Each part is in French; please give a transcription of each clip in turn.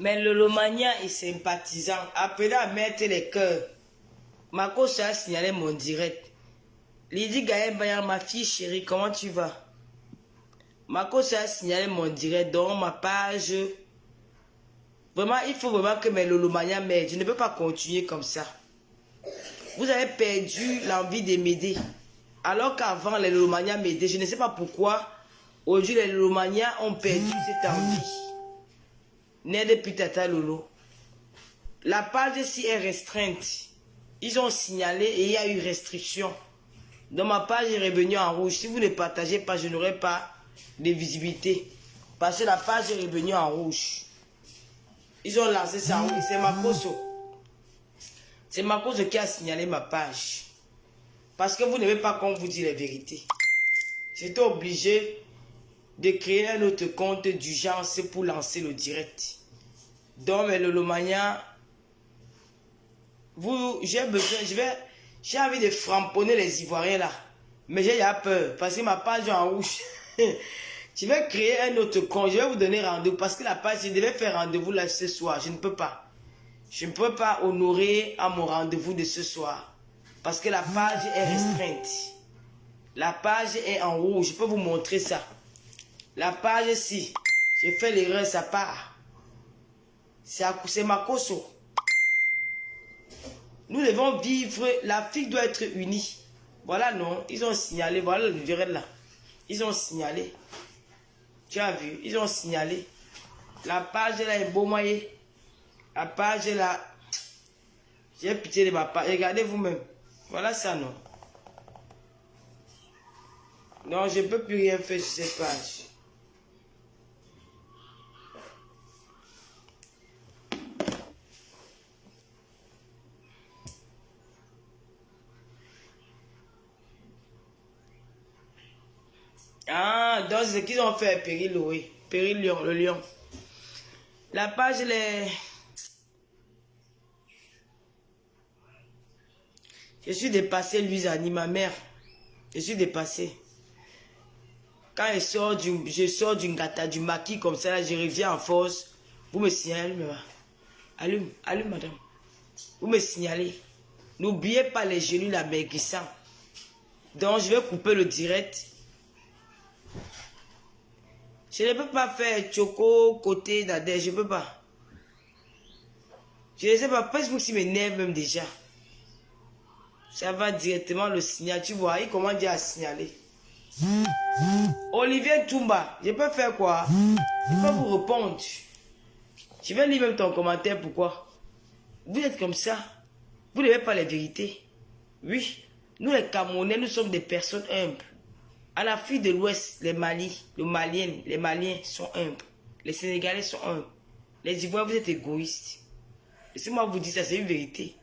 Mais Lolomania est sympathisant. Appelez à mettre les cœurs. Marco a signalé mon direct. Lydie Gaël Bayard, ma fille chérie, comment tu vas? Marco a signalé mon direct dans ma page. Vraiment, il faut vraiment que mes Lolomania m'aident. Je ne peux pas continuer comme ça. Vous avez perdu l'envie de m'aider. Alors qu'avant, les Lolomania m'aidaient. Je ne sais pas pourquoi. Aujourd'hui, les Lolomania ont perdu cette envie. N'aide plus Tata Lolo. La page-ci est restreinte. Ils ont signalé et il y a eu restriction. Donc ma page est revenue en rouge. Si vous ne partagez pas, je n'aurai pas de visibilité. Parce que la page est revenue en rouge. Ils ont lancé ça en rouge. C'est Makoso. C'est Makoso qui a signalé ma page. Parce que vous n'aimez pas qu'on vous dise la vérité. J'étais obligé de créer un autre compte d'urgence pour lancer le direct. Donc, mais Lolomania, j'ai besoin, j'ai envie de framponner les Ivoiriens là. Mais j'ai peur parce que ma page est en rouge. Je vais créer un autre compte. Je vais vous donner rendez-vous parce que la page, je devais faire rendez-vous là ce soir. Je ne peux pas. Je ne peux pas honorer à mon rendez-vous de ce soir. Parce que la page est restreinte. La page est en rouge. Je peux vous montrer ça. La page ci. J'ai fait l'erreur, ça part. C'est Makoso. Nous devons vivre. L'Afrique doit être unie. Voilà, non. Ils ont signalé. Voilà le direct là. Ils ont signalé. Tu as vu? Ils ont signalé. La page là est beau moyen. La page là. J'ai pitié de ma page. Regardez vous-même. Voilà ça, non. Non, je ne peux plus rien faire sur cette page. Ah, donc c'est ce qu'ils ont fait, Péril, oui. Péril Lion, le lion. La page, les... Je suis dépassé, Louise-Annie, ma mère. Je suis dépassé. Quand je sors d'une gâta, du maquis comme ça, là, je reviens en force. Vous me signalez, allume, allume, madame. Vous me signalez. N'oubliez pas les genoux, la maigrissant. Donc, je vais couper le direct. Je ne peux pas faire Choco côté d'Adèle, je ne peux pas. Je ne sais pas, Facebook s'il m'énerve même déjà. Ça va directement le signal, tu vois, il commence déjà à signaler. Olivier Toumba, je peux faire quoi? Je peux vous répondre. Je vais lire même ton commentaire, pourquoi? Vous êtes comme ça. Vous n'avez pas les vérités. Oui, nous les Camerounais, nous sommes des personnes humbles. À l'Afrique de l'Ouest, les Maliens sont humbles. Les Sénégalais sont humbles. Les Ivoiriens, vous êtes égoïstes. Laissez-moi vous dire ça, c'est une vérité.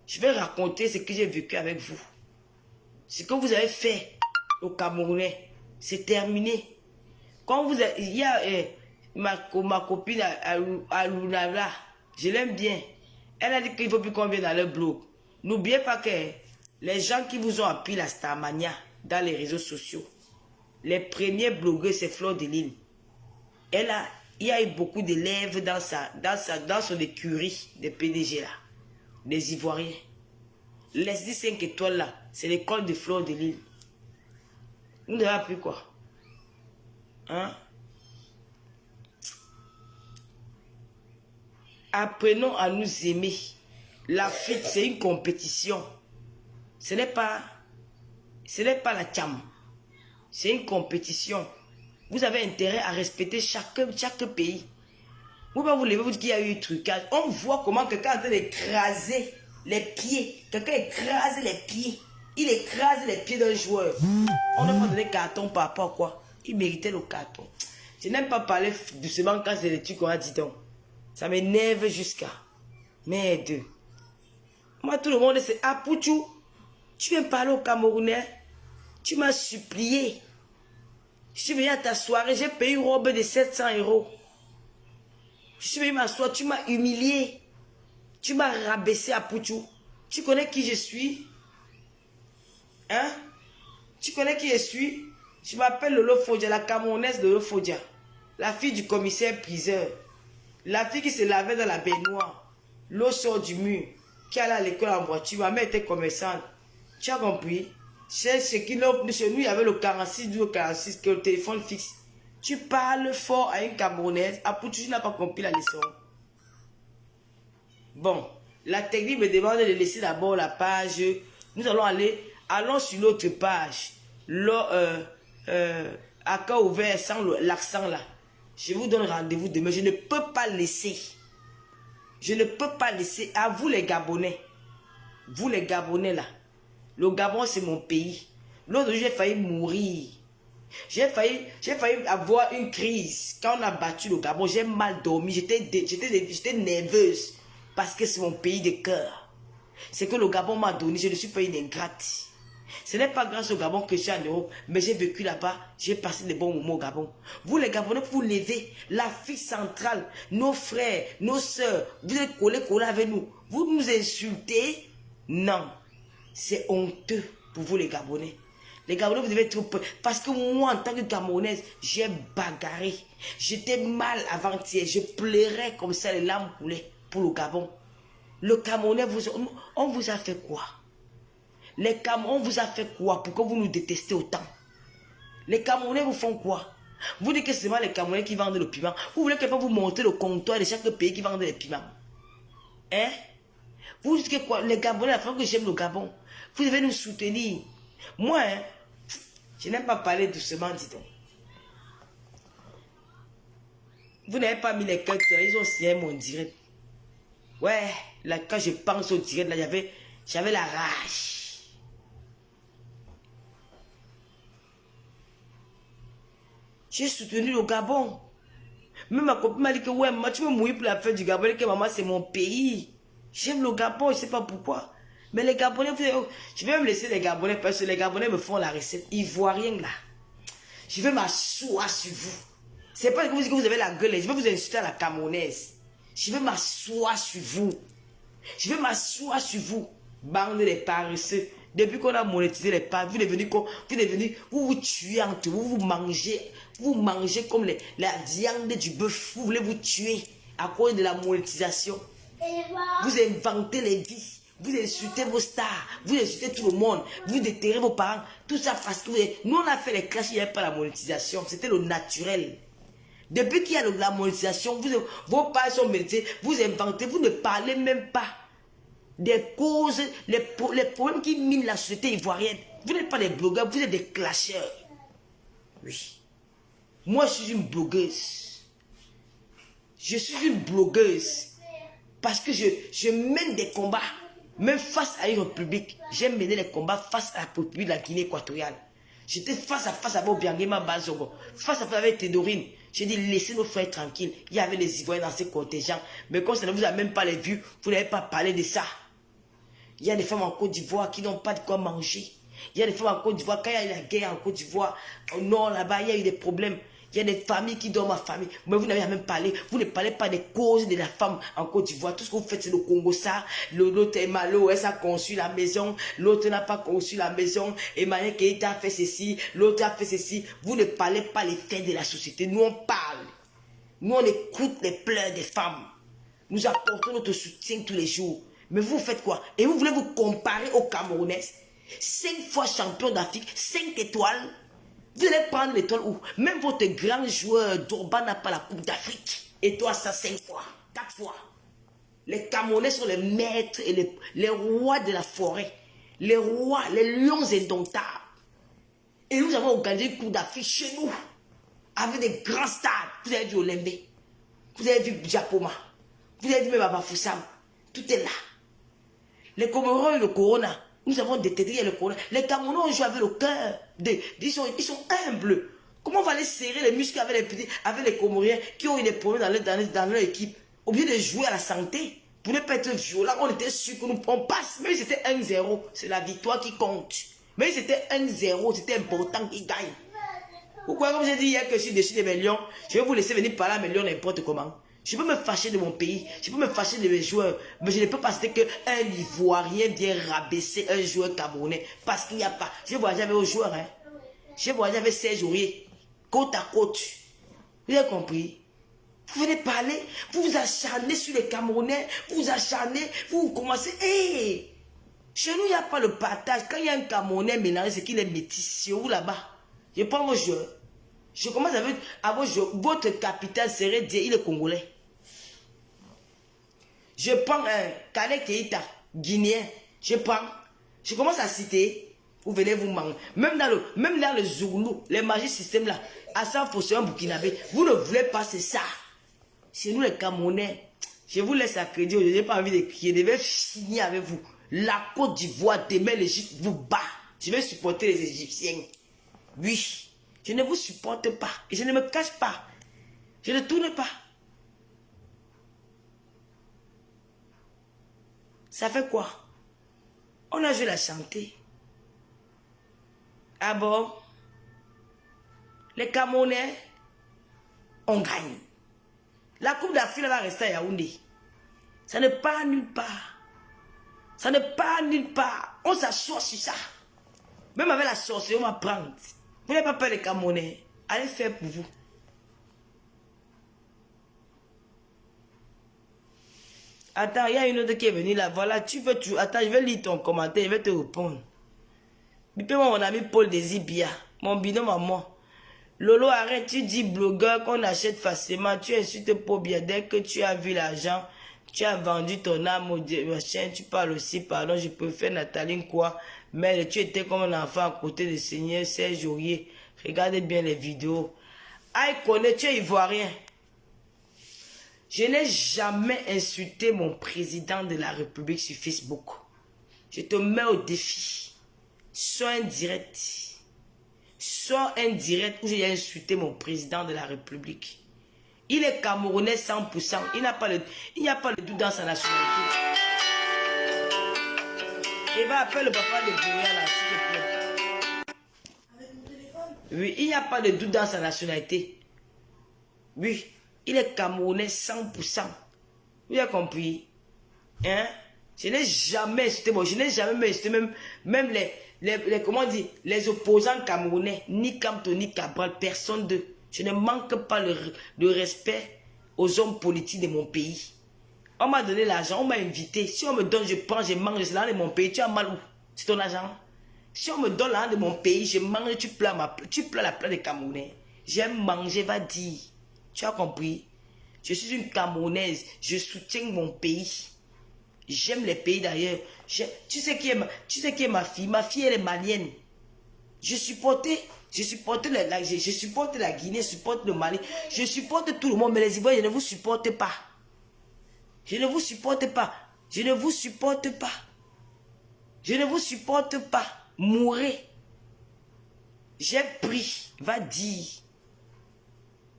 Je vais raconter ce que j'ai vécu avec vous. Ce que vous avez fait aux Camerounais, c'est terminé. Quand vous avez, il y a ma copine à Lunala, je l'aime bien. Elle a dit qu'il ne faut plus qu'on vienne dans le blog. N'oubliez pas que les gens qui vous ont appris la Starmania dans les réseaux sociaux, les premiers blogueurs, c'est Fleur de Lille. Il y a eu beaucoup d'élèves dans son écurie de PDG là, des Ivoiriens. Les 5 étoiles là, c'est l'école de Fleur de Lille. Vous n'avez appris quoi? Hein? Apprenons à nous aimer. L'Afrique, c'est une compétition. Ce n'est pas la tcham. C'est une compétition. Vous avez intérêt à respecter chaque pays. Vous pouvez vous lever, vous dites qu'il y a eu un trucage. On voit comment quelqu'un est en train d'écraser les pieds. Quelqu'un écrase les pieds. Il écrase les pieds d'un joueur. On ne peut pas donner carton par rapport à quoi? Il méritait le carton. Je n'aime pas parler doucement quand c'est les trucs qu'on a dit donc. Ça m'énerve jusqu'à. Merde. Moi, tout le monde, c'est Apouchou. Tu viens parler au Camerounais. Tu m'as supplié. Je suis venu à ta soirée. J'ai payé une robe de 700 €. Je suis venu m'asseoir. Tu m'as humilié. Tu m'as rabaissé à Pouchou. Tu connais qui je suis? Hein? Tu connais qui je suis? Je m'appelle Lolo Fodia, la Camerounaise de Lolo Fodia. La fille du commissaire priseur. La fille qui se lavait dans la baignoire, l'eau sort du mur, qui allait à l'école en voiture, ma mère était commerçante. Tu as compris? C'est ce qui chez nous, il y avait le 46, le 46, que le téléphone fixe. Tu parles fort à une Camerounaise, après tu n'as pas compris la leçon. Bon, la technique me demande de laisser d'abord la page. Nous allons sur l'autre page. À cœur ouvert sans l'accent là. Je vous donne rendez-vous demain. Je ne peux pas laisser. Je ne peux pas laisser. À vous les Gabonais. Vous les Gabonais là. Le Gabon c'est mon pays. L'autre jour j'ai failli mourir. J'ai failli avoir une crise. Quand on a battu le Gabon, j'ai mal dormi. J'étais nerveuse. Parce que c'est mon pays de cœur. C'est que le Gabon m'a donné. Je ne suis pas une ingrate. Ce n'est pas grâce au Gabon que je suis en Europe, mais j'ai vécu là-bas, j'ai passé des bons moments au Gabon. Vous les Gabonais, vous levez, l'Afrique centrale, nos frères, nos soeurs, vous êtes collés avec nous. Vous nous insultez? Non. C'est honteux pour vous les Gabonais. Les Gabonais, vous devez être... Parce que moi, en tant que Camerounaise, j'ai bagarré. J'étais mal avant-hier. Je pleurais comme ça, les larmes coulaient pour le Gabon. Le Camerounais, on vous a fait quoi? Les Camerounais, on vous a fait quoi pour que vous nous détestez autant? Les Camerounais vous font quoi? Vous dites que c'est seulement les Camerounais qui vendent le piment. Vous voulez que vous montrez le comptoir de chaque pays qui vend les piments? Hein? Vous dites que quoi? Les Gabonais, la fois que j'aime le Gabon, vous devez nous soutenir. Moi, hein, je n'aime pas parler doucement, dis donc. Vous n'avez pas mis les cœurs, ils ont signé mon direct. Ouais, là, quand je pense au direct, là, j'avais la rage. J'ai soutenu le Gabon. Même ma copine m'a dit que ouais, maman, tu me mouilles pour la fête du Gabon, et que maman, c'est mon pays. J'aime le Gabon, je ne sais pas pourquoi. Mais les Gabonais, je vais même laisser les Gabonais, parce que les Gabonais me font la recette. Ils ne voient rien là. Je vais m'asseoir sur vous. C'est pas que vous dites que vous avez la gueule, je vais vous insulter à la Camerounaise. Je vais m'asseoir sur vous. Je vais m'asseoir sur vous. Bande de paresseux. Depuis qu'on a monétisé les parts, vous vous tuez entre vous, vous mangez comme la viande du bœuf. Vous voulez vous tuer à cause de la monétisation. Vous inventez les vies. Vous insultez vos stars. Vous insultez tout le monde. Vous déterrez vos parents. Tout ça parce que nous on a fait les clashs, il n'y avait pas la monétisation. C'était le naturel. Depuis qu'il y a la monétisation, vos parents sont monétisés. Vous inventez, vous ne parlez même pas des causes, les problèmes qui minent la société ivoirienne. Vous n'êtes pas des blogueurs, vous êtes des clasheurs. Oui. Moi, je suis une blogueuse. Je suis une blogueuse. Parce que je mène des combats. Même face à une république. J'ai mené les combats face à la République de la Guinée équatoriale. J'étais face à face avec Obiangema Bazogo. Face à face avec Tédorine. J'ai dit, laissez nos frères tranquilles. Il y avait les Ivoiriens dans ces contingents. Mais comme ça ne vous a même pas les vues, vous n'avez pas parlé de ça. Il y a des femmes en Côte d'Ivoire qui n'ont pas de quoi manger. Il y a des femmes en Côte d'Ivoire, quand il y a eu la guerre en Côte d'Ivoire, au nord là-bas, il y a eu des problèmes. Il y a des familles qui dorment en famille. Mais vous n'avez même parlé. Vous ne parlez pas des causes de la femme en Côte d'Ivoire. Tout ce que vous faites, c'est le Congo ça. L'autre est malo, elle a conçu la maison. L'autre n'a pas conçu la maison. Emmanuel Keïta a fait ceci. L'autre a fait ceci. Vous ne parlez pas les faits de la société. Nous, on parle. Nous, on écoute les pleurs des femmes. Nous apportons notre soutien tous les jours. Mais vous faites quoi? Et vous voulez vous comparer aux Camerounais? 5 fois champion d'Afrique, 5 étoiles. Vous allez prendre l'étoile où? Même votre grand joueur Dorba n'a pas la Coupe d'Afrique. Et toi, ça 5 fois, 4 fois. Les Camerounais sont les maîtres et les rois de la forêt. Les rois, les lions indomptables. Et nous avons organisé une Coupe d'Afrique chez nous. Avec des grands stades. Vous avez vu Olembe. Vous avez vu Japoma. Vous avez vu même Abafoussam. Tout est là. Les Comoriens et le Corona. Nous avons détecté le Corona. Les Camerounais ont joué avec le cœur. Ils sont humbles. Comment on va les serrer les muscles avec les petits, avec les Comoriens qui ont eu des problèmes dans leur équipe? Au lieu de jouer à la santé, pour ne pas être violent, on était sûr que nous on passe. Même si c'était 1-0, c'est la victoire qui compte. Même si c'était 1-0, c'était important qu'ils gagnent. Pourquoi, comme j'ai dit hier que je suis dessus de mes lions, je vais vous laisser venir parler à mes lions n'importe comment. Je peux me fâcher de mon pays, je peux me fâcher de mes joueurs, mais je ne peux pas citer qu'un Ivoirien vient rabaisser un joueur camerounais parce qu'il n'y a pas. Je voyage avec aux joueurs, hein. Je voyage avec Serge Aurier, côte à côte. Vous avez compris? Vous venez parler, vous vous acharnez sur les Camerounais, vous vous acharnez, vous commencez... Hey, chez nous, il n'y a pas le partage. Quand il y a un Camerounais mélangé, c'est qu'il est métis. C'est où là-bas? Je prends vos jeux. Je commence à vos jeux. Votre capitaine serait dit, il est congolais. Je prends un Kale Keita, guinéen. Je prends. Je commence à citer. Vous venez vous manger. Même dans le Zoulou, les magiques systèmes là, à ça, faut se un Burkinabé. Vous ne voulez pas, c'est ça. Chez nous, les Camerounais, je vous laisse à crédit. Je n'ai pas envie de crier. Je vais finir avec vous. La Côte d'Ivoire, demain, l'Égypte vous bat. Je vais supporter les Égyptiens. Oui. Je ne vous supporte pas. Et je ne me cache pas. Je ne tourne pas. Ça fait quoi? On a joué la chanter. Ah bon? Les Camerounais, on gagne. La Coupe d'Afrique va rester à Yaoundé. Ça ne part nulle part. Ça ne part nulle part. On s'assoit sur ça. Même avec la sorcière, on va prendre. Vous n'avez pas peur des Camerounais. Allez faire pour vous. Attends, il y a une autre qui est venue là. Voilà, tu veux... Attends, je vais lire ton commentaire. Je vais te répondre. Bipez-moi mon ami Paul Desibia. Mon binôme à moi. Lolo, arrête. Tu dis blogueur qu'on achète facilement. Tu insultes Paul bien. Dès que tu as vu l'argent, tu as vendu ton âme au machin. Tu parles aussi, pardon. Je préfère Nathalie quoi. Mais tu étais comme un enfant à côté du Seigneur Serge Aurier. Regardez bien les vidéos. Aïe, connais, tu es ivoirien. Je n'ai jamais insulté mon président de la République sur Facebook. Je te mets au défi. Sois indirect. Sois indirect où j'ai insulté mon président de la République. Il est Camerounais 100%. Il n'y a pas le doute dans sa nationalité. Il va appeler le papa de Gouria là, s'il te plaît. Avec mon téléphone? Oui, il n'y a pas de doute dans sa nationalité. Oui. Il est Camerounais 100%. Vous avez compris? Hein? Je n'ai jamais insulté, je n'ai jamais insulté même les comment dire, les opposants camerounais, ni Kamto, ni Cabral, personne d'eux. Je ne manque pas le respect aux hommes politiques de mon pays. On m'a donné l'argent, on m'a invité. Si on me donne, je prends, je mange, c'est l'argent de mon pays. Tu as mal où? C'est ton argent. Si on me donne l'argent de mon pays, je mange, tu plais la plaie des Camerounais. J'aime manger, va dire. Tu as compris? Je suis une Camerounaise. Je soutiens mon pays. J'aime les pays d'ailleurs. Tu sais qui est ma fille? Ma fille, elle est malienne. Je supporte la Guinée, je supporte le Mali. Je supporte tout le monde. Mais les Ivoiriens, je ne vous supporte pas. Je ne vous supporte pas. Je ne vous supporte pas. Je ne vous supporte pas. Mourez. J'ai pris. Va dire.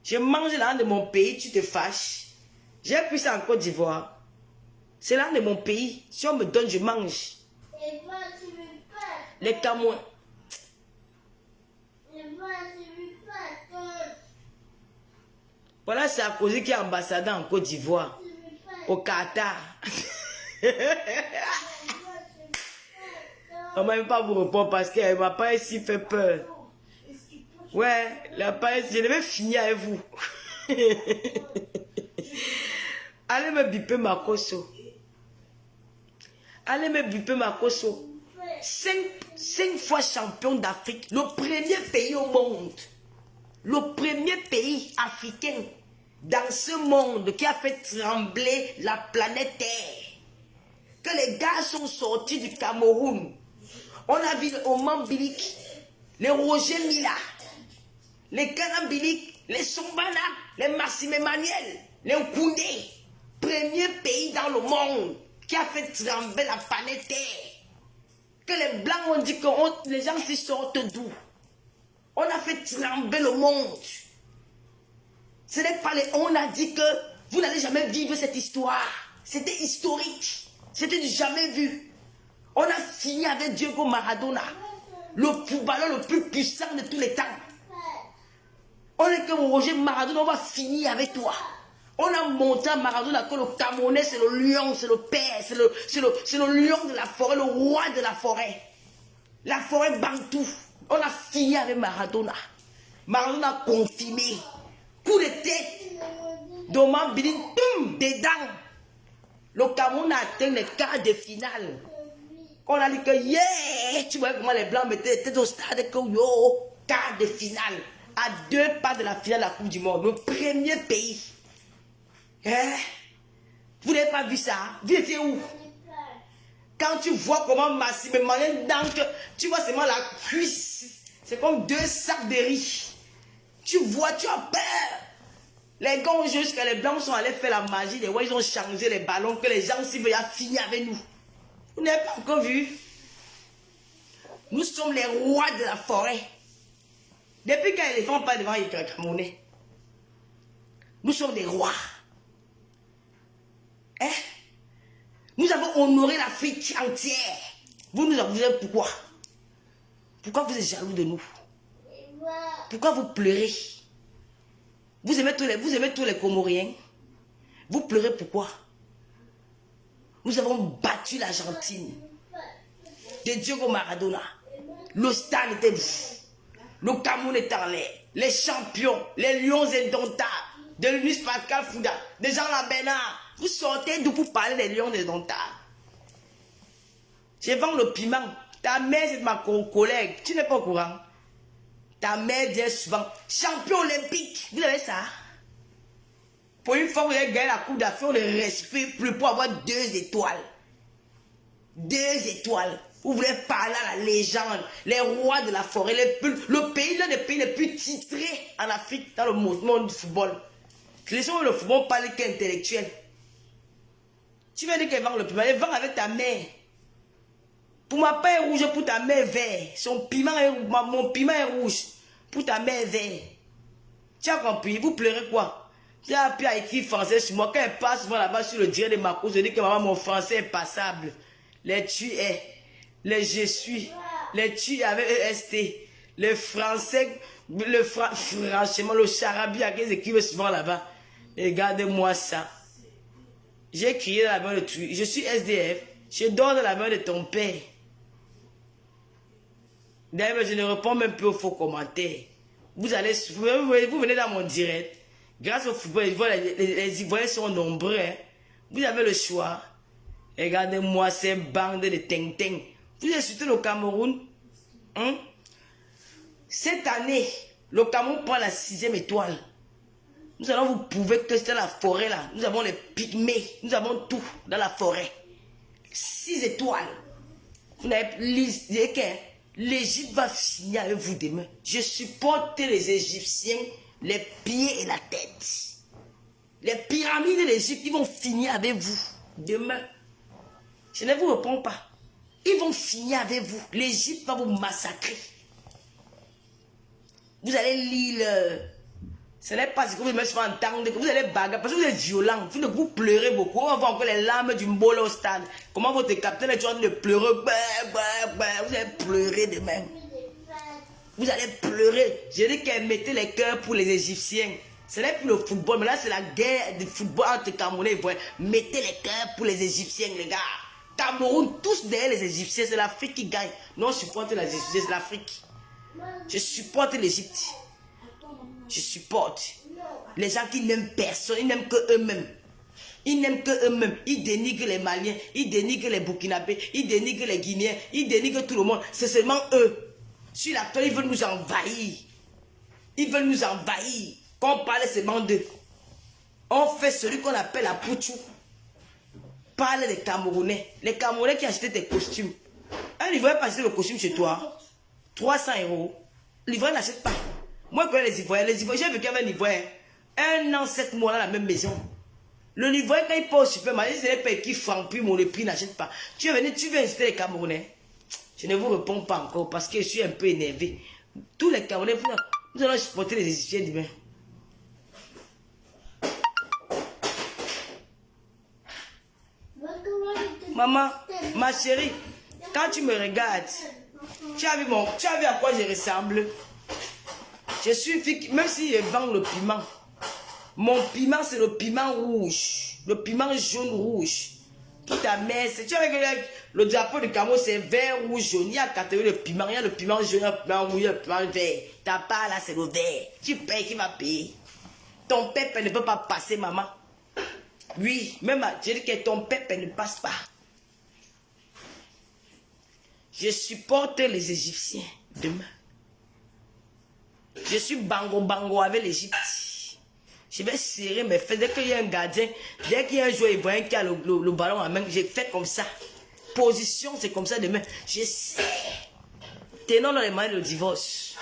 Je mange l'argent de mon pays, tu te fâches. J'ai pris ça en Côte d'Ivoire. C'est l'argent de mon pays. Si on me donne, je mange. Les Camerounais. Voilà, c'est à cause qu'il est ambassadeur en Côte d'Ivoire. Au Qatar. On ne m'a même pas vous répondre parce qu'elle m'a pas ici fait peur. Ouais, je devais finir avec vous. Allez me biper ma cosso. Allez me biper ma cosso. 5 fois champion d'Afrique. Le premier pays au monde. Le premier pays africain dans ce monde qui a fait trembler la planète Terre. Que les gars sont sortis du Cameroun. On a vu au Mambilik, les Roger Mila, les Kanabilik, les Sombana, les Maxime Emmanuel, les Koundé. Premier pays dans le monde qui a fait trembler la planète Terre. Que les Blancs ont dit que les gens s'y sortent d'où? On a fait trembler le monde. Ce n'est pas les... On a dit que vous n'allez jamais vivre cette histoire. C'était historique. C'était du jamais vu. On a fini avec Diego Maradona. Le footballeur le plus puissant de tous les temps. On est comme Roger Maradona, on va finir avec toi. On a monté à Maradona que le Camerounais c'est le lion, c'est le père, c'est le lion de la forêt, le roi de la forêt. La forêt Bantou. On a fini avec Maradona. Maradona a confirmé. Coup de tête. Doman Bilin, dedans. Le Cameroun a atteint les quarts de finale. On a dit que, yeah, tu vois comment les Blancs étaient au stade, que yo, quart de finale. À 2 pas de la finale de la Coupe du Monde. Le premier pays. Hein? Vous n'avez pas vu ça? Vous étiez où? Quand tu vois comment Massi me mange dans que tu vois seulement la cuisse. C'est comme 2 sacs de riz. Tu vois, tu as peur. Les gars ont joué jusqu'à les Blancs sont allés faire la magie. Les ils ont changé les ballons que les gens s'y veulent finir avec nous. Vous n'avez pas encore vu? Nous sommes les rois de la forêt. Depuis quand les éléphants pas devant les Camerounais. Nous sommes des rois. Hein? Nous avons honoré l'Afrique entière. Vous nous avez pourquoi? Pourquoi vous êtes jaloux de nous? Pourquoi vous pleurez? Vous aimez tous les Comoriens? Vous pleurez pourquoi? Nous avons battu l'Argentine. De Diego Maradona. Le stade était fou. Le Cameroun est en l'air. Les champions, les lions indomptables. De Luis Pascal Fouda, de Jean Labénard. Vous sortez d'où pour parler des lions indomptables? Je vends le piment. Ta mère, c'est ma collègue. Tu n'es pas au courant? Ta mère dit souvent, champion olympique. Vous avez ça? Pour une fois, vous avez gagné la Coupe d'Afrique, on ne respecte plus pour avoir 2 étoiles. 2 étoiles. Vous voulez parler à la légende, les rois de la forêt, le pays, l'un des pays les plus titrés en Afrique dans le monde du football. Laissons le football parler qu'intellectuel. Tu vas dire qu'elle vend le piment, elle vend avec ta mère. Pour ma pain est rouge, pour ta mère vert. Mon piment est rouge, pour ta mère vert. Tu as compris? Vous pleurez quoi? Tu as appris à écrire français sur moi. Quand elle passe là-bas sur le direct de ma cause, je dis que maman, mon français est passable. Les tu es, les je suis, les tu avec EST, le français, franchement, le charabia qu'ils écrivent souvent là-bas. Regardez-moi ça. J'ai crié dans la main de tout. Je suis SDF. Je dors dans la main de ton père. D'ailleurs, je ne réponds même plus aux faux commentaires. Vous venez dans mon direct. Grâce au football, les Ivoiriens sont nombreux. Hein. Vous avez le choix. Regardez-moi ces bandes de ting-ting. Vous insultez le Cameroun. Hein? Cette année, le Cameroun prend la 6e étoile. Nous allons vous prouver que c'est la forêt là. Nous avons les pygmées. Nous avons tout dans la forêt. 6 étoiles. Vous n'avez dit que l'Égypte va finir avec vous demain. Je supporte les Égyptiens, les pieds et la tête. Les pyramides de l'Égypte, ils vont finir avec vous demain. Je ne vous réponds pas. Ils vont finir avec vous. L'Égypte va vous massacrer. Vous allez lire ce n'est pas ce que vous me souvent entendre, que vous allez bagarrer, parce que vous êtes violent, vous pleurez beaucoup, on va voir encore les larmes du mbolo au stade. Comment votre capitaine est en train de pleurer, vous allez pleurer demain. Vous allez pleurer. Je dis qu'elle mettait les cœurs pour les Égyptiens. Ce n'est plus le football, mais là c'est la guerre du football entre Camerounais et Ivoiriens. Mettez les cœurs pour les Égyptiens, les gars. Cameroun, tous derrière les Égyptiens, c'est l'Afrique qui gagne. Non, je supporte les Égyptiens, c'est l'Afrique. Je supporte l'Égypte. Je supporte les gens qui n'aiment personne, ils n'aiment que eux-mêmes. Ils n'aiment que eux-mêmes. Ils dénigrent les Maliens, ils dénigrent les Burkinabés, ils dénigrent les Guinéens, ils dénigrent tout le monde. C'est seulement eux. Sur la toile, ils veulent nous envahir. Ils veulent nous envahir. Quand on parle seulement d'eux, on fait celui qu'on appelle la pouchou. Parle des Camerounais. Les Camerounais qui achètent des costumes. Un Ivoirien peut acheter le costume chez toi. 300 €. L'Ivoirien n'achète pas. Moi, je connais les Ivoiriens. J'ai vécu avec un Ivoirien. 1 an, 7 mois dans la même maison. Le Ivoirien, quand il part au supermarché, c'est les pays qui franc, puis mon prix n'achète pas. Tu veux inciter les Camerounais? Je ne vous réponds pas encore parce que je suis un peu énervé. Tous les Camerounais, nous allons supporter les Égyptiens demain. Maman, ma chérie, quand tu me regardes, tu as vu à quoi je ressemble? Je suis une fille, même si je vends le piment, mon piment c'est le piment rouge, le piment jaune-rouge. Qui ta mère, tu vois le drapeau de Cameroun c'est vert, rouge, jaune. Il y a 4 catégories de piment, il y a le piment jaune, il y a le piment rouge, il y a le piment vert. Ta part là c'est le vert. Tu payes, qui va payer? Ton peuple ne peut pas passer, maman. Oui, même je dis que ton peuple ne passe pas. Je supporte les Égyptiens demain. Je suis bango avec l'Égypte. Je vais serrer mes fesses. Dès qu'il y a un gardien, dès qu'il y a un joueur ivoirien qui a le ballon en main, j'ai fait comme ça. Position, c'est comme ça demain. Je sais. Tenons dans les mains le divorce.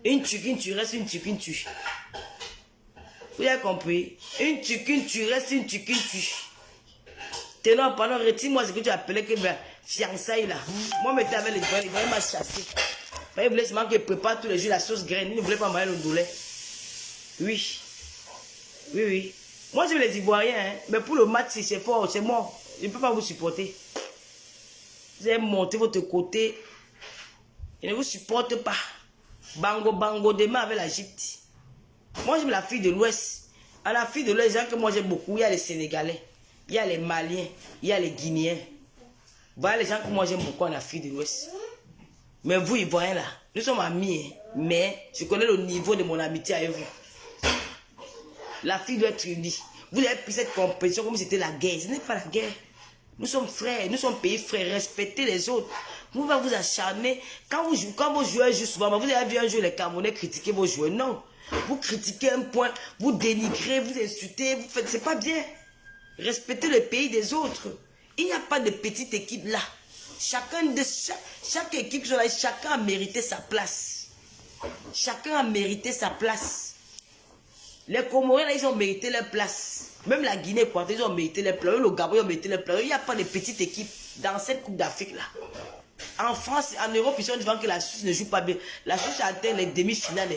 Une tu restes, une tu. Vous avez compris? Une tu restes, une tu. Tenons, pendant, retire-moi ce que tu appelais que fiançailles là. Moi, j'étais avec les Ivoiriens, il m'a chassé. Il voulait seulement qu'il prépare tous les jours la sauce graine. Il ne voulait pas manger le doulet. Oui. Moi, j'aime les Ivoiriens, hein. Mais pour le match, si c'est fort, c'est mort. Je ne peux pas vous supporter. Vous avez monté votre côté. Je ne vous supporte pas. Bango demain avec l'Égypte. Moi, j'aime la fille de l'Ouest. À la fille de l'Ouest, les gens que moi j'aime beaucoup, il y a les Sénégalais, il y a les Maliens, il y a les Guinéens. Voilà les gens que moi j'aime beaucoup en Afrique de l'Ouest. Mais vous, Ivoiriens là, nous sommes amis, hein, mais je connais le niveau de mon amitié avec vous. La fille doit être unie. Vous avez pris cette compétition comme si c'était la guerre. Ce n'est pas la guerre. Nous sommes frères, nous sommes pays frères. Respectez les autres. Vous allez vous acharner. Quand vos joueurs jouent souvent, vous avez vu un jour les Camerounais critiquer vos joueurs. Non. Vous critiquez un point, vous dénigrez, vous insultez, vous faites. C'est pas bien. Respectez le pays des autres. Il n'y a pas de petite équipe là. Chaque équipe qui est là, chacun a mérité sa place. Chacun a mérité sa place. Les Comoriens là, ils ont mérité leur place. Même la Guinée équatoriale, ils ont mérité leur place. Le Gabon, ils ont mérité leur place. Il n'y a pas de petite équipe dans cette Coupe d'Afrique là. En France, en Europe, ils sont disant que la Suisse ne joue pas bien. La Suisse a atteint les demi-finales.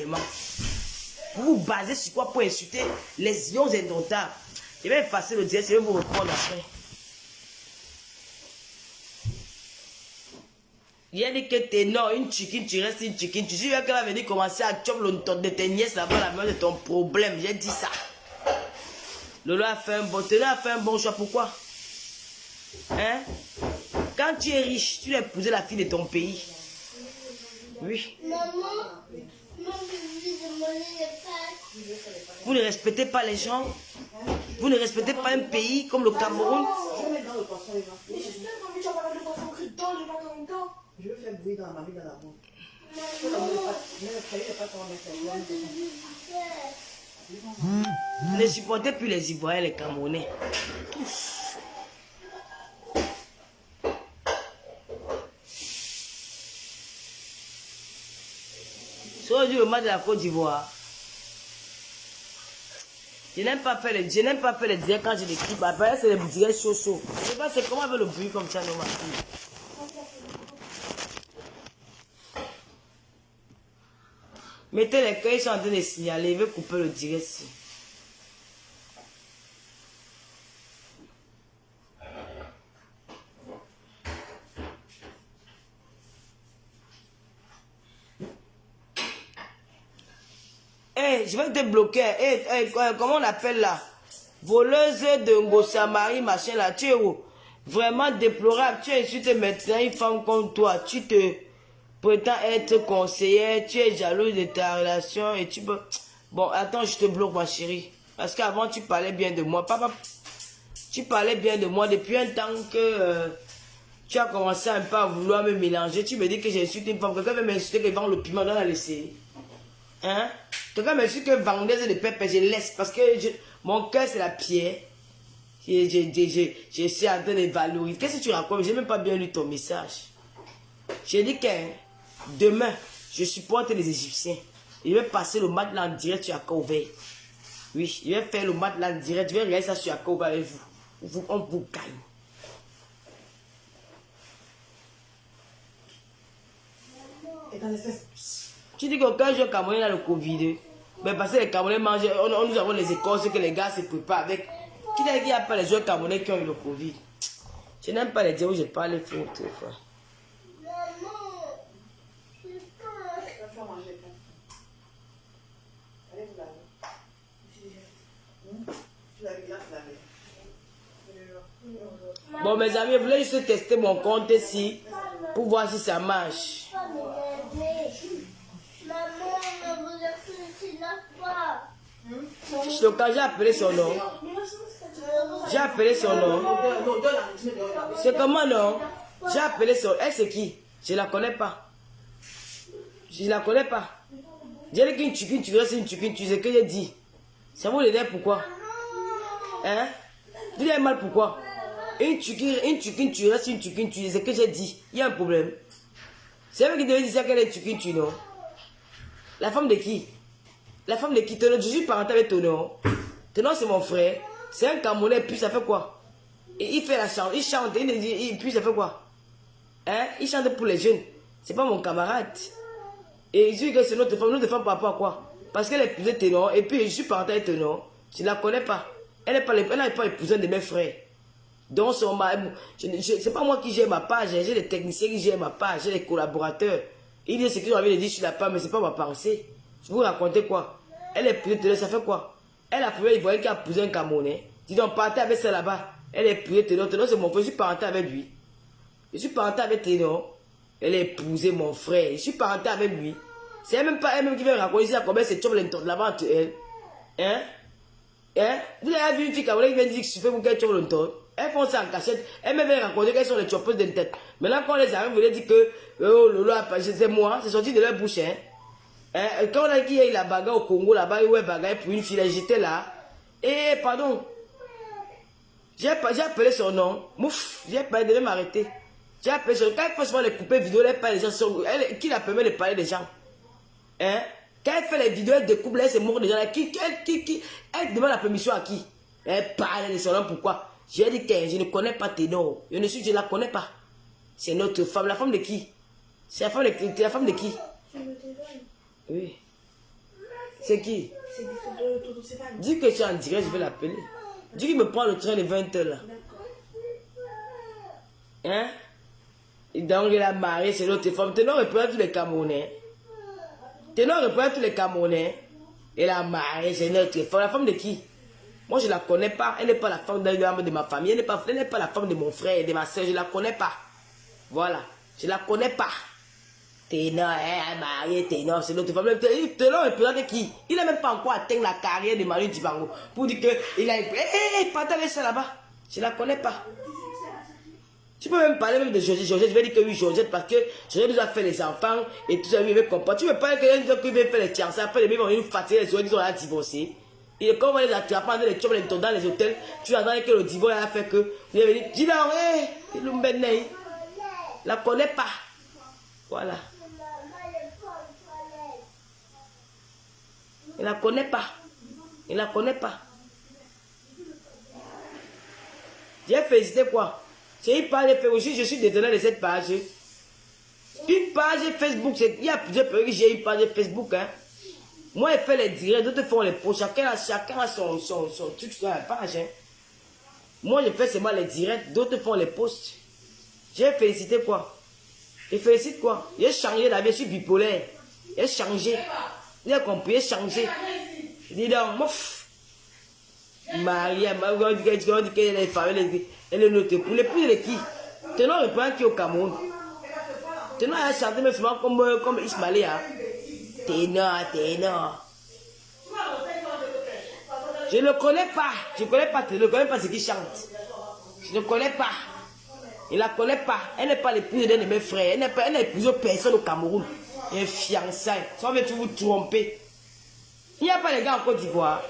Vous vous basez sur quoi pour insulter les lions indomptables? Je vais effacer le direct, je vais vous reprendre après. Il a dit que t'es non, une chicken, tu restes une chicken. Tu sais qu'elle va venir commencer à chop de tes nièces là-bas, la main de ton problème. J'ai dit ça. Lolo a fait un bon choix. Pourquoi? Hein? Quand tu es riche, tu dois épouser la fille de ton pays. Oui. Maman, vous ne respectez pas les gens. Vous ne respectez pas un pays comme le Cameroun. Je veux faire bruit dans ma vie dans la boue. Ne supportez plus les Ivoiriens, les Camerounais. Tous. C'est aujourd'hui le match de la Côte d'Ivoire. Je n'aime pas faire les directs quand j'ai des clips. Après, c'est les directs chaud. Je sais pas, c'est comment avec le bruit comme ça, non, ma fille. Mettez les cœurs, ils sont en train de signaler. Je vais couper le direct ici. Hey, je vais te bloquer. Hey, comment on appelle là? Voleuse de Ngossamari, machin là. Tu es où? Vraiment déplorable. Tu insultes maintenant une femme comme toi. Tu te prétends être conseillère. Tu es jalouse de ta relation et tu peux... Bon, attends, je te bloque ma chérie. Parce qu'avant, tu parlais bien de moi. Papa, tu parlais bien de moi depuis un temps que... tu as commencé un peu à vouloir me mélanger. Tu me dis que j'insulte une femme. Quelqu'un veut m'insulter que vend le piment dans la laisser. Hein? Quelqu'un me dit que vendeuse de pépé, je laisse parce que mon cœur c'est la pierre. Je suis en train de valoriser. Qu'est-ce que tu racontes? Je n'ai même pas bien lu ton message. J'ai dit que demain, je supporte les Égyptiens. Je vais passer le match là en direct sur Akauvé. Oui, je vais faire le match là en direct. Je vais regarder ça sur Akauvé avec vous. On vous gagne. Et dans l'espèce... Tu dis que quand je Camerounais a le Covid, mais parce que les Camerounais mangent, nous avons les écoles, que les gars se préparent avec. Qui n'a dit pas les joueurs Camerounais qui ont eu le Covid? Je n'aime pas les dire où je parle faux au téléphone. Bon mes amis, je voulais juste tester mon compte ici pour voir si ça marche. Maman, on vous a fait aussi la fois. fiche locale, j'ai appelé son nom. J'ai appelé son nom. C'est comment non? J'ai appelé son... Elle c'est qui? Je la connais pas. Je la connais pas. J'ai dit qu'une tu restes une tu sais que j'ai dit. Ça vous l'aider pourquoi? Hein? Dis-lui mal pourquoi? Une tu restes une tu sais que j'ai dit. Il y a un problème. C'est elle qui devait dire ça qu'elle est tu non? La femme de qui? La femme de qui? Je suis parenté avec ton nom. Ton nom c'est mon frère. C'est un Camerounais, puis ça fait quoi? Et il fait la chante, il chante, puis ça fait quoi? Hein? Il chante pour les jeunes. C'est pas mon camarade. Et je dis que c'est notre femme par rapport à quoi? Parce qu'elle épousait Ténor, et puis je suis parenté avec Ténor. Je ne la connais pas. Elle n'est pas épousée de mes frères. Donc, c'est pas moi qui gère ma page, j'ai les techniciens qui gèrent ma page, j'ai les collaborateurs. Ils disent ce qu'ils ont envie de dire sur la page, mais c'est pas ma pensée. Je vous raconter quoi? Elle est épousée Ténor, ça fait quoi? Elle a pris, il voyait qu'elle a épousé un Camerounais. Dis donc, partez avec ça là-bas. Elle est épousée Ténor. Ténor, c'est mon frère, je suis parenté avec lui. Je suis parenté avec Ténor. Elle a épousé mon frère. Je suis parenté avec lui. C'est elle même pas elle-même qui vient raconter ici à combien c'est Tchop Lenton là-bas entre elle. Hein? Hein? Vous avez vu une fille Camerounais qui vient dire que je fais pour qu'elle Tchop Lenton. Elles font ça en cachette. Elles-mêmes viennent raconter qu'elles sont les choppeuses d'une tête. Maintenant, quand on les arrive, vous voulez dire que oh Lolo, c'est moi, c'est sorti de leur bouche. Hein? Hein? Quand on a dit qu'il y a eu la bagarre au Congo, là-bas, ouais, bagarre pour une fille, j'étais là. Et pardon. J'ai appelé son nom. Mouf, j'ai pas devait m'arrêter. J'ai appelé son nom. Quand elle fait souvent les coupées vidéo, elle parle des gens. Qui la permet de parler des gens? Hein? Quand elle fait les vidéos, elle découpe, elle se moque des gens. Elle demande la permission à qui? Elle parle de son nom, pourquoi? J'ai dit que je ne connais pas Ténor. Je ne la connais pas. C'est notre femme. La femme de qui? C'est la femme de qui? Oui. C'est qui? Dis que tu es en direct, je vais l'appeler. Dis qu'il me prend le train de 20h là. Hein? Et donc il a marié, c'est l'autre femme. Ténor représente tous les Camerounais. Ténor représente tous les Camerounais. Elle a marié, c'est notre femme. La femme de qui? Moi je ne la connais pas. Elle n'est pas la femme de ma famille. Elle n'est pas la femme de mon frère et de ma soeur. Je ne la connais pas. Voilà. Je ne la connais pas. Ténor, elle a marié Ténor, c'est l'autre femme. Ténor représente qui? Il n'a même pas encore atteint la carrière de Manu Dibango. Pour dire qu'il a... partagez ça là-bas. Je ne la connais pas. Tu peux même parler même de Georgette. Georgette, je vais dire que oui, Georgette, parce que Georgette nous a fait les enfants et tout ça, il veut comprendre. Tu veux pas que les gens qui veulent faire les tiens, après les mecs vont nous fatiguer, les autres, ils ont à divorcer. Et quand on va les attraper, les chopes, les tons dans les hôtels, tu vas entendre que le divorce a fait que, vous avez dit, dis donc, il nous mène, la connaît pas. Voilà. Il la connaît pas. Il la connaît pas. J'ai félicité quoi? C'est une page Facebook. Aussi, je suis déteneur de cette page. Une page Facebook, il y a plusieurs personnes qui j'ai une page Facebook. Hein. Moi, je fais les directs, d'autres font les posts. Chacun a son truc sur la page. Hein. Moi, je fais seulement les directs, d'autres font les posts. J'ai félicité quoi? Je félicite quoi? J'ai changé la vie, je suis bipolaire. J'ai changé. Vous avez compris, j'ai changé. Dis donc, mouf. Maria, on dit qu'elle est famille, elle est notée. Pour l'épouse de qui? Ténor reprend qui au Cameroun? Ténor a chanté mais souvent comme Ismaël. Ténor. Je ne connais pas. Je ne connais pas Ténor. Je ne connais pas ce qu'il chante. Je ne connais pas. Il ne la connaît pas. Elle n'est pas l'épouse d'un de mes frères. Elle n'a épousé personne au Cameroun. Un fiançailles. Ça va vous tromper. Il n'y a pas les gars en Côte d'Ivoire.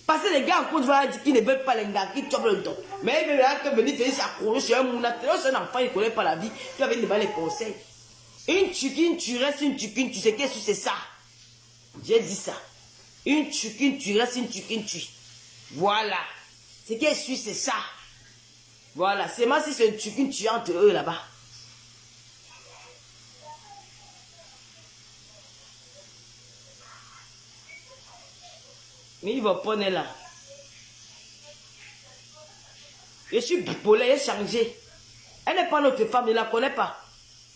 Parce que les gars en Côte d'Ivoire disent qu'ils ne veulent pas les gars qui chopent le temps. Mais ils veulent venir faire s'accrocher sur un mouna. C'est un enfant, il ne connaît pas la vie. Tu vas venir demander les conseils. Une tukine, tu restes une tukine, tu sais qu'est-ce que c'est ça? J'ai dit ça. Une tukine, tu restes une tukine, tu. Voilà. C'est qu'est-ce que c'est ça? Voilà. C'est moi si c'est une tukine, tu es entre eux là-bas. Mais il va prendre là. Je suis bipolaire, j'ai changé. Elle n'est pas notre femme, je ne la connais pas.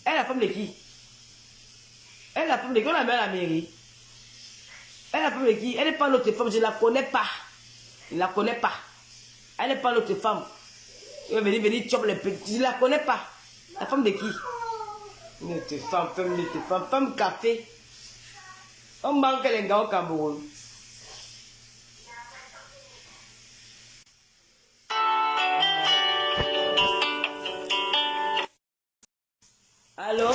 Elle est la femme de qui? Elle est la femme de qui? On la met à la mairie. Elle est la femme de qui? Elle n'est pas notre femme, je ne la connais pas. Je ne la connais pas. Elle n'est pas notre femme. Elle va venir choper les petits. Je ne la connais pas. La femme de qui? Notre femme, femme café. On manque les gars au Cameroun. Allô?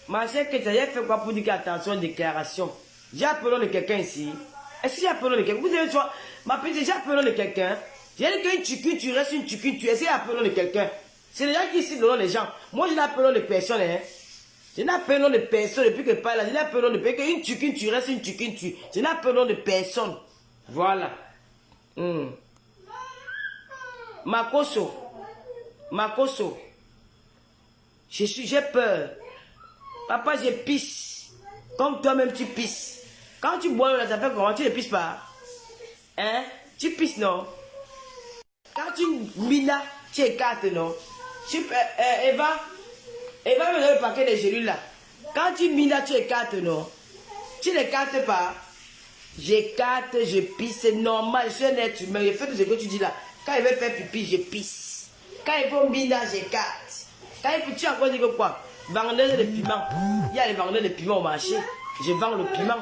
Ma chère que tu as fait quoi pour dire attention déclaration? J'ai appelé de quelqu'un ici. Est-ce que j'ai appelé de quelqu'un? Vous avez choisi. Ma petite, j'ai appelé de quelqu'un. J'ai dit qu'une tucune, tu restes une tucune, tu essaies d'appeler de quelqu'un. C'est les gens qui citent le nom des gens. Moi, je n'appelle de personne. Hein. Je n'appelle de personne depuis que je parle là. Je n'appelle de personne. Une tucune, tu restes une tucune, tu. Je n'appelle de personne. Voilà. Makoso. Makoso. J'ai peur. Papa, je pisse. Comme toi-même, tu pisses. Quand tu bois là, ça fait comment? Tu ne pisses pas? Hein? Tu pisses, non? Quand tu minas, tu écartes, non? Eva me donne le paquet de gélules là. Quand tu minas, tu écartes, non? Tu n'écartes pas? J'écarte, je pisse, c'est normal. Je suis un être humain. Je fais tout ce que tu dis là. Quand il veut faire pipi, je pisse. Quand il faut mina, j'écarte. Quand il faut, tu as encore dit que quoi? Vendeur de piment. Il y a les vendeurs de piment au marché. Je vends le piment.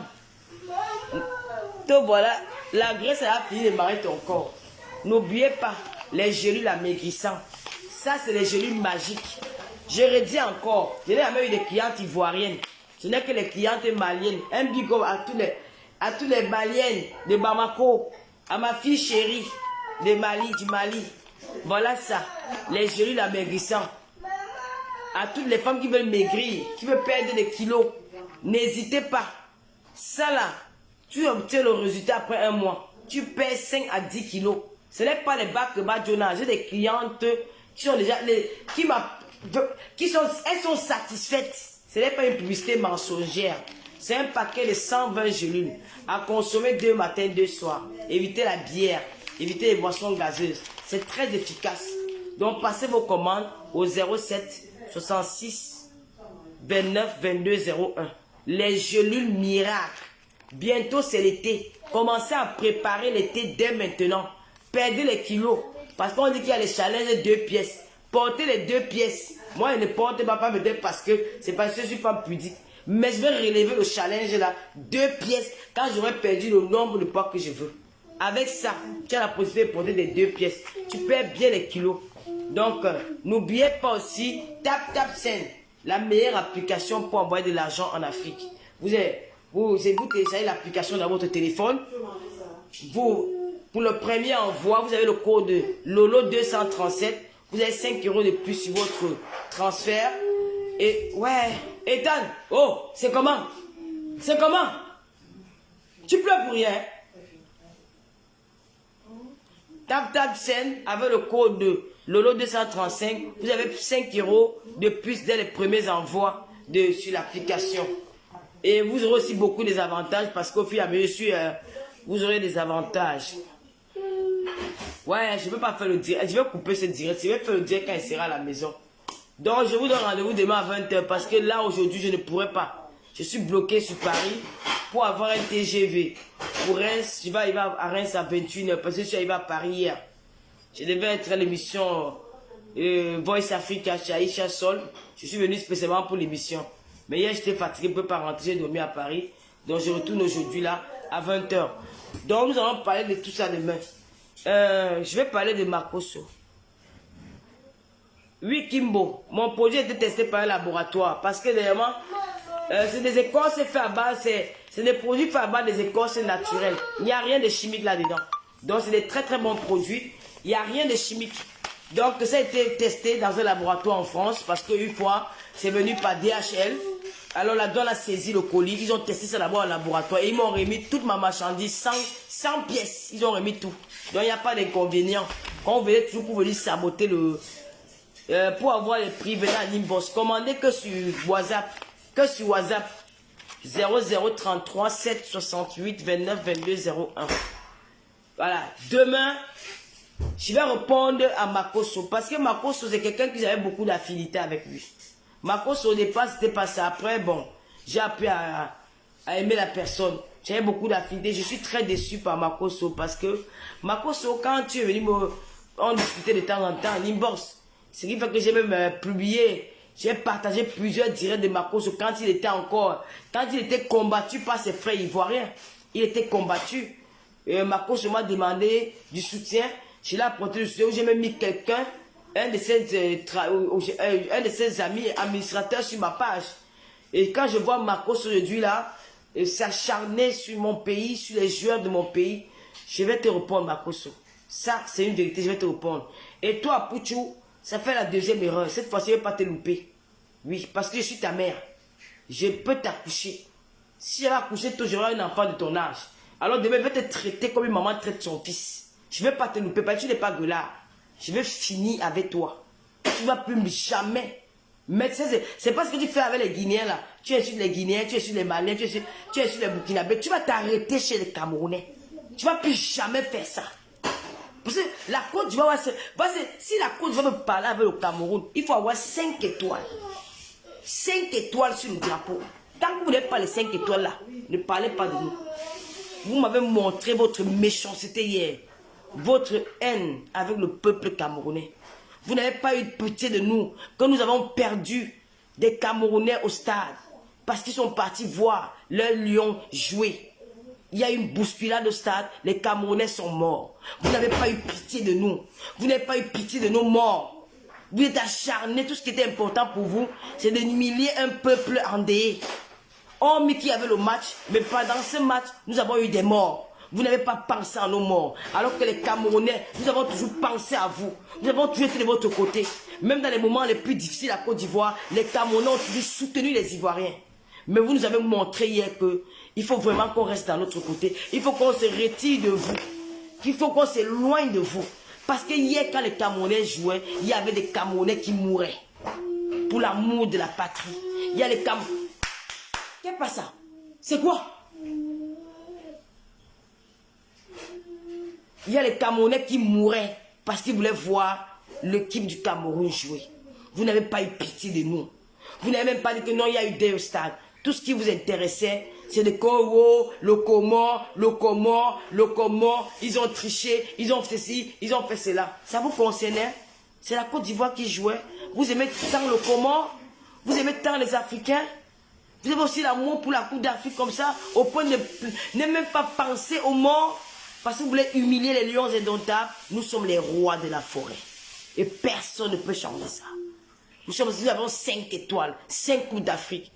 Donc voilà, la graisse a fini de marier ton corps. N'oubliez pas les gélules amaigrissants. Ça, c'est les gélules magiques. Je redis encore, je n'ai jamais eu de clientes ivoiriennes. Ce n'est que les clientes maliennes. Un big up à tous les maliennes de Bamako, à ma fille chérie de Mali, du Mali. Voilà ça, les gélules amaigrissants. À toutes les femmes qui veulent maigrir, qui veulent perdre des kilos, n'hésitez pas. Ça là, tu obtiens le résultat après un mois. Tu perds 5 à 10 kilos. Ce n'est pas les bacs de Badjona. J'ai des clientes qui sont déjà, elles sont satisfaites. Ce n'est pas une publicité mensongère. C'est un paquet de 120 gélules à consommer 2 matins, 2 soirs. Évitez la bière, évitez les boissons gazeuses. C'est très efficace. Donc passez vos commandes au 07 66 29 22 01. Les gélules miracles. Bientôt c'est l'été. Commencez à préparer l'été dès maintenant. Perdez les kilos. Parce qu'on dit qu'il y a les challenges de 2 pièces. Portez les 2 pièces. Moi je ne porte pas peut-être parce que c'est parce que je suis pas pudique. Mais je vais relever le challenge là. 2 pièces quand j'aurai perdu le nombre de poids que je veux. Avec ça, tu as la possibilité de porter des 2 pièces. Tu perds bien les kilos. Donc, n'oubliez pas aussi TapTapSend, la meilleure application pour envoyer de l'argent en Afrique. Vous téléchargez l'application dans votre téléphone. Pour le premier envoi, vous avez le code Lolo 237. Vous avez 5 € de plus sur votre transfert. Et ouais, Ethan, oh, c'est comment? C'est comment? Tu pleures pour rien. TapTapSend avec le code de Lolo 235, vous avez 5 € de plus dès les premiers envois sur l'application. Et vous aurez aussi beaucoup des avantages parce qu'au fur et à mesure, vous aurez des avantages. Ouais, je ne peux pas faire le direct. Je vais couper ce direct. Je vais faire le direct quand il sera à la maison. Donc, je vous donne rendez-vous demain à 20 h parce que là, aujourd'hui, je ne pourrai pas. Je suis bloqué sur Paris pour avoir un TGV. Pour Reims, je vais arriver à Reims à 21 h parce que je suis arrivé à Paris hier. Je devais être à l'émission Voice Africa chez Aïcha Sol. Je suis venu spécialement pour l'émission. Mais hier, j'étais fatigué, je ne peux pas rentrer, j'ai dormi à Paris. Donc, je retourne aujourd'hui là à 20 h. Donc, nous allons parler de tout ça demain. Je vais parler de Makoso. Oui, Kimbo. Mon projet a été testé par un laboratoire. Parce que dernièrement, c'est des écorces faites à base, c'est des produits faits à base des écorces naturelles. Il n'y a rien de chimique là-dedans. Donc, c'est des très très bons produits. Il n'y a rien de chimique. Donc, ça a été testé dans un laboratoire en France. Parce qu'une fois, c'est venu par DHL. Alors, la douane a saisi le colis. Ils ont testé ça d'abord au laboratoire. Et ils m'ont remis toute ma marchandise, 100 pièces. Ils ont remis tout. Donc, il n'y a pas d'inconvénient. Quand vous venez toujours pour venir saboter le... pour avoir les prix, venez à Nimbos. Commandez que sur WhatsApp. Que sur WhatsApp. 0033 768 29 22 01. Voilà. Demain, je vais répondre à Makoso. Parce que Makoso, c'est quelqu'un qui avait beaucoup d'affinité avec lui. Makoso, au départ, c'était pas ça. Après, bon, j'ai appris à aimer la personne. J'avais beaucoup d'affinité. Je suis très déçu par Makoso. Parce que Makoso, quand tu es venu on discutait de temps en temps en inbox. Ce qui fait que j'ai même publié. J'ai partagé plusieurs directs de Makoso quand il était combattu par ses frères ivoiriens. Il était combattu. Marcos m'a demandé du soutien. Je l'ai apporté du soutien. J'ai même mis quelqu'un, un de ses amis administrateurs sur ma page. Et quand je vois Marcos aujourd'hui là, s'acharner sur mon pays, sur les joueurs de mon pays, je vais te répondre, Marcos. Ça, c'est une vérité, je vais te répondre. Et toi, Pouchou, ça fait la deuxième erreur. Cette fois-ci, je ne vais pas te louper. Oui, parce que je suis ta mère. Je peux t'accoucher. Si j'avais accouché, toi, j'aurais un enfant de ton âge. Alors demain, je vais te traiter comme une maman traite son fils. Je ne vais pas te louper, parce que tu n'es pas gueulard. Je vais finir avec toi. Tu ne vas plus jamais. Mais c'est pas ce que tu fais avec les Guinéens là. Tu es sur les Guinéens, tu es sur les Maliens, tu es sur les Burkinabés. Tu vas t'arrêter chez les Camerounais. Tu ne vas plus jamais faire ça. Parce que la Côte d'Ivoire, si la Côte d'Ivoire veut parler avec le Cameroun, il faut avoir 5 étoiles. 5 étoiles sur le drapeau. Tant que vous n'avez pas les 5 étoiles là, ne parlez pas de nous. Vous m'avez montré votre méchanceté hier. Votre haine avec le peuple camerounais. Vous n'avez pas eu pitié de nous quand nous avons perdu des Camerounais au stade. Parce qu'ils sont partis voir leurs lions jouer. Il y a une bousculade au stade, les Camerounais sont morts. Vous n'avez pas eu pitié de nous. Vous n'avez pas eu pitié de nos morts. Vous êtes acharnés, tout ce qui était important pour vous, c'est d'humilier un peuple endeuillé. Hormis qu'il y avait le match, mais pendant ce match, nous avons eu des morts. Vous n'avez pas pensé à nos morts. Alors que les Camerounais, nous avons toujours pensé à vous. Nous avons toujours été de votre côté. Même dans les moments les plus difficiles à Côte d'Ivoire, les Camerounais ont toujours soutenu les Ivoiriens. Mais vous nous avez montré hier que il faut vraiment qu'on reste à notre côté. Il faut qu'on se retire de vous. Il faut qu'on s'éloigne de vous. Parce que hier, quand les Camerounais jouaient, il y avait des Camerounais qui mouraient. Pour l'amour de la patrie. Il y a les Camerounais. Qu'est-ce que c'est ça? C'est quoi? Il y a les Camerounais qui mouraient parce qu'ils voulaient voir l'équipe du Cameroun jouer. Vous n'avez pas eu pitié de nous. Vous n'avez même pas dit que non, il y a eu des stades. Tout ce qui vous intéressait, c'est le Congo, le Comore, ils ont triché, ils ont fait ceci, ils ont fait cela. Ça vous concernait? C'est la Côte d'Ivoire qui jouait. Vous aimez tant le Comore? Vous aimez tant les Africains? Vous avez aussi l'amour pour la Coupe d'Afrique comme ça, au point de ne même pas penser aux morts, parce que vous voulez humilier les lions indomptables. Nous sommes les rois de la forêt. Et personne ne peut changer ça. Nous avons 5 étoiles, 5 Coupes d'Afrique.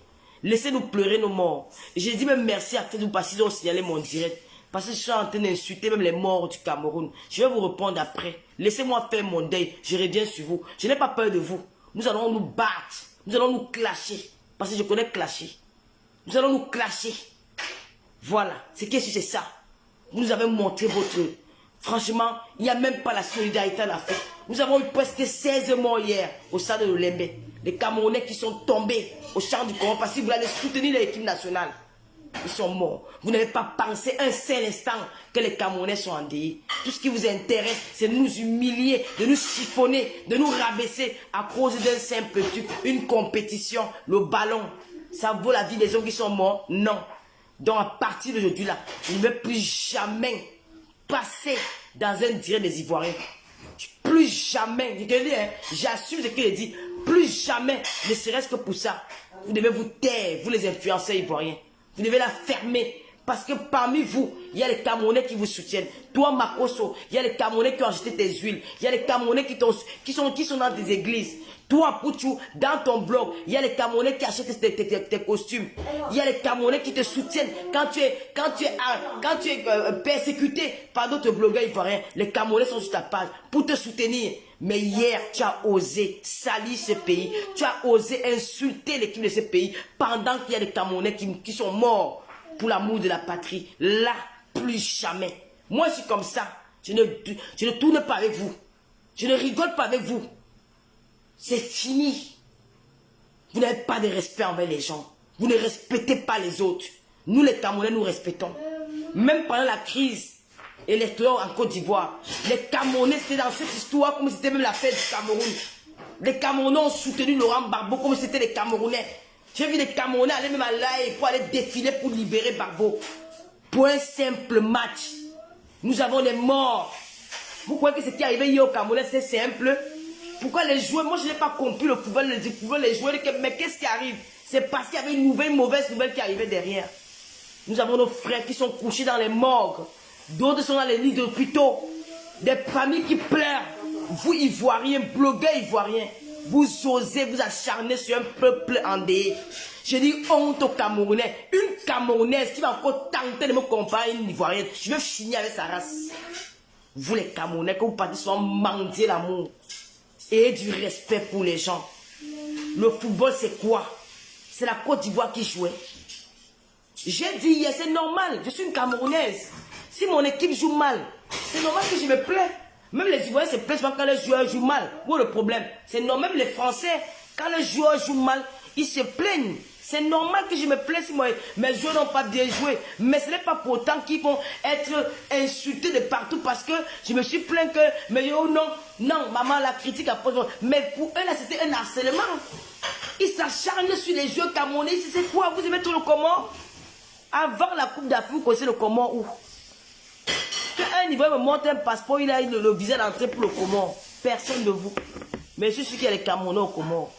Laissez-nous pleurer nos morts. Et j'ai dit même merci à Facebook parce qu'ils ont signalé mon direct. Parce que je suis en train d'insulter même les morts du Cameroun. Je vais vous répondre après. Laissez-moi faire mon deuil. Je reviens sur vous. Je n'ai pas peur de vous. Nous allons nous battre. Nous allons nous clasher. Parce que je connais clasher. Nous allons nous clasher. Voilà. C'est ça. Vous nous avez montré votre... Franchement, il n'y a même pas la solidarité en Afrique. Nous avons eu presque 16 morts hier au stade de l'Olembe. Les Camerounais qui sont tombés au champ du Congo parce qu'ils voulaient soutenir l'équipe nationale. Ils sont morts. Vous n'avez pas pensé un seul instant que les Camerounais sont endeuillés. Tout ce qui vous intéresse, c'est de nous humilier, de nous chiffonner, de nous rabaisser à cause d'un simple truc, une compétition, le ballon. Ça vaut la vie des hommes qui sont morts? Non. Donc à partir d'aujourd'hui là, je ne vais plus jamais passer dans un direct des Ivoiriens. Plus jamais, je te dis, hein, j'assume ce qu'il dit, plus jamais, ne serait-ce que pour ça, vous devez vous taire, vous les influenceurs ivoiriens. Vous devez la fermer. Parce que parmi vous, il y a les Camerounais qui vous soutiennent. Toi, Makoso, il y a les Camerounais qui ont acheté tes huiles. Il y a les Camerounais qui sont dans des églises. Toi, Pouchou, dans ton blog, il y a les Camerounais qui achètent tes costumes. Il y a les Camerounais qui te soutiennent quand tu es persécuté par d'autres blogueurs ivoiriens. Les Camerounais sont sur ta page pour te soutenir. Mais hier, tu as osé salir ce pays. Tu as osé insulter l'équipe de ce pays pendant qu'il y a des Camerounais qui sont morts pour l'amour de la patrie. Là, plus jamais. Moi, je suis comme ça. Je ne tourne pas avec vous. Je ne rigole pas avec vous. C'est fini. Vous n'avez pas de respect envers les gens. Vous ne respectez pas les autres. Nous, les Camerounais, nous respectons. Même pendant la crise électorale en Côte d'Ivoire, les Camerounais, c'était dans cette histoire comme c'était même la fête du Cameroun. Les Camerounais ont soutenu Laurent Gbagbo comme c'était les Camerounais. J'ai vu les Camerounais aller même à l'Aïe pour aller défiler pour libérer Gbagbo. Pour un simple match. Nous avons les morts. Vous croyez que ce qui est arrivé hier au Cameroun, c'est simple? Pourquoi les joueurs, moi je n'ai pas compris le football, les joueurs, mais qu'est-ce qui arrive? C'est parce qu'il y avait une mauvaise nouvelle qui arrivait derrière. Nous avons nos frères qui sont couchés dans les morgues. D'autres sont dans les lits d'hôpitaux. Des familles qui pleurent. Vous, Ivoiriens, blogueurs Ivoiriens, vous osez vous acharner sur un peuple endeuillé. Je dis honte aux Camerounais. Une Camerounaise qui va encore tenter de me comparer à une Ivoirienne. Je veux finir avec sa race. Vous les Camerounais, que vous partez souvent mendier l'amour. Et du respect pour les gens. Le football, c'est quoi? C'est la Côte d'Ivoire qui jouait. J'ai dit hier, c'est normal. Je suis une Camerounaise. Si mon équipe joue mal, c'est normal que je me plains. Même les Ivoiriens se plaignent quand les joueurs jouent mal. Où est le problème? C'est normal. Même les Français, quand les joueurs jouent mal, ils se plaignent. C'est normal que je me plaigne si mes joueurs n'ont pas bien joué. Mais ce n'est pas pour autant qu'ils vont être insultés de partout parce que je me suis plaint que, mais oh non, non, maman, la critique a posé. Mais pour eux, là, c'était un harcèlement. Ils s'acharnent sur les joueurs camerounais. C'est quoi? Vous aimez tout le comment? Avant la Coupe d'Afrique, vous connaissez le comment où? Un Ivoirien me montre un passeport, il a le visa d'entrée pour le Comore. Personne de vous. Mais je suis sûr qu'il y a les Camerounais au Comore.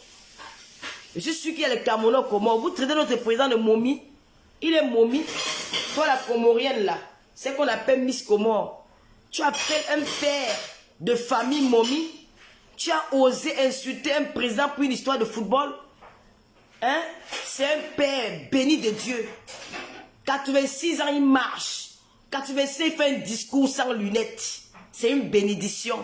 Je suis sûr qu'il y a les Camerounais au Comore. Vous traitez notre président de momie. Il est momie. Toi, la Comorienne là, c'est qu'on appelle Miss Comore. Tu appelles un père de famille momie. Tu as osé insulter un président pour une histoire de football. Hein? C'est un père béni de Dieu. 86 ans, il marche. 86 ans, il fait un discours sans lunettes. C'est une bénédiction.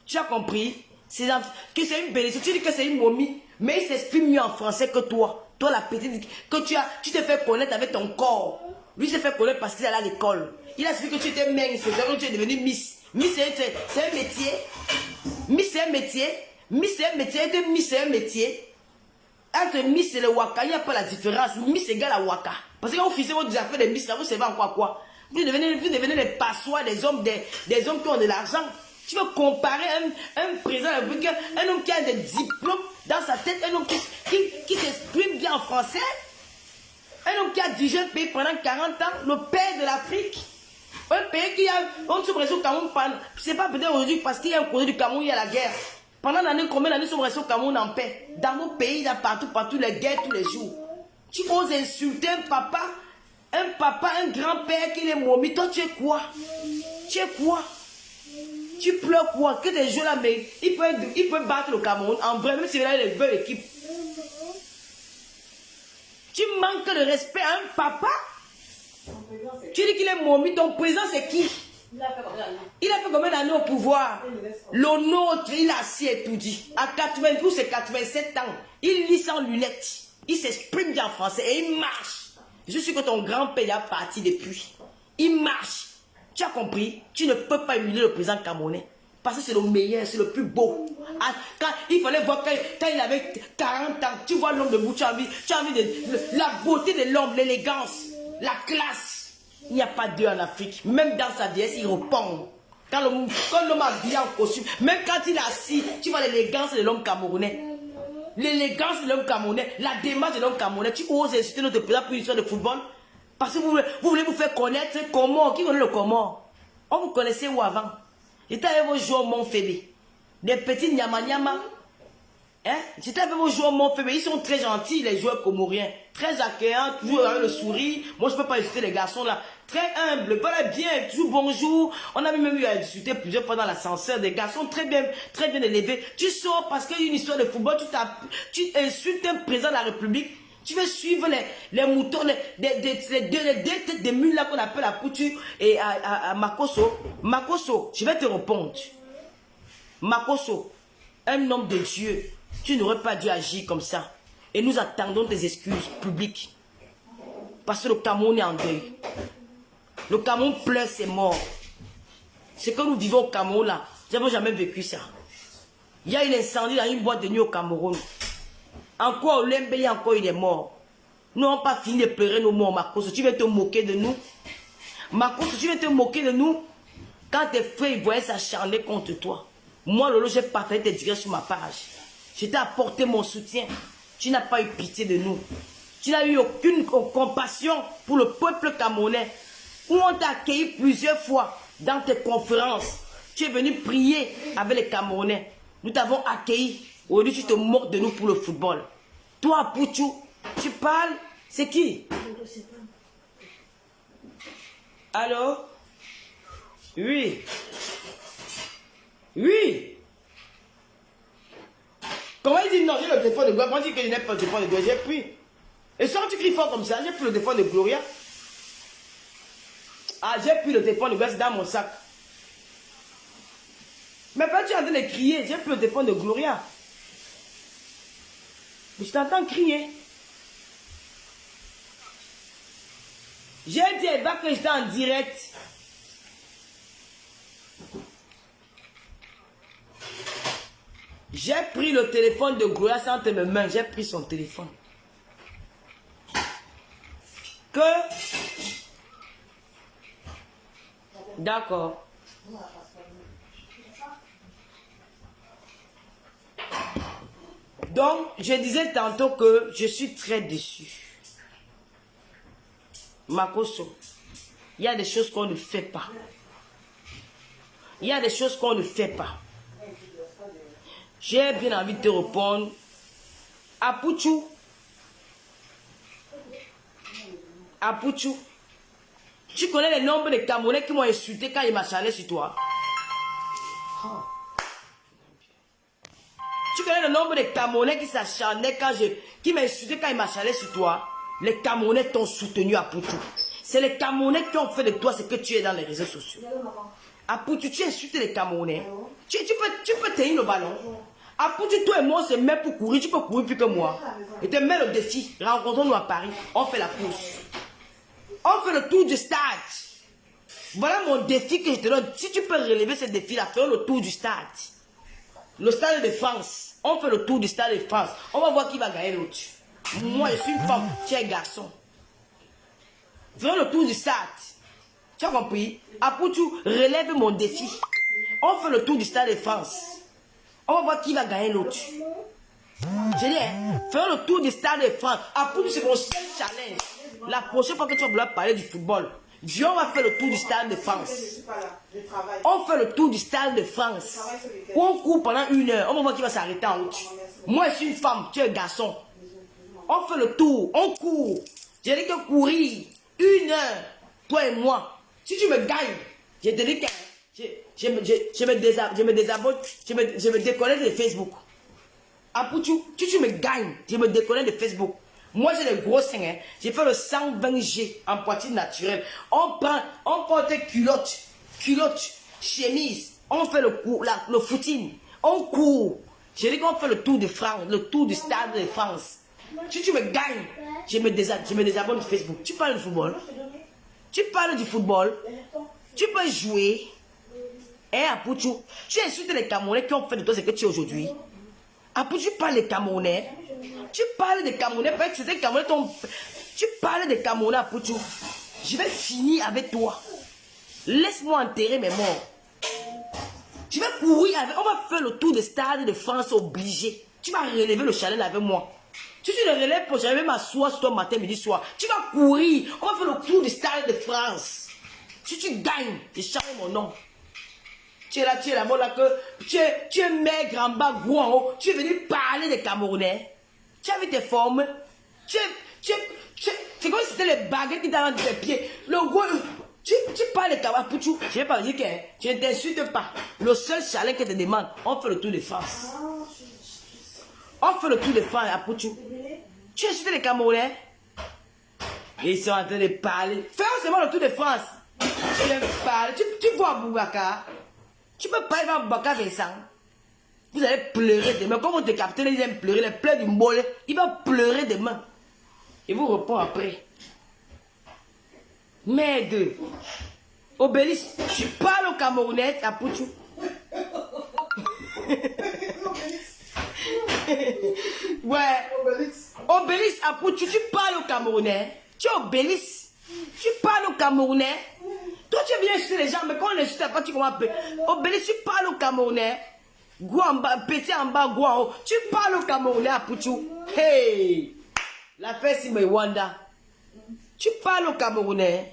Tu as compris? Que c'est une bénédiction. Tu dis que c'est une momie, mais il s'exprime mieux en français que toi. Toi, la petite, que tu te fais connaître avec ton corps. Lui s'est fait connaître parce qu'il est allé à l'école. Il a suffi que tu étais mince, que tu es devenu Miss. Miss, c'est un métier. Miss, c'est un métier. Miss, c'est un métier. Miss, c'est un métier. Entre Miss et le Waka, il n'y a pas la différence. Miss égale à Waka. Parce que quand vous finissez votre affaire de Miss, là, vous savez encore quoi? Vous devenez les passoires des hommes qui ont de l'argent. Tu veux comparer un président de la République, un homme qui a des diplômes dans sa tête, un homme qui s'exprime bien en français, un homme qui a dirigé un pays pendant 40 ans, le père de l'Afrique, un pays qui a, on se reste au Cameroun, c'est pas peut-être aujourd'hui parce qu'il y a un côté du Cameroun, il y a la guerre. Pendant l'année, combien d'années sommes restés au Cameroun en paix? Dans nos pays, il y a partout, les guerres tous les jours. Tu oses insulter un papa, un grand-père qui est momie. Toi, tu es quoi? Tu es quoi? Tu pleures quoi? Que des jeux là, mais il peut battre le Cameroun. En vrai, même si il a une belle équipe. Tu manques de respect à un papa? Tu dis qu'il est momie. Ton président, c'est qui? Il a fait combien d'années au pouvoir? Le nôtre, il a assis et tout dit. À 92, c'est 87 ans. Il lit sans lunettes. Il s'exprime bien en français et il marche. Je suis que ton grand-père a parti depuis. Il marche. Tu as compris? Tu ne peux pas humilier le président camerounais. Parce que c'est le meilleur, c'est le plus beau. Quand il fallait voir quand il avait 40 ans, tu vois l'homme debout, tu as envie de la beauté de l'homme, l'élégance, la classe. Il n'y a pas d'eux en Afrique. Même dans sa vieillesse, il répond. Quand l'homme a bien en costume, même quand il est assis, tu vois l'élégance de l'homme camerounais. L'élégance de l'homme camerounais, la démarche de l'homme camerounais. Tu oses insulter notre président pour une histoire de football? Parce que vous voulez vous faire connaître comment? Qui connaît le comment? On vous connaissait où avant? J'étais avec vos joueurs Montfébé. Des petits nyama. Hein? J'étais avec vos joueurs Montfébé. Ils sont très gentils, les joueurs comoriens. Très accueillants, toujours avec le sourire. Moi, je ne peux pas insulter les garçons là. Très humbles, voilà bien, toujours bonjour. On a même eu à discuter plusieurs fois dans l'ascenseur. Des garçons très bien élevés. Tu sors parce qu'il y a une histoire de football, tu insultes un président de la République. Tu veux suivre les moutons, les deux têtes de mules là qu'on appelle à Poutu et à Makosso. Makosso, je vais te répondre. Makosso, un homme de Dieu, tu n'aurais pas dû agir comme ça. Et nous attendons des excuses publiques. Parce que le Cameroun est en deuil. Le Cameroun pleure ses morts. Ce que nous vivons au Cameroun là, je n'avais jamais vécu ça. Il y a eu incendie dans une boîte de nuit au Cameroun. Encore Olembe, encore il est mort. Nous n'avons pas fini de pleurer nos morts, Makosso. Tu veux te moquer de nous? Makosso, tu veux te moquer de nous? Quand tes frères voyaient s'acharner contre toi. Moi, Lolo, j'ai partagé tes directs sur ma page. Je t'ai apporté mon soutien. Tu n'as pas eu pitié de nous. Tu n'as eu aucune compassion pour le peuple camerounais. Où on t'a accueilli plusieurs fois dans tes conférences. Tu es venu prier avec les Camerounais. Nous t'avons accueilli. Aujourd'hui, tu te moques de nous pour le football. Toi, Pouchou, tu parles. C'est qui? Allô? Oui. Oui. Comment il dit non, j'ai le téléphone de Gloria. Quand il dit que je n'ai pas le téléphone de Gloria, j'ai pris. Et sans tu cries fort comme ça, j'ai pris le téléphone de Gloria. Ah, j'ai pris le téléphone de Gloria, c'est dans mon sac. Mais quand tu es en train de crier, j'ai pris le téléphone de Gloria. Mais je t'entends crier. J'ai dit à Eva que j'étais en direct. J'ai pris le téléphone de Gloria sans entre mes mains. J'ai pris son téléphone. Que... D'accord. Donc, je disais tantôt que je suis très déçu. Makoso, il y a des choses qu'on ne fait pas. Il y a des choses qu'on ne fait pas. J'ai bien envie de te répondre. Apuchu. Apuchu. Tu connais le nombre de Camerounais qui m'ont insulté quand ils m'achalaient sur toi? Tu connais le nombre de Camerounais qui s'acharnaient qui m'insultaient quand ils m'achalaient sur toi? Les Camerounais t'ont soutenu à Apuchu. C'est les Camerounais qui ont fait de toi ce que tu es dans les réseaux sociaux. Apuchu, tu insultes les Camerounais. Tu peux tenir le ballon. Apuchu, toi et moi, on se met pour courir. Tu peux courir plus que moi. Et te mets le défi. Rencontrons-nous à Paris. On fait la course. On fait le tour du stade. Voilà mon défi que je te donne. Si tu peux relever ce défi-là, fais le tour du stade. Le stade de France. On fait le tour du stade de France. On va voir qui va gagner l'autre. Moi, je suis une femme. Tu es un garçon. Faisons le tour du stade. Tu as compris? Apuchu, relève mon défi. On fait le tour du stade de France. On va voir qui va gagner l'autre. Je dis, faisons le tour du stade de France. Apuchu, c'est mon seul challenge. La prochaine fois que tu vas vouloir parler du football, viens, on va faire le tour du stade de France. On fait le tour du stade de France. On court pendant 1 heure. On va voir qui va s'arrêter en route. Moi, je suis une femme. Tu es un garçon. On fait le tour. On court. J'ai dit que courir 1 heure, toi et moi. Si tu me gagnes, je te dis que je me désabonne, je me déconnecte de Facebook. Apuchu, si tu me gagnes, je me déconnecte de Facebook. Moi j'ai des gros seins, hein. J'ai fait le 120G en poitrine naturelle. On porte culotte, chemise, on fait le footing, on court. J'ai dit qu'on fait le tour de France, le tour du stade de France. Si tu me gagnes, je me désabonne de Facebook. Tu parles de football? Tu parles du football? Tu peux jouer? Eh, Apuchu, tu insultes les Camerounais qui ont fait de toi ce que tu es aujourd'hui. Apuchu, tu parles des Camerounais? Tu parles des Camerounais, parce que c'était Camerounais tu parles des Camerounais, Apuchu. Je vais finir avec toi. Laisse-moi enterrer mes morts. Je vais courir avec... On va faire le tour des stades de France obligé. Tu vas relever le challenge avec moi. Si tu le relèves pour j'arrive m'asseoir sur toi matin, midi, soir, tu vas courir. On va faire le tour du stade de France. Si tu gagnes, je change mon nom. Tu es là, bon là que tu es maigre en bas, gros en haut. Tu es venu parler des Camerounais. Tu as vu tes formes. C'est comme si c'était les baguettes qui t'avaient dans tes pieds. Le gros, tu parles des Camerounais. Je ne vais pas dire que je ne t'insulte pas. Le seul challenge que je te demande, on fait le tour de France. On fait le tour de France à Apuchu. Tu insultes les Camerounais. Ils sont en train de parler. Fais seulement le tour de France. Tu viens parler. Tu vois Boubacar. Tu peux parler devant Boubacar Vincent. Vous allez pleurer demain. Comme on te capte, ils aiment pleurer. Les pleurs du mollet. Il va pleurer demain. Il vous répond après. Merde. Obélis, tu parles au Camerounais à Apuchu. Ouais. Obélis Apuchu, tu parles au Camerounais. Tu es Obélis. Tu parles au Camerounais. Toi, tu viens insulter les gens, mais quand on insulte pas, tu commences à appeler. Obélis, tu parles au Camerounais. Gros en bas, petit en bas, gros en haut. Tu parles au Camerounais Apuchu. Hey! La fête, c'est Wanda. Tu parles au Camerounais.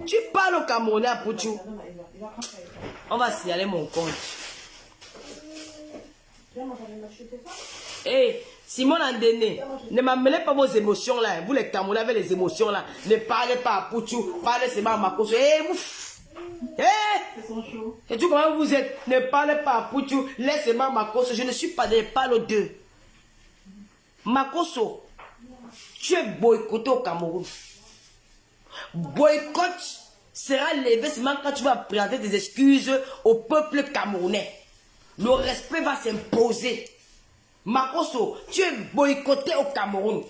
Tu parles au Camerounais Apuchu. On va signaler mon compte. Hey, Simon Andene, ne m'amenez pas vos émotions là. Vous les Camerounais avec les émotions là. Ne parlez pas à Pouchou, parlez seulement à Makoso. Ouf! Et tout comment vous êtes? Ne parlez pas à Pouchou, laissez-moi Makoso. Je ne suis pas des parle aux deux. Makoso, tu es boycotté au Cameroun. Boycott sera levé seulement quand tu vas présenter des excuses au peuple camerounais. Le respect va s'imposer. Makoso, tu es boycotté au Cameroun.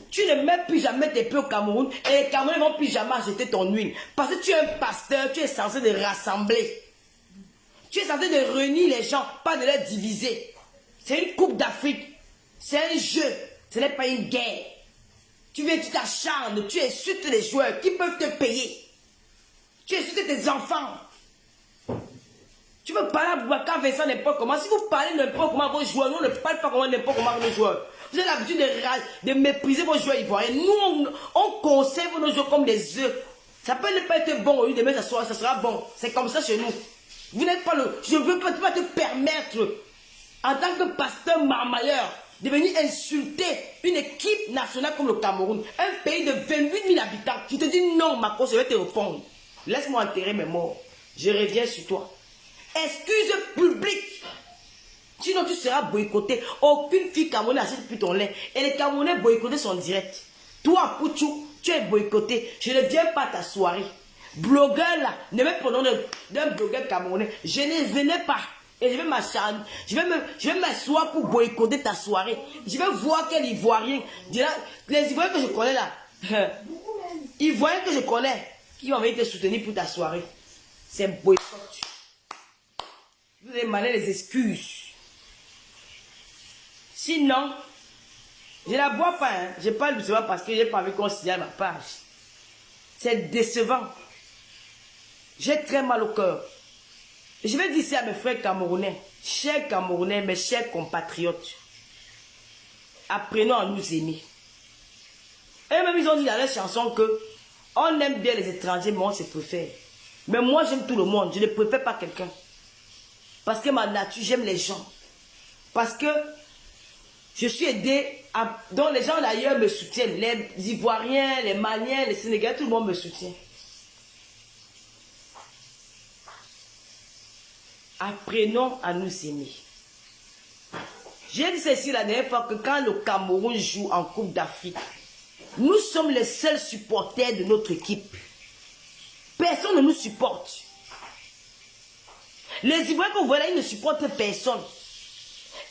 Tu ne mets plus jamais tes pieds au Cameroun et les Camerounais ne vont plus jamais acheter ton huile. Parce que tu es un pasteur, tu es censé de rassembler. Tu es censé de réunir les gens, pas de les diviser. C'est une coupe d'Afrique. C'est un jeu. Ce n'est pas une guerre. Tu viens, tu t'acharnes, tu insultes les joueurs qui peuvent te payer. Tu insultes tes enfants. Tu veux parler à Boubacar Vincent n'importe comment. Si vous parlez n'importe comment à vos joueurs, nous on ne parle pas comment n'importe comment à nos joueurs. Vous avez l'habitude de mépriser vos joueurs ivoiriens. Nous, on conserve nos joueurs comme des œufs. Ça peut ne pas être bon au lieu de mettre ça sera bon. C'est comme ça chez nous. Vous n'êtes pas le... Je ne veux pas te permettre, en tant que pasteur marmailleur, de venir insulter une équipe nationale comme le Cameroun. Un pays de 28 000 habitants. Je te dis non, Marco, je vais te répondre. Laisse-moi enterrer mes morts. Je reviens sur toi. Excuse publique. Sinon, tu seras boycotté. Aucune fille camerounaise n'achète plus ton lait. Et les Camerounais boycottés sont directs. Toi, Pouchou, tu es boycotté. Je ne viens pas à ta soirée. Blogueur là, ne me prenons d'un blogueur camerounais. Je ne venais pas. Et je vais m'acharner. Je vais m'asseoir pour boycotter ta soirée. Je vais voir quel Ivoirien. Les Ivoiriens que je connais là. Ivoiriens que je connais. Qui vont venir te soutenir pour ta soirée. C'est un boycott. Vous demandez les excuses. Sinon, je ne la bois pas. Hein. Je parle doucement parce que je n'ai pas envie qu'on signale ma page. C'est décevant. J'ai très mal au cœur. Je vais dire ça à mes frères camerounais. Chers Camerounais, mes chers compatriotes. Apprenons à nous aimer. Et même ils ont dit dans leur chanson que on aime bien les étrangers, mais on se préfère. Mais moi, j'aime tout le monde. Je ne préfère pas quelqu'un. Parce que ma nature, j'aime les gens. Parce que je suis aidé, dont les gens d'ailleurs me soutiennent. Les Ivoiriens, les Maliens, les Sénégalais, tout le monde me soutient. Apprenons à nous aimer. J'ai dit ceci la dernière fois que quand le Cameroun joue en Coupe d'Afrique, nous sommes les seuls supporters de notre équipe. Personne ne nous supporte. Les Ivoiriens que vous voyez là, ils ne supportent personne.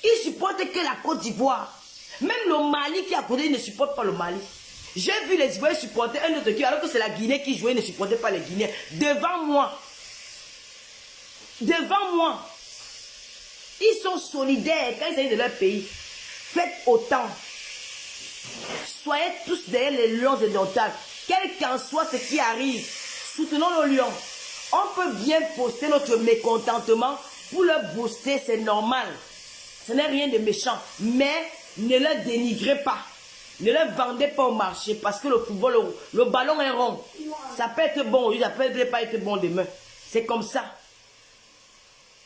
Ils supportent que la Côte d'Ivoire. Même le Mali qui est à côté, ils ne supportent pas le Mali. J'ai vu les Ivoiriens supporter un autre équipe, alors que c'est la Guinée qui jouait, ils ne supportaient pas les Guinéens. Devant moi. Devant moi. Ils sont solidaires quand ils s'agit de leur pays. Faites autant. Soyez tous derrière les lions indomptables. Quel qu'en soit ce qui arrive, soutenons nos lions. On peut bien poster notre mécontentement. Pour leur booster, c'est normal. Ce n'est rien de méchant. Mais ne leur dénigrez pas. Ne leur vendez pas au marché. Parce que le football, le ballon est rond. Ça peut être bon aujourd'hui, ça peut pas être bon demain. C'est comme ça.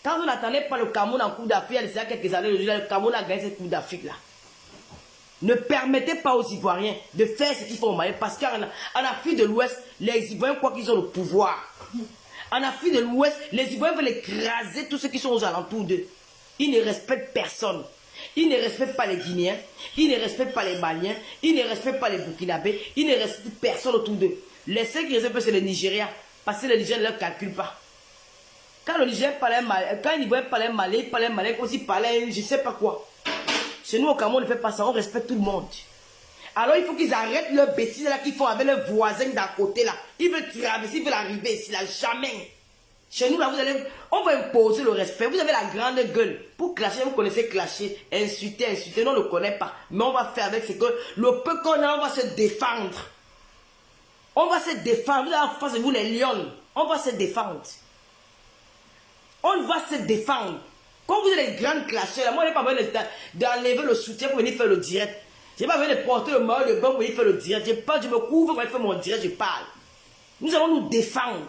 Quand on n'attendait pas le Cameroun en Coupe d'Afrique, il y a quelques années, le Cameroun a gagné cette Coupe d'Afrique là. Ne permettez pas aux Ivoiriens de faire ce qu'ils font au Mali. Parce qu'en Afrique de l'Ouest, les Ivoiriens croient qu'ils ont le pouvoir. En Afrique de l'Ouest, les Ivoiriens veulent écraser tous ceux qui sont aux alentours d'eux. Ils ne respectent personne. Ils ne respectent pas les Guinéens. Ils ne respectent pas les Maliens. Ils ne respectent pas les Burkinabés. Ils ne respectent personne autour d'eux. Les seuls qui respectent, c'est les Nigériens. Parce que les Nigériens ne leur calculent pas. Quand le Nigérien parlait mal, quand il parlait malais, il parlait malais, comme s'il parlait je ne sais pas quoi. Chez nous au Cameroun, on ne fait pas ça, on respecte tout le monde. Alors il faut qu'ils arrêtent leur bêtise là qu'ils font avec leurs voisins d'à côté là. Ils veulent traverser, ils veulent arriver ici là, jamais. Chez nous là, on va imposer le respect. Vous avez la grande gueule. Pour clasher, vous connaissez clasher, insulter, nous on ne le connaît pas. Mais on va faire avec ce que le peu qu'on a, on va se défendre. On va se défendre. Vous avez en face de vous les lions. On va se défendre. On va se défendre. Quand vous êtes les grandes clasheurs, moi je n'ai pas besoin d'enlever le soutien pour venir faire le direct. Je n'ai pas besoin de porter le maillot de bain pour venir faire le direct. Je me couvre pour faire mon direct, je parle. Nous allons nous défendre.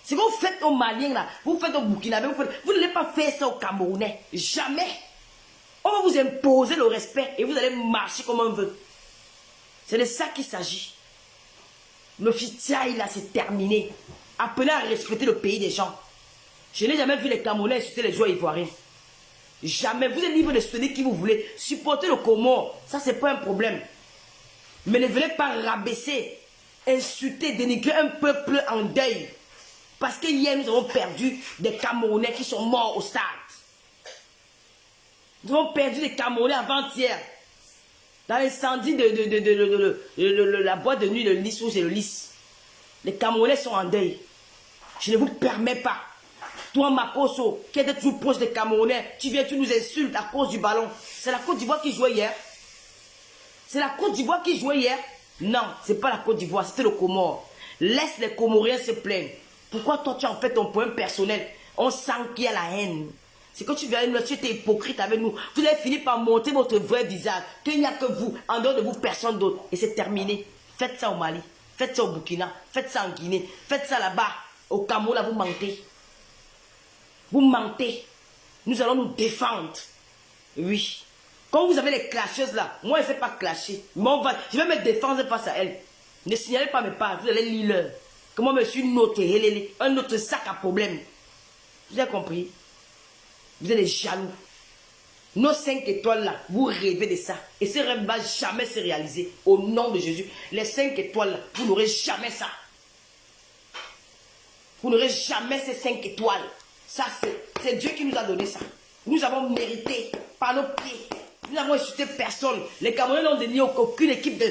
Ce que vous faites aux Maliens là, vous faites au Burkinabé, vous n'allez pas faire ça aux Camerounais. Jamais. On va vous imposer le respect et vous allez marcher comme on veut. C'est de ça qu'il s'agit. Le fitiaille là, c'est terminé. Appelez à respecter le pays des gens. Je n'ai jamais vu les Camerounais insulter les joueurs ivoiriens. Jamais. Vous êtes libre de soutenir qui vous voulez. Supporter le Comore, ça c'est pas un problème. Mais ne venez pas rabaisser, insulter, dénigrer un peuple en deuil. Parce que hier nous avons perdu des Camerounais qui sont morts au stade. Nous avons perdu des Camerounais avant-hier. Dans l'incendie de la boîte de nuit de Lys, où c'est le Lys. Les Camerounais sont en deuil. Je ne vous permets pas. Toi, Makosso, qui était toujours proche des Camerounais, tu viens, tu nous insultes à cause du ballon. C'est la Côte d'Ivoire qui jouait hier. C'est la Côte d'Ivoire qui jouait hier. Non, c'est pas la Côte d'Ivoire, c'était le Comore. Laisse les Comoriens se plaindre. Pourquoi toi, tu en fais ton point personnel? On sent qu'il y a la haine. C'est que tu viens nous, tu étais hypocrite avec nous. Vous avez fini par monter votre vrai visage. Qu'il n'y a que vous, en dehors de vous, personne d'autre. Et c'est terminé. Faites ça au Mali, faites ça au Burkina, faites ça en Guinée, faites ça là-bas. Au Cameroun, là, vous mentez. Vous mentez. Nous allons nous défendre. Oui. Quand vous avez les clasheuses là, moi je ne sais pas clasher. Mais je vais me défendre face à elles. Ne signalez pas mes pages, vous allez lire leur. Que moi je suis un autre sac à problème. Vous avez compris? Vous êtes des jaloux. Nos 5 étoiles là, vous rêvez de ça. Et ce rêve ne va jamais se réaliser. Au nom de Jésus. Les 5 étoiles là, vous n'aurez jamais ça. Vous n'aurez jamais ces 5 étoiles. Ça, c'est Dieu qui nous a donné ça. Nous avons mérité par nos pieds. Nous n'avons insulté personne. Les Camerounais n'ont dénié aucune équipe.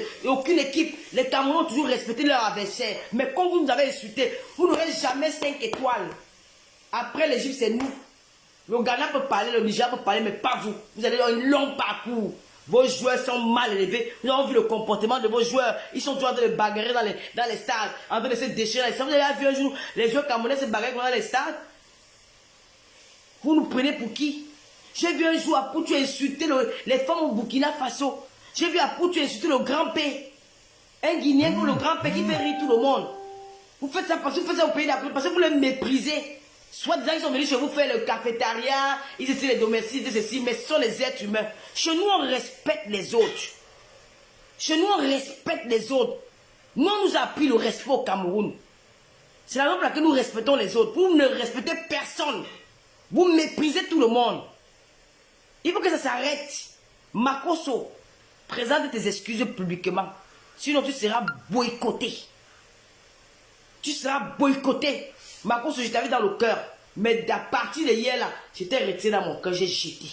Les Camerounais ont toujours respecté leur adversaire. Mais quand vous nous avez insulté, vous n'aurez jamais 5 étoiles. Après l'Égypte, c'est nous. Le Ghana peut parler, le Niger peut parler, mais pas vous. Vous avez un long parcours. Vos joueurs sont mal élevés. Nous avons vu le comportement de vos joueurs. Ils sont toujours en train de bagarrer dans les stades, en train de se déchirer. Vous avez vu un jour les joueurs camerounais se bagarrer dans les stades? Vous nous prenez pour qui? J'ai vu un jour à Poutou insulter les femmes au Burkina Faso. J'ai vu à Poutou insulter le grand P. Un Guinéen pour le grand P qui fait rire tout le monde. Vous faites ça parce que vous faites ça au pays d'Afrique, parce que vous les méprisez. Soit disant ils sont venus chez vous faire le cafétéria, ils étaient les domestiques, ceci, mais ce sont les êtres humains. Chez nous, on respecte les autres. Chez nous, on respecte les autres. Nous, on nous a appris le respect au Cameroun. C'est la raison pour laquelle nous respectons les autres. Vous ne respectez personne. Vous méprisez tout le monde. Il faut que ça s'arrête. Makosso, présente tes excuses publiquement. Sinon, tu seras boycotté. Tu seras boycotté. Makosso, je t'avais dans le cœur. Mais à partir de hier, là, j'étais retiré dans mon cœur, j'ai jeté.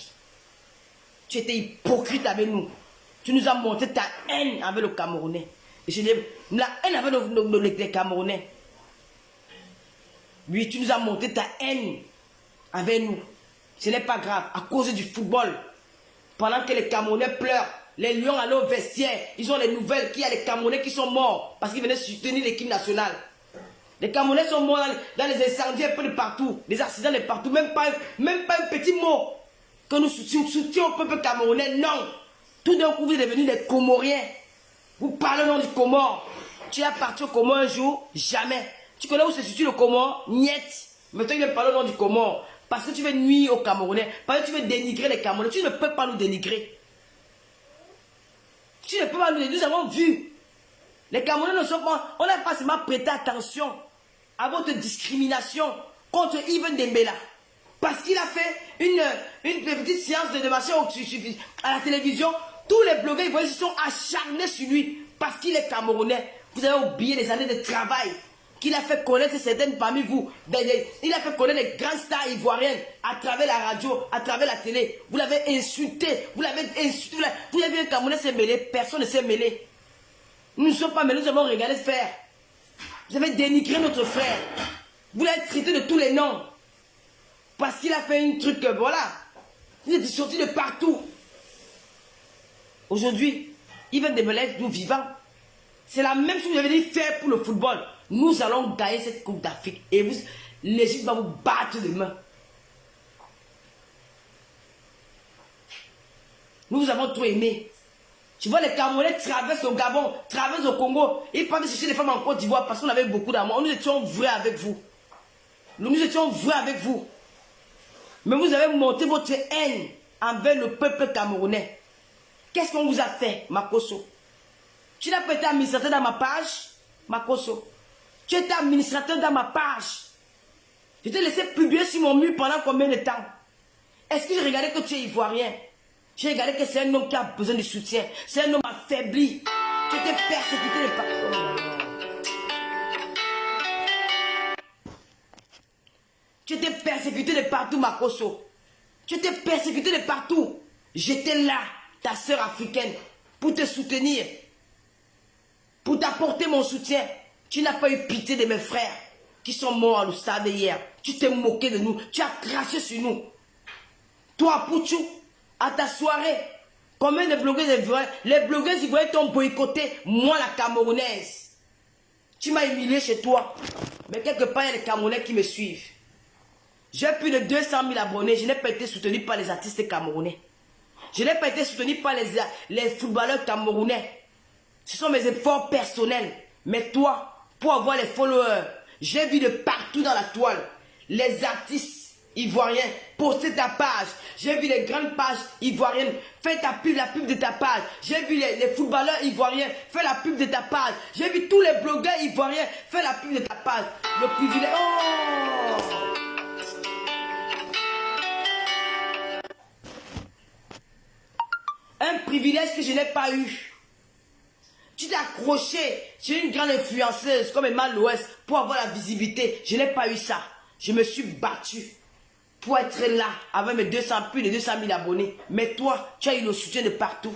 Tu étais hypocrite avec nous. Tu nous as montré ta haine avec le Camerounais. Et je dis, la haine avec les Camerounais. Oui, tu nous as montré ta haine avec nous. Ce n'est pas grave, à cause du football. Pendant que les Camerounais pleurent, les Lions allaient au vestiaire, ils ont les nouvelles qu'il y a des Camerounais qui sont morts parce qu'ils venaient soutenir l'équipe nationale. Les Camerounais sont morts dans les incendies un peu de partout, des accidents de partout, même pas un petit mot que nous soutenions au peuple camerounais. Non, tout d'un coup vous êtes devenus des Comoriens. Vous parlez au nom du Comore. Tu es parti au Comore un jour? Jamais. Tu connais où se situe le Comore? Niet. Maintenant il vient parler au nom du Comore. Parce que tu veux nuire aux Camerounais. Parce que tu veux dénigrer les Camerounais. Tu ne peux pas nous dénigrer. Tu ne peux pas nous dénigrer. Nous avons vu. Les Camerounais ne sont pas... On n'a pas seulement prêté attention à votre discrimination contre Yves Dembélé. Parce qu'il a fait une petite séance de marché à la télévision. Tous les blogueurs ils se sont acharnés sur lui. Parce qu'il est Camerounais. Vous avez oublié les années de travail qu'il a fait connaître certaines parmi vous. Il a fait connaître les grandes stars ivoiriennes à travers la radio, à travers la télé. Vous l'avez insulté. Vous l'avez insulté. Vous avez vu un Camerounais se mêler. Personne ne s'est mêlé. Nous ne sommes pas mêlés. Nous avons regardé faire. Vous avez dénigré notre frère. Vous l'avez traité de tous les noms. Parce qu'il a fait un truc, voilà. Il est sorti de partout. Aujourd'hui, Yves Dembélé, nous vivants. C'est la même chose que vous avez dit faire pour le football. Nous allons gagner cette Coupe d'Afrique. Et l'Égypte va vous battre demain. Nous vous avons tout aimé. Tu vois, les Camerounais traversent le Gabon, traversent le Congo. Ils partent chercher les femmes en Côte d'Ivoire parce qu'on avait beaucoup d'amour. Nous étions vrais avec vous. Nous étions vrais avec vous. Mais vous avez monté votre haine envers le peuple camerounais. Qu'est-ce qu'on vous a fait, Makosso? Tu n'as pas été administrateur dans ma page, Makosso. Tu étais administrateur dans ma page. Je t'ai laissé publier sur mon mur pendant combien de temps? Est-ce que j'ai regardé que tu es ivoirien? J'ai regardé que c'est un homme qui a besoin de soutien. C'est un homme affaibli. Tu étais persécuté de partout. Tu étais persécuté de partout, Makosso. Tu étais persécuté de partout. J'étais là, ta sœur africaine, pour te soutenir. Pour t'apporter mon soutien. Tu n'as pas eu pitié de mes frères qui sont morts au stade hier. Tu t'es moqué de nous. Tu as craché sur nous. Toi, Pouchou, à ta soirée, combien de blogueuses ivoiriennes, les blogueuses ivoiriennes t'ont boycotté, moi la Camerounaise. Tu m'as humilié chez toi. Mais quelque part, il y a les Camerounais qui me suivent. J'ai plus de 200 000 abonnés. Je n'ai pas été soutenu par les artistes camerounais. Je n'ai pas été soutenu par les footballeurs camerounais. Ce sont mes efforts personnels. Mais toi, pour avoir les followers, j'ai vu de partout dans la toile les artistes ivoiriens poster ta page. J'ai vu les grandes pages ivoiriennes faire la pub de ta page. J'ai vu les footballeurs ivoiriens faire la pub de ta page. J'ai vu tous les blogueurs ivoiriens faire la pub de ta page. Le privilège. Oh! Un privilège que je n'ai pas eu. Tu t'es accroché sur une grande influenceuse comme Emma Loès pour avoir la visibilité. Je n'ai pas eu ça. Je me suis battu pour être là avec mes plus de 200 000 abonnés. Mais toi, tu as eu le soutien de partout.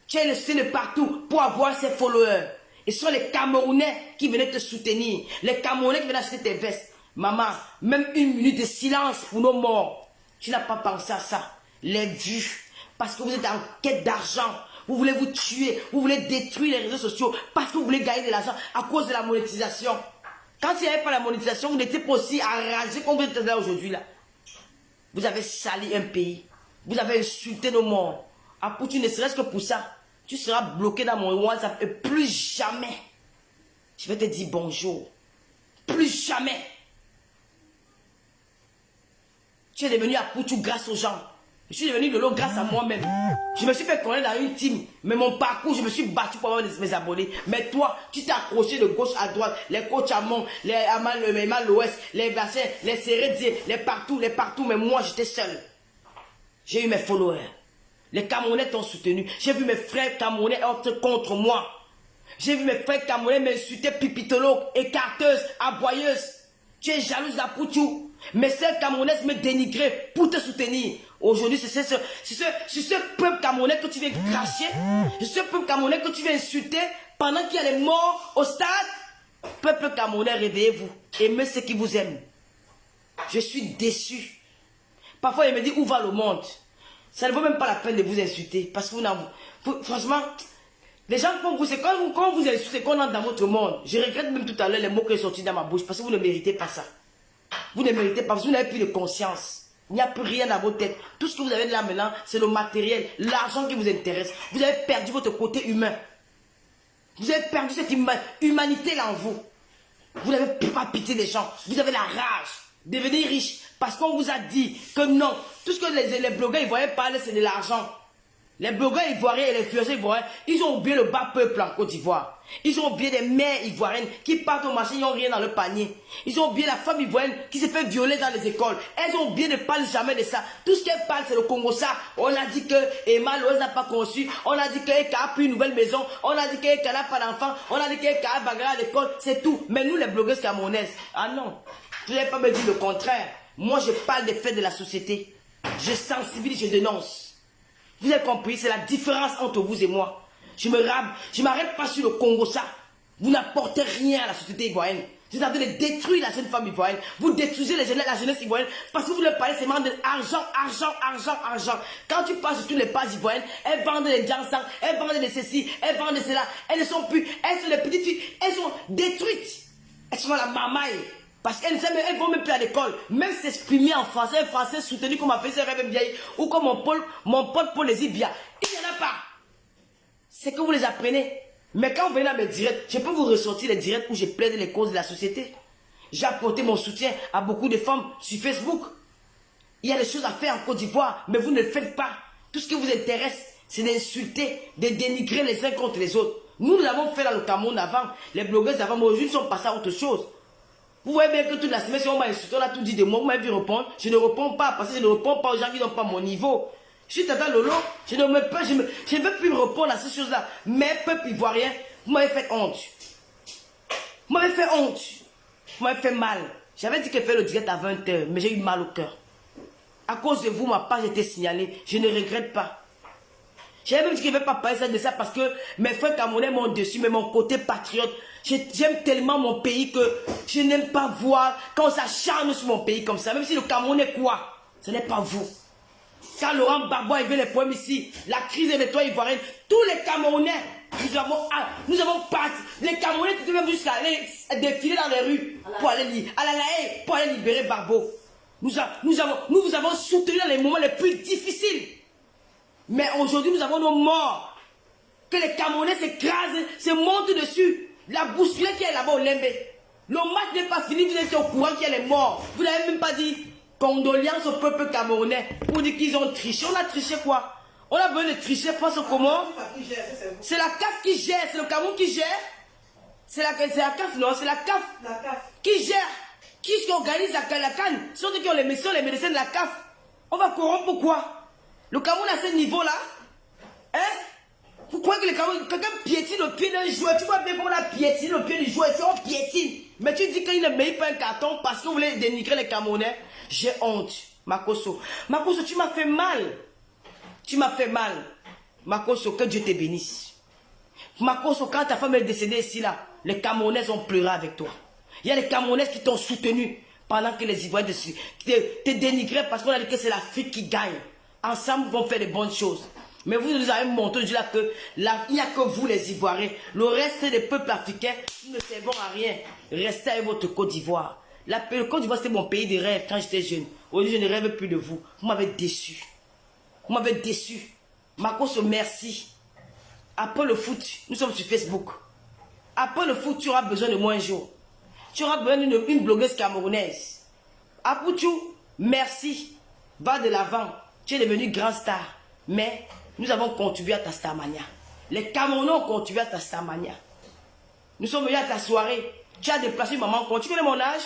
Tu as eu le soutien de partout pour avoir ces followers. Et ce sont les Camerounais qui venaient te soutenir. Les Camerounais qui venaient acheter tes vestes. Maman, même une minute de silence pour nos morts. Tu n'as pas pensé à ça. Les vues. Parce que vous êtes en quête d'argent. Vous voulez vous tuer. Vous voulez détruire les réseaux sociaux. Parce que vous voulez gagner de l'argent à cause de la monétisation. Quand il n'y avait pas la monétisation, vous n'étiez pas aussi enragé comme vous êtes là aujourd'hui. Là. Vous avez sali un pays. Vous avez insulté nos morts. À Poutou, ne serait-ce que pour ça, tu seras bloqué dans mon WhatsApp. Et plus jamais, je vais te dire bonjour. Plus jamais. Tu es devenu à Poutou grâce aux gens. Je suis devenu de l'eau grâce à moi-même. Je me suis fait connaître dans une team. Mais mon parcours, je me suis battu pour avoir mes abonnés. Mais toi, tu t'es accroché de gauche à droite. Les coachs Amon, les Amal l'Ouest, les Bassins, les Sérédiers, les partout. Mais moi, j'étais seul. J'ai eu mes followers. Les Camerounais t'ont soutenu. J'ai vu mes frères Camerounais être contre moi. J'ai vu mes frères Camerounais m'insulter, pipitologue, écarteuse, aboyeuse. Tu es jalouse à Poutou. Mes sœurs camerounaises me dénigraient pour te soutenir. Aujourd'hui, c'est ce peuple camerounais que tu viens cracher. C'est ce peuple camerounais que tu viens insulter pendant qu'il y a les morts au stade. Peuple camerounais, réveillez-vous. Aimez ceux qui vous aiment. Je suis déçu. Parfois, il me dit où va le monde. Ça ne vaut même pas la peine de vous insulter. Parce que franchement, les gens, c'est quand vous insultez, qu'on entre dans votre monde. Je regrette même tout à l'heure les mots qui sont sortis dans ma bouche. Parce que vous ne méritez pas ça. Vous ne méritez pas, parce que vous n'avez plus de conscience. Il n'y a plus rien dans vos têtes. Tout ce que vous avez là maintenant, c'est le matériel, l'argent qui vous intéresse. Vous avez perdu votre côté humain. Vous avez perdu cette humanité là en vous. Vous n'avez pas pitié des gens. Vous avez la rage. Devenez riche. Parce qu'on vous a dit que non. Tout ce que les blogueurs ivoiriens parlent, c'est de l'argent. Les blogueurs ivoiriens et les influenceurs ivoiriens, ils ont oublié le bas peuple en Côte d'Ivoire. Ils ont oublié des mères ivoiriennes qui partent au marché, ils n'ont rien dans le panier. Ils ont oublié la femme ivoirienne qui s'est fait violer dans les écoles. Elles ont oublié de parler jamais de ça. Tout ce qu'elles parlent, c'est le Congo ça. On a dit que Emma Loès n'a pas conçu. On a dit qu'Eka a pris une nouvelle maison. On a dit qu'Eka n'a pas d'enfant. On a dit qu'Eka a bagarre à l'école. C'est tout. Mais nous, les blogueuses camerounaises, ah non. Tu n'allais pas me dire le contraire. Moi, je parle des faits de la société. Je sensibilise, je dénonce. Vous avez compris, c'est la différence entre vous et moi. Je m'arrête pas sur le Congo ça. Vous n'apportez rien à la société ivoirienne. Vous êtes en train de détruire la jeune femme ivoirienne. Vous détruisez la jeunesse ivoirienne parce que vous leur parlez seulement d'argent. Quand tu passes sur toutes les pages ivoiriennes, elles vendent des jansang, elles vendent de ceci, elles vendent de cela. Elles ne sont plus, elles sont les petites filles, elles sont détruites. Elles sont dans la marmaille. Parce qu'elles ne vont même plus à l'école. Même s'exprimer en français, un français soutenu comme a fait ses rêves bien, ou comme mon pote Paul Lesibia. Il n'y en a pas. C'est que vous les apprenez. Mais quand vous venez à mes directs, je peux vous ressortir les directs où je plaide les causes de la société. J'ai apporté mon soutien à beaucoup de femmes sur Facebook. Il y a des choses à faire en Côte d'Ivoire, mais vous ne le faites pas. Tout ce qui vous intéresse, c'est d'insulter, de dénigrer les uns contre les autres. Nous l'avons fait dans le Cameroun avant, les blogueurs avant, mais aujourd'hui, ils sont passés à autre chose. Vous voyez bien que toute la semaine, si on m'a insulté, on a tout dit de moi, vous m'avez vu répondre. Je ne réponds pas, parce que je ne réponds pas aux gens qui n'ont pas mon niveau. Je suis Tata Lolo, je ne veux plus répondre à ces choses-là. Mais peuple ivoirien, vous m'avez fait honte. Vous m'avez fait honte. Vous m'avez fait mal. J'avais dit que faire le direct à 20h, mais j'ai eu mal au cœur. À cause de vous, ma page était signalée. Je ne regrette pas. J'avais même dit que je ne vais pas parler de ça parce que mes frères camerounais m'ont dessus, mais mon côté patriote, j'aime tellement mon pays que je n'aime pas voir quand on s'acharne sur mon pays comme ça. Même si le Cameroun est quoi, ce n'est pas vous. Quand Laurent Gbagbo avait les problèmes ici, la crise des toits ivoiriennes, tous les Camerounais, nous avons parti. Les Camerounais étaient même jusqu'à aller défiler dans les rues pour aller libérer Gbagbo. Nous vous avons soutenu dans les moments les plus difficiles. Mais aujourd'hui, nous avons nos morts. Que les Camerounais s'écrasent, se montent dessus. La bousculette qui est là-bas au Lembe. Le match n'est pas fini, vous êtes au courant qu'il y a les morts. Vous n'avez même pas dit condoléances au peuple camerounais pour dire qu'ils ont triché. On a triché quoi? On a besoin de tricher face au comment? C'est la CAF qui gère, c'est le Cameroun qui gère. C'est la CAF, non, c'est la CAF qui gère. Qui organise la canne? Ce sont ceux qui ont les médecins de la CAF. On va corrompre pourquoi? Le Cameroun à ce niveau-là, hein? Vous croyez que le Cameroun, quelqu'un piétine le pied d'un joueur, tu vois bien comment on a piétiné le pied du joueur, c'est on piétine. Mais tu dis qu'il ne mérite pas un carton parce que vous voulez dénigrer les Camerounais. J'ai honte, Makosso. Makosso, tu m'as fait mal. Tu m'as fait mal. Makosso, que Dieu te bénisse. Makosso, quand ta femme est décédée ici, là, les Camerounais ont pleuré avec toi. Il y a les Camerounais qui t'ont soutenu pendant que les Ivoiriens te dénigraient parce qu'on a dit que c'est l'Afrique qui gagne. Ensemble, nous vont faire de bonnes choses. Mais vous nous avez montré là que il n'y a que vous les Ivoiriens. Le reste des peuples africains, nous ne servons à rien. Restez avec votre Côte d'Ivoire. Le Côte d'Ivoire, c'était mon pays de rêve quand j'étais jeune. Aujourd'hui, je ne rêve plus de vous. Vous m'avez déçu. Vous m'avez déçu. Makosso, merci. Après le foot, nous sommes sur Facebook. Après le foot, tu auras besoin de moi un jour. Tu auras besoin d'une blogueuse camerounaise. Apoutou, merci. Va de l'avant. Tu es devenu grand star. Mais nous avons contribué à ta starmania. Les Camerounais ont contribué à ta starmania. Nous sommes venus à ta soirée. Tu as déplacé maman. Quand tu connais mon âge,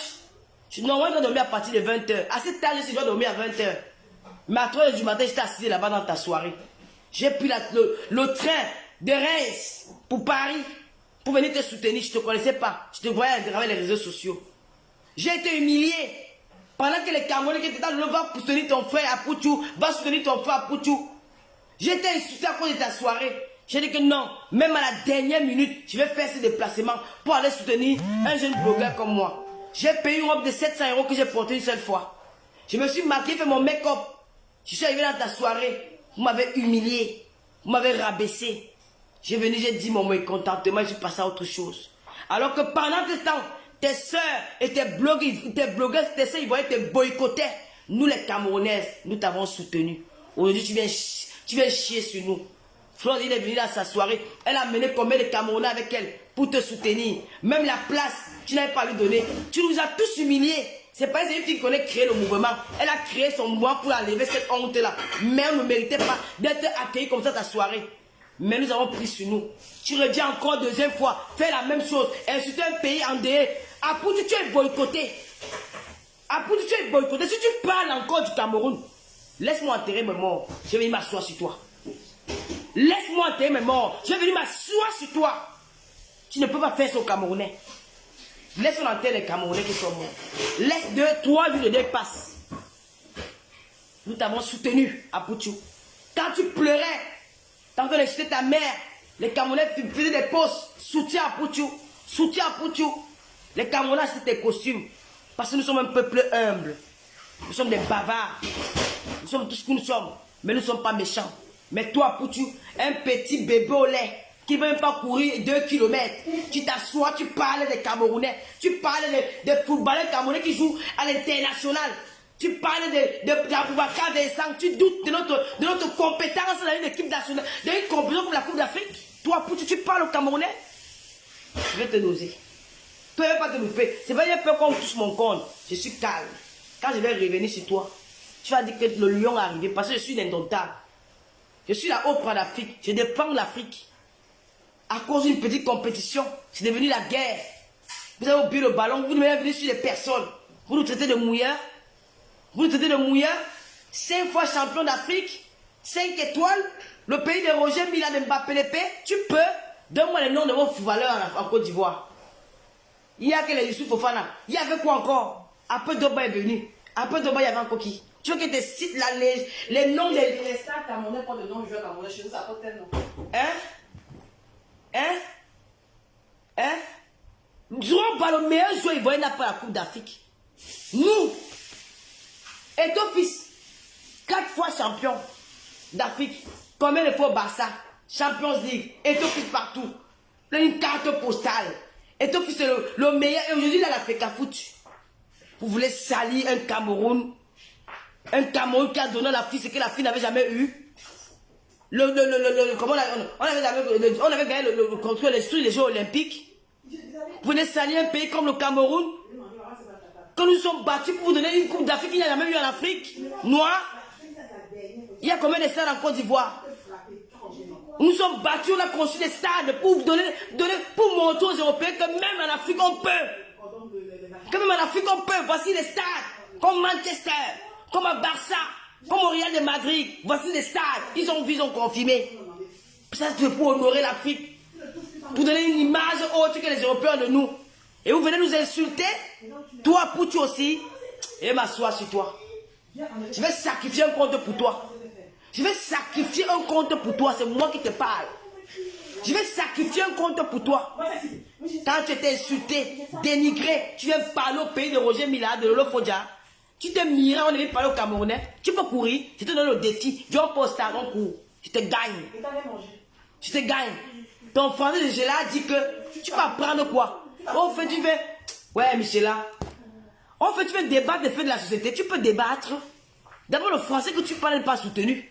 normalement, je dois dormir à partir de 20h. À cet âge, je dois dormir à 20h. Mais à 3h du matin, j'étais assis là-bas dans ta soirée. J'ai pris le train de Reims pour Paris pour venir te soutenir. Je ne te connaissais pas. Je te voyais à travers les réseaux sociaux. J'ai été humilié. Pendant que les Camerounais qui étaient dans le va soutenir ton frère à Poutou, va soutenir ton frère à Poutou. J'étais insulté à cause de ta soirée. J'ai dit que non, même à la dernière minute, je vais faire ce déplacement pour aller soutenir un jeune blogueur comme moi. J'ai payé une robe de 700 € que j'ai portée une seule fois. Je me suis maquillé, fait mon make-up. Je suis arrivé dans ta soirée. Vous m'avez humilié. Vous m'avez rabaissé. J'ai venu, j'ai dit mon mécontentement, je suis passé à autre chose. Alors que pendant ce temps, tes soeurs et tes blogueuses, tes soeurs ivoiriennes te boycottaient. Nous les Camerounaises, nous t'avons soutenu. Aujourd'hui, tu viens chier sur nous. Flore, il est venu à sa soirée. Elle a mené combien de Camerounais avec elle pour te soutenir. Même la place, tu n'avais pas lui donner. Tu nous as tous humiliés. C'est pas une fille qui connaît créer le mouvement. Elle a créé son mouvement pour enlever cette honte-là. Mais on ne méritait pas d'être accueilli comme ça à ta soirée. Mais nous avons pris sur nous. Tu reviens encore deuxième fois, fais la même chose, insulter un pays endeuillé. Apoutou, tu es boycotté. Apoutou, tu es boycotté. Si tu parles encore du Cameroun, laisse-moi enterrer mes morts. Je vais venir m'asseoir sur toi. Laisse-moi enterrer mes morts. Je vais venir m'asseoir sur toi. Tu ne peux pas faire ça aux Camerounais. Laisse-moi enterrer les Camerounais qui sont morts. Laisse 2-3 jours de deuil passe. Nous t'avons soutenu, Apoutou. Quand tu pleurais, quand tu insultais ta mère, les Camerounais faisaient des posts. Soutien à Poutou. Soutien à Poutou. Les Camerounais achetaient tes costumes. Parce que nous sommes un peuple humble. Nous sommes des bavards. Nous sommes tout ce que nous sommes. Mais nous ne sommes pas méchants. Mais toi, Poutou, un petit bébé au lait qui ne veut même pas courir 2 km. Tu t'assois, tu parles des Camerounais. Tu parles des footballeurs camerounais qui jouent à l'international. Tu parles de Aboubacar Vincent, tu doutes de notre compétence dans une équipe nationale, dans une compétition pour la Coupe d'Afrique. Toi, Poutou, tu parles au Camerounais. Je vais te doser. Toi, ne vas pas te louper. C'est pas une peur qu'on touche mon compte. Je suis calme. Quand je vais revenir sur toi, tu vas dire que le lion est arrivé parce que je suis l'indomptable. Je suis la Oprah d'Afrique. Je défends l'Afrique. À cause d'une petite compétition, c'est devenu la guerre. Vous avez oublié le ballon, vous devez venir sur les personnes. Vous nous traitez de mouilleurs. Vous nous traitez de mouilleurs. 5 fois champion d'Afrique, 5 étoiles, le pays de Roger Mila de Mbappé. Tu peux, donne-moi les noms de vos footballeurs en Côte d'Ivoire. Il y a que les Youssouf Fofana. Il y avait quoi encore? Après Doba est venu. Après Doba, il y avait encore qui? Tu veux que tu cites là, les noms des... Les stars camerounais pas de nom de joueurs camerounais. Chez nous, ça porte tel nom. Durant par le meilleur joueur ivoirien n'a pas la Coupe d'Afrique. Nous, et ton fils, 4 fois champion d'Afrique. Combien de fois Barça, Champions League, et ton fils partout. Une carte postale. Et ton fils est le meilleur. Et aujourd'hui, là, la FECA foot. Vous voulez salir un Cameroun. Un Cameroun qui a donné à la fille ce que la fille n'avait jamais eu. Comment on avait gagné le contrôle des Jeux Olympiques. Vous venez salir un pays comme le Cameroun. Quand nous sommes battus pour vous donner une coupe d'Afrique qu'il n'y a jamais eu en Afrique. Noir. Il y a combien de stades en Côte d'Ivoire? Nous sommes battus, on a construit des stades pour pour montrer aux Européens que même en Afrique on peut. Que même en Afrique on peut. Voici les stades. Comme Manchester, comme à Barça, comme au Real de Madrid. Voici les stades. Ils ont confirmé. Ça c'est pour honorer l'Afrique. Pour donner une image autre que les Européens de nous. Et vous venez nous insulter. Toi, Poutu aussi. Et m'asseoir sur toi. Je vais sacrifier un compte pour toi. Je vais sacrifier un compte pour toi. C'est moi qui te parle. Je vais sacrifier un compte pour toi. Quand tu étais insulté, dénigré, tu viens parler au pays de Roger Mila, de Lolo Fodja. Tu te mires, on est venu parler au Camerounais. Tu peux courir. Je te donne le défi. John Posta, on court. Je te gagne. Je te gagne. Ton français de Gela dit que tu vas prendre quoi? On fait, tu veux. Ouais, Michela. En fait, tu veux débattre des faits de la société. Tu peux débattre. D'abord, le français que tu parles n'est pas soutenu.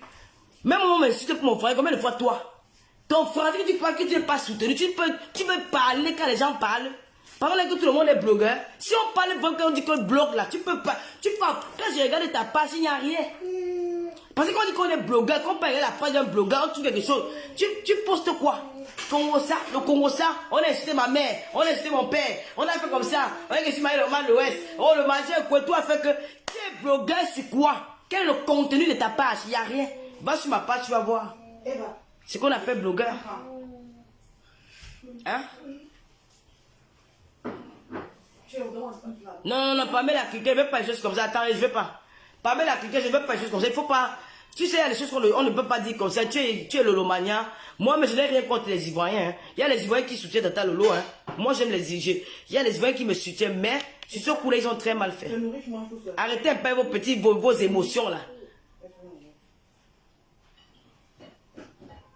Même moi, on m'insulte pour mon français. Combien de fois toi? Ton français que tu parles, que tu n'es pas soutenu. Tu peux parler quand les gens parlent. Par exemple, que tout le monde est blogueur. Si on parle quand on dit qu'on blogue là, tu peux pas. Quand je regarde ta page, il n'y a rien. Parce que quand on dit qu'on est blogueur, quand on parle de la page d'un blogueur, on trouve quelque chose. Tu postes quoi? Congo ça, le Congo ça, on a insulté ma mère, on a insulté mon père, on a fait comme ça, on a insulté le mal de l'Ouest, oh le machin, quoi, tout a fait que. Tu es blogueur sur quoi? Quel est le contenu de ta page? Il n'y a rien. Va sur ma page, tu vas voir. C'est ce qu'on appelle blogueur. Hein? Non, pas mettre la cliquer, je ne veux pas des choses comme ça. Attends, je ne veux pas. Pas mettre la cliquer, je ne veux pas des choses comme ça. Il ne faut pas. Tu sais, il y a des choses qu'on ne peut pas dire comme ça. Tu es Lolomania. Moi, mais je n'ai rien contre les Ivoiriens. Hein. Il y a les Ivoiriens qui soutiennent Tata Lolo. Hein. Moi, j'aime les Ivoiriens. Il y a les Ivoiriens qui me soutiennent, mais sur ce coup-là, ils ont très mal fait. Arrêtez un peu vos émotions là.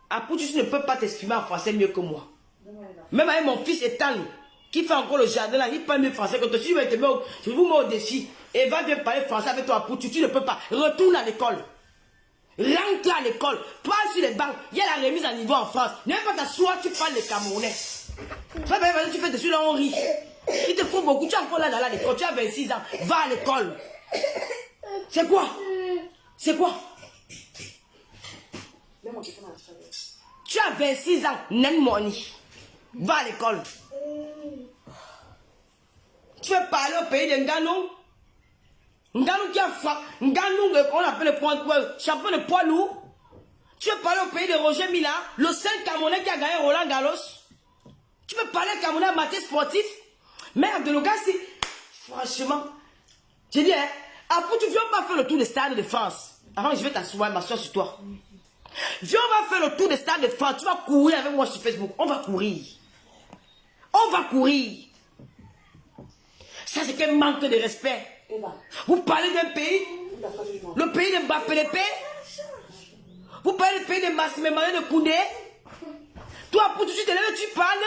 Après, tu ne peux pas t'exprimer en français mieux que moi. Même avec mon fils Ethan, qui fait encore le jardin là, il parle mieux français que toi. Si je vous mets au défi et va bien parler français avec toi, tu ne peux pas. Retourne à l'école. Rentre à l'école. Pas sur les bancs. Il y a la remise à niveau en France. Ne pas t'asseoir, tu parles les Camerounais. Tu fais dessus là, on rit. Il te faut beaucoup. Tu es encore là dans l'école. Tu as 26 ans. Va à l'école. C'est quoi? C'est quoi? Tu as 26 ans. Nen money. Va à l'école. Tu veux parler au pays de Nganou? Nganou qui a frappé. Nganou, on appelle le champion de poids lourd. Tu veux parler au pays de Roger Mila, le seul Camerounais qui a gagné Roland Garros. Tu veux parler au Camerounais amateur sportif. Merde, le gars, si. Franchement. J'ai dit, hein. Après, tu viens pas faire le tour des stades de France. Avant, je vais m'asseoir sur toi. Viens, on va faire le tour des stades de France. Tu vas courir avec moi sur Facebook. On va courir. On va courir. Ça, c'est quel manque de respect. Vous parlez d'un pays, le pays de Mbappé, vous parlez du pays de Massime de Koundé. Toi, pour tout de suite, tu parles.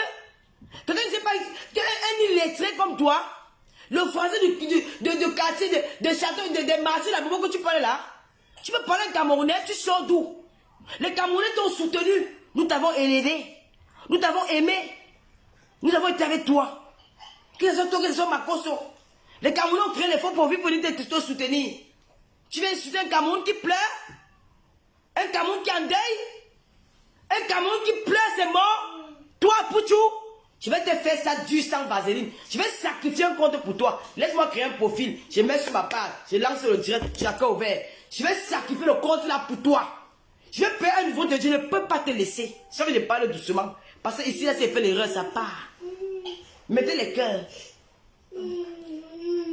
Quelqu'un ne sait pas, un illettré comme toi, le français de quartier, de château, de marché, là, que tu parles là. Tu peux parler Camerounais, tu sors d'où? Les Camerounais t'ont soutenu. Nous t'avons élevé. Nous t'avons aimé. Nous avons été avec toi. Qu'ils sont toi, qu'ils sont Makoso. Les Camerounais ont créé les fonds pour vivre pour te soutenir. Tu veux insulter un Cameroun qui pleure? Un Cameroun qui est en deuil? Un Cameroun qui pleure, c'est mort? Toi, Pouchou, je vais te faire ça du sang vaseline. Je vais sacrifier un compte pour toi. Laisse-moi créer un profil. Je mets sur ma page. Je lance le direct. J'ai encore ouvert. Je vais sacrifier le compte là pour toi. Je vais payer un niveau de Dieu. Je ne peux pas te laisser. Sauf que je parle doucement. Parce que ici, là, c'est fait l'erreur, ça part. Mettez les cœurs.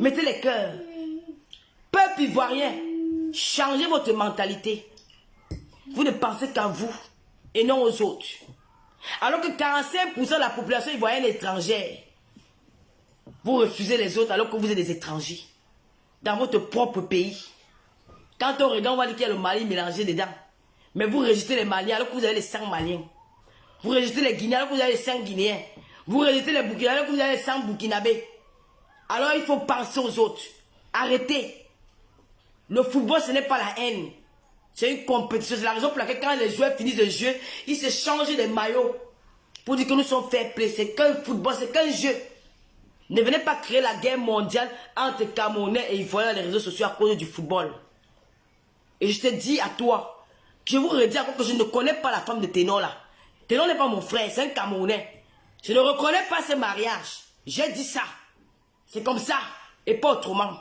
Mettez les cœurs. Peuple ivoirien, changez votre mentalité. Vous ne pensez qu'à vous et non aux autres. Alors que 45% de la population ivoirienne est étrangère. Vous refusez les autres alors que vous êtes des étrangers. Dans votre propre pays. Quand on regarde, on va dire qu'il y a le Mali mélangé dedans. Mais vous rejetez les Maliens alors que vous avez les 5 Maliens. Vous rejetez les Guinéens alors que vous avez les 5 Guinéens. Vous rejetez les Burkinabés alors que vous avez les 100 Burkinabés. Alors il faut penser aux autres. Arrêtez. Le football, ce n'est pas la haine. C'est une compétition. C'est la raison pour laquelle quand les joueurs finissent le jeu, ils se changent les maillots. Pour dire que nous sommes fair play. C'est qu'un football, c'est qu'un jeu. Ne venez pas créer la guerre mondiale entre Camerounais et Ivoiriens dans les réseaux sociaux à cause du football. Et je te dis à toi, je vous redis encore que je ne connais pas la femme de Ténor là. Ténor n'est pas mon frère, c'est un Camerounais. Je ne reconnais pas ce mariage. J'ai dit ça. C'est comme ça et pas autrement.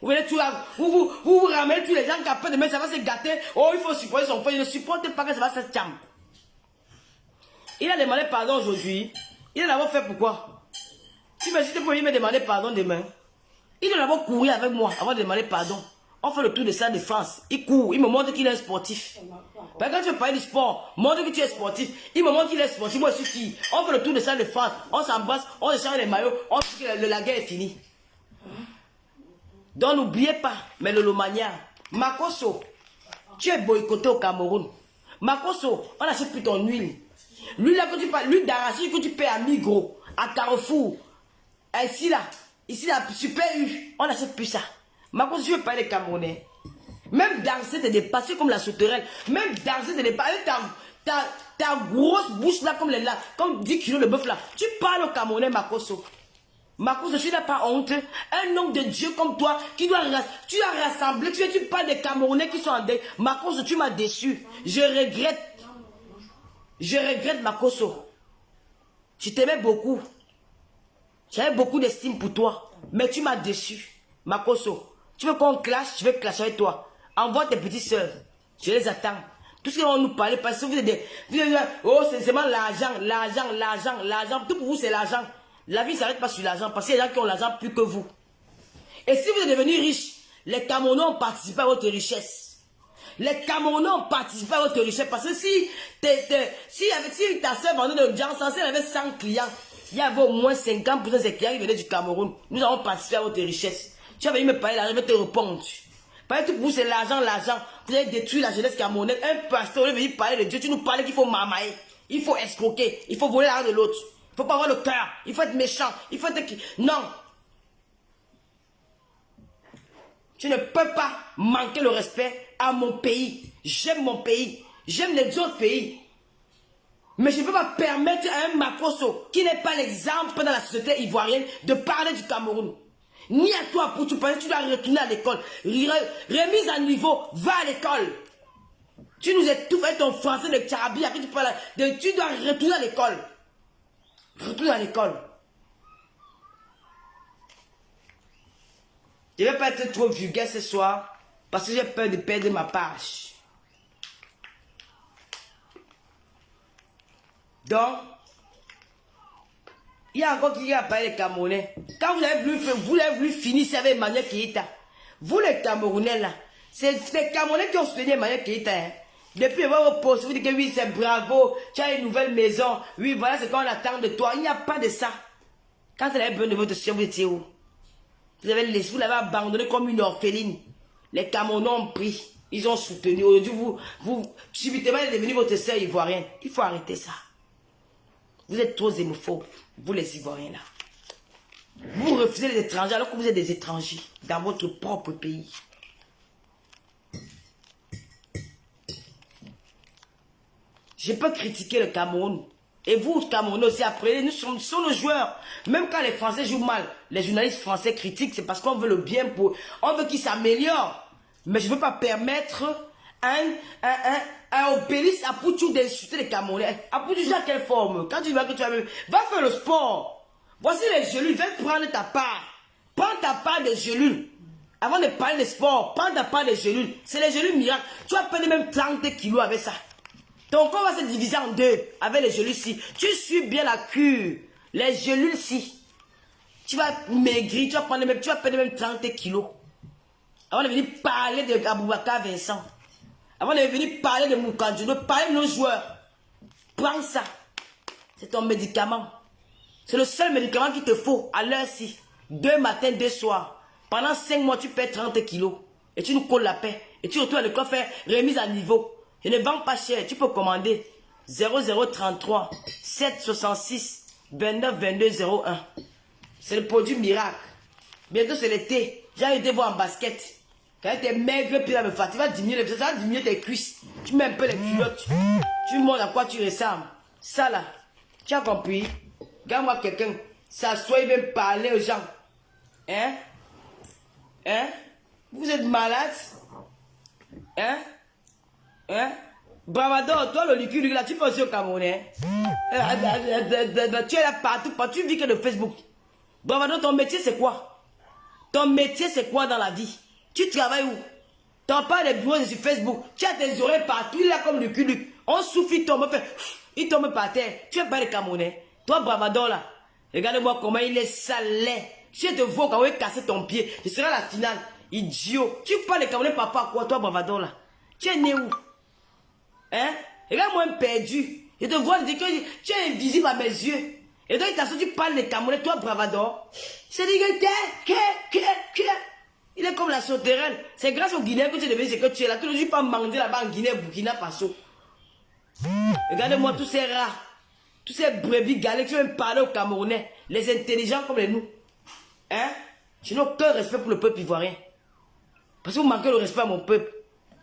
Vous venez tout là, vous ramenez tous les gens qui après demain ça va se gâter. Oh, il faut supporter son frère. Je ne supporte pas que ça va se tcham. Il a demandé pardon aujourd'hui. Il a d'abord fait pourquoi? Tu me dis que il me demander pardon demain. Il doit d'abord courir avec moi avant de demander pardon. On fait le tour de Stade de France. Il court, il me montre qu'il est sportif. Quand tu veux parler du sport, montre que tu es sportif. Il me montre qu'il est sportif. Moi, je suis fille. On fait le tour de Stade de France. On s'embrasse, on échange les maillots. On dit que la guerre est finie. Donc n'oubliez pas, mais le Lomania, Makosso, tu es boycotté au Cameroun. Makosso, on n'achète plus ton huile. L'huile là que tu parles, l'huile d'arachide que tu payes à Migros, à Carrefour, ici là, Super U, on n'achète plus ça. Makosso, tu veux parler des Camerounais. Même danser te dépasser comme la sauterelle. Même danser te dépasser ta grosse bouche là comme 10 kilos de bœuf là. Tu parles au Camerounais, Makosso. Makosso, tu n'as pas honte. Un homme de Dieu comme toi, tu dois rassembler. Tu parles des Camerounais qui sont en deuil. Makosso, tu m'as déçu. Je regrette. Je regrette, Makosso. Je t'aimais beaucoup. J'avais beaucoup d'estime pour toi. Mais tu m'as déçu. Makosso, tu veux qu'on clash? Je vais clasher avec toi. Envoie tes petites soeurs. Je les attends. Tout ce qu'ils vont nous parler, parce que vous êtes oh, c'est seulement l'argent. Tout pour vous, c'est l'argent. La vie ne s'arrête pas sur l'argent, parce qu'il y a des gens qui ont l'argent plus que vous. Et si vous êtes devenus riches, les Camerounais ont participé à votre richesse. Les Camerounais ont participé à votre richesse, parce que si ta soeur vendait de Janssen, si elle avait 100 clients, il y avait au moins 50% de ces clients qui venaient du Cameroun. Nous avons participé à votre richesse. Tu avais me parler là, je vais te répondre. Parce que tout pour vous, c'est l'argent. Vous avez détruit la jeunesse camerounaise. Un pasteur est venu parler de Dieu. Tu nous parlais qu'il faut marmailler. Il faut escroquer. Il faut voler l'argent de l'autre. Il ne faut pas avoir le cœur. Il faut être méchant. Il faut être... Non. Tu ne peux pas manquer le respect à mon pays. J'aime mon pays. J'aime les autres pays. Mais je ne peux pas permettre à un Makosso qui n'est pas l'exemple dans la société ivoirienne de parler du Cameroun. Ni à toi pour te parler, tu dois retourner à l'école. Remise à niveau, va à l'école. Tu nous étouffes avec ton français de Tcharabia, tu dois retourner à l'école. Retourne à l'école. Je ne vais pas être trop vulgaire ce soir parce que j'ai peur de perdre ma page. Donc, il y a encore qui a parlé des Camerounais. Quand vous avez voulu finir avec Emmanuel Keïta, vous les Camerounais là, c'est les Camerounais qui ont soutenu Emmanuel Keïta. Hein. Depuis votre poste, vous dites que oui, c'est bravo, tu as une nouvelle maison, oui, voilà ce qu'on attend de toi. Il n'y a pas de ça. Quand elle avait besoin de votre soeur, vous étiez où? Vous l'avez abandonné comme une orpheline. Les Camerounais ont pris, ils ont soutenu. Aujourd'hui, vous subitement, elle est devenue votre soeur ivoirienne. Il faut arrêter ça. Vous êtes trop xénophobes, vous les Ivoiriens là. Vous refusez les étrangers alors que vous êtes des étrangers dans votre propre pays. Je peux critiquer le Cameroun. Et vous, Cameroun aussi, après, nous sommes nos joueurs. Même quand les Français jouent mal, les journalistes français critiquent, c'est parce qu'on veut le bien pour... On veut qu'ils s'améliorent. Mais je ne veux pas permettre un obélisque à Poutou d'insulter les Camerounais. À Poutou, à quelle forme? Quand tu vois que tu vas va faire le sport. Voici les gelules, va prendre ta part. Prends ta part des gelules. Avant de parler de sport, prends ta part des gelules. C'est les gelules miracles. Tu vas perdre même 30 kilos avec ça. Ton corps va se diviser en deux avec les gelules-ci. Tu suis bien la cure. Les gelules-ci. Tu vas maigrir, tu vas perdre même 30 kilos. Avant de venir parler de Aboubakar Vincent. Avant de venir parler de Moukandjou, de parler de nos joueurs. Prends ça. C'est ton médicament. C'est le seul médicament qu'il te faut à l'heure-ci. 2 matins, 2 soirs. Pendant 5 mois, tu perds 30 kilos. Et tu nous colles la paix. Et tu retournes à l'école faire remise à niveau. Je ne vends pas cher. Tu peux commander 0033 766 29 22 01. C'est le produit miracle. Bientôt c'est l'été. J'ai été voir en basket. Quand tu es maigre, puis ça me fatigue. Tu vas diminuer tes cuisses. Tu mets un peu les culottes. Tu montres à quoi tu ressembles. Ça là. Tu as compris? Regarde-moi quelqu'un. S'assoit, il vient parler aux gens. Hein? Hein? Vous êtes malade? Hein? Hein? Bravador, toi le liquide là, tu peux aussi au Camerounais. Tu es là partout, tu vis que de Facebook. Bravador, ton métier c'est quoi? Ton métier c'est quoi dans la vie? Tu travailles où? Tu n'as pas les bureaux sur Facebook. Tu as tes oreilles partout, il est là comme le cul. On souffle, il tombe par terre. Tu es pas le Camerounais. Toi, Bravador là, regarde-moi comment il est salé. Si je te vois quand il casser ton pied, ce sera la finale. Idiot. Tu parles de Camerounais papa quoi, toi, Bravador là? Tu es né où? Hein? Regarde-moi un perdu. Je te vois dire que tu es invisible à mes yeux. Et donc, tu parles de Camerounais, toi, Bravador. C'est dit que il est comme la sauterelle. C'est grâce au Guinéen que tu es devenu ce que tu es là. Tu ne dis pas manger là-bas en Guinée, Burkina Faso. Regardez-moi tous ces rats. Tous ces brebis galets qui viennent parler aux Camerounais. Les intelligents comme les nous. Hein? Je n'ai aucun respect pour le peuple ivoirien. Parce que vous manquez le respect à mon peuple.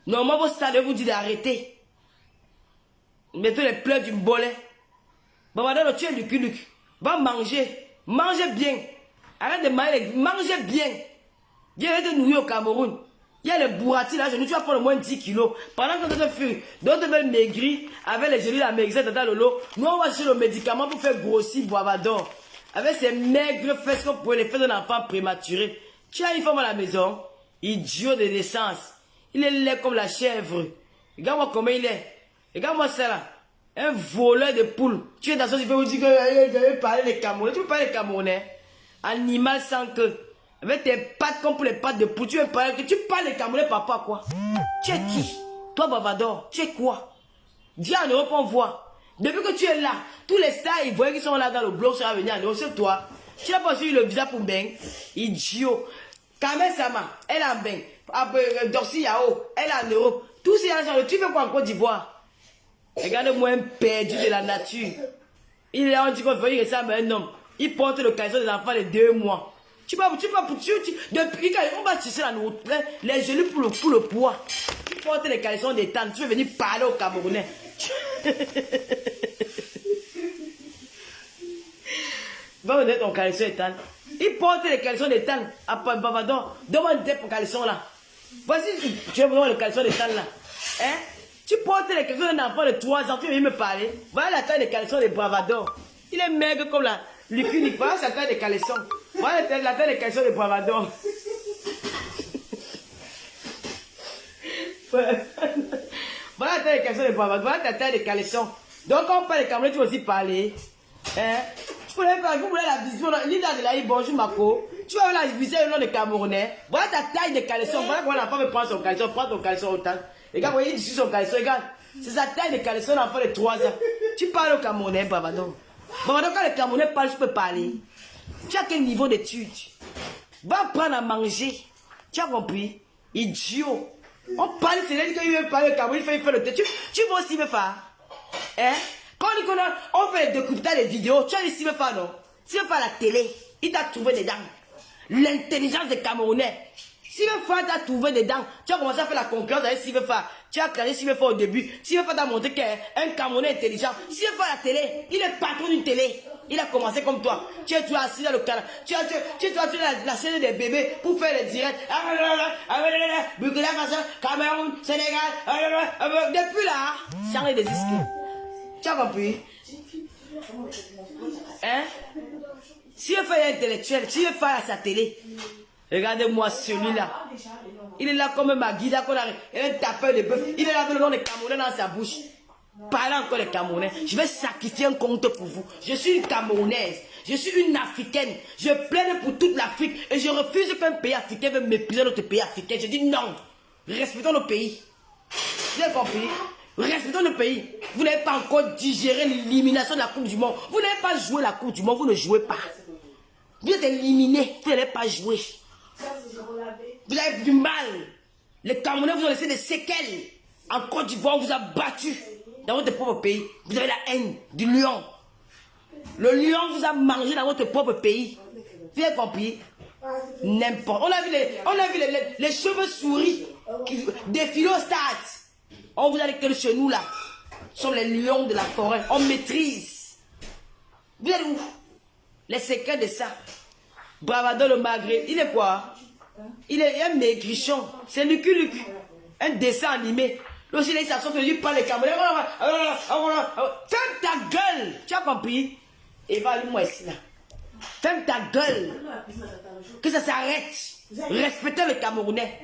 Normalement, vos stades vous disent d'arrêter. Mettez les pleurs du bolet. Bavardeur, tu es du culuc. Va manger. Mangez bien. Arrête de manger. Mangez bien. Viens de nourrir au Cameroun. Il y a les bourratis là, tu vas prendre au moins 10 kilos. Pendant que d'autres veulent maigrir, avec les gélules à maigrir, dans le lot, nous on va chercher le médicament pour faire grossir Bravador. Avec ces maigres fesses qu'on pourrait les faire d'un enfant prématuré. Tu as une femme à la maison, idiot de naissance. Il est laid comme la chèvre. Regarde-moi comment il est. Regarde-moi ça là. Un voleur de poules. Tu es dans ce, tu peux vous dire que je vais parler des Camerounais. Tu veux parler des Camerounais? Animal sans queue. Avec tes pattes comme pour les pattes de poule. Tu parles des Camerounais papa quoi? Tu es qui? Toi Bavardor, tu es quoi? Viens en Europe on voit. Depuis que tu es là, tous les stars ivoiriens qui sont là dans le blog seront venus en Europe. C'est toi. Tu n'as pas suivi le visa pour Beng. Idiot. Kamel Sama, elle est en Beng. Dorsi Yao, elle est en Europe. Tous ces gens, tu fais quoi en Côte d'Ivoire? Regarde-moi un perdu de la nature. Il est en dit qu'on veut ressemble à un homme. Il porte le caleçon des enfants de 2 mois. Depuis on va chercher les genoux pour le poids. Tu portes les caleçons des tannes. Tu veux venir parler aux Camerounais. Va me donner ton caleçon des tannes. Il porte les caleçons des tannes. À Bavardor, demande ton caleçon là. Voici, tu as besoin le caleçon des tannes là. Hein? Tu portes les caleçons d'un enfant de 3 ans. Tu veux venir me parler. Voilà la taille des caleçons des Bravador. Il est maigre comme la lucunique. Voilà sa taille des caleçons. Voilà la taille des caleçons des Bravador. Voilà la taille des caleçons des Bravador. Voilà ta taille des caleçons. Donc quand on parle des Camerounais, tu vas aussi parler. Hein? Vous voulez la vision. Linda de la bonjour Mako. Tu vas la vision au nom des Camerounais. Voilà ta taille de caleçon. Voilà comment l'enfant veut prendre son caleçon. Prends ton caleçon autant. Regarde, il dit son caleçon. Regarde. C'est sa taille de caleçon l'enfant de 3 ans. Tu parles au Camerounais, Bavardor. Bavardor, quand les Camerounais parlent, je peux parler. Tu as quel niveau d'études? Va apprendre à manger. Tu as compris? Idiot. On parle, c'est là qu'il veut parler au Cameroun. Il fait le tête. Tu vois aussi me faire. Hein? Quand on fait le décryptage des vidéos, tu as dit Steve Fa, non? Steve Fa à la télé, il t'a trouvé des dents. L'intelligence des Camerounais. Steve Fa t'a trouvé des dents. Tu as commencé à faire la concurrence avec Steve Fa. Tu as classé Steve Fa au début. Steve Fa t'a montré qu'un Camerounais intelligent. Steve Fa à la télé, il est patron d'une télé. Il a commencé comme toi. Tu es assis dans le canapé. Tu as la scène des bébés pour faire les directs. Burkina Faso, Cameroun, Sénégal. Depuis là, changer des disques. Tu as compris? Hein? Si je fais l'intellectuel, si je fais à sa télé, regardez-moi celui-là. Il est là comme un Maguida qu'on a un tapeur de bœuf. Il est là avec le nom de Camerounais dans sa bouche. Parlez encore les Camerounais. Je vais sacrifier un compte pour vous. Je suis une Camerounaise. Je suis une Africaine. Je plaide pour toute l'Afrique. Et je refuse qu'un pays africain veuille mépriser notre pays africain. Je dis non. Respectons nos pays. Vous avez compris? Respectons nos pays. Vous n'avez pas encore digéré l'élimination de la Coupe du Monde. Vous n'avez pas joué la Coupe du Monde. Vous ne jouez pas. Vous êtes éliminé. Vous n'avez pas joué. Vous avez du mal. Les Camerounais vous ont laissé des séquelles. En Côte d'Ivoire, on vous a battu. Dans votre propre pays, vous avez la haine du lion. Le lion vous a mangé dans votre propre pays. Vous avez compris? N'importe. On a vu les cheveux souris qui défilent au stade. On vous a dit que chez nous là sont les lions de la forêt. On maîtrise. Vous êtes où? Les secrets de ça. Bravado le Maghreb. Il est quoi? Il est un maigrichon. C'est Lucky Luke. Un dessin animé. Aussi, il s'assoit que lui parle les Camerounais. Ferme ta gueule. Tu as compris? Évalue-moi ici là. Ferme ta gueule. Que ça s'arrête. Respectez les Camerounais.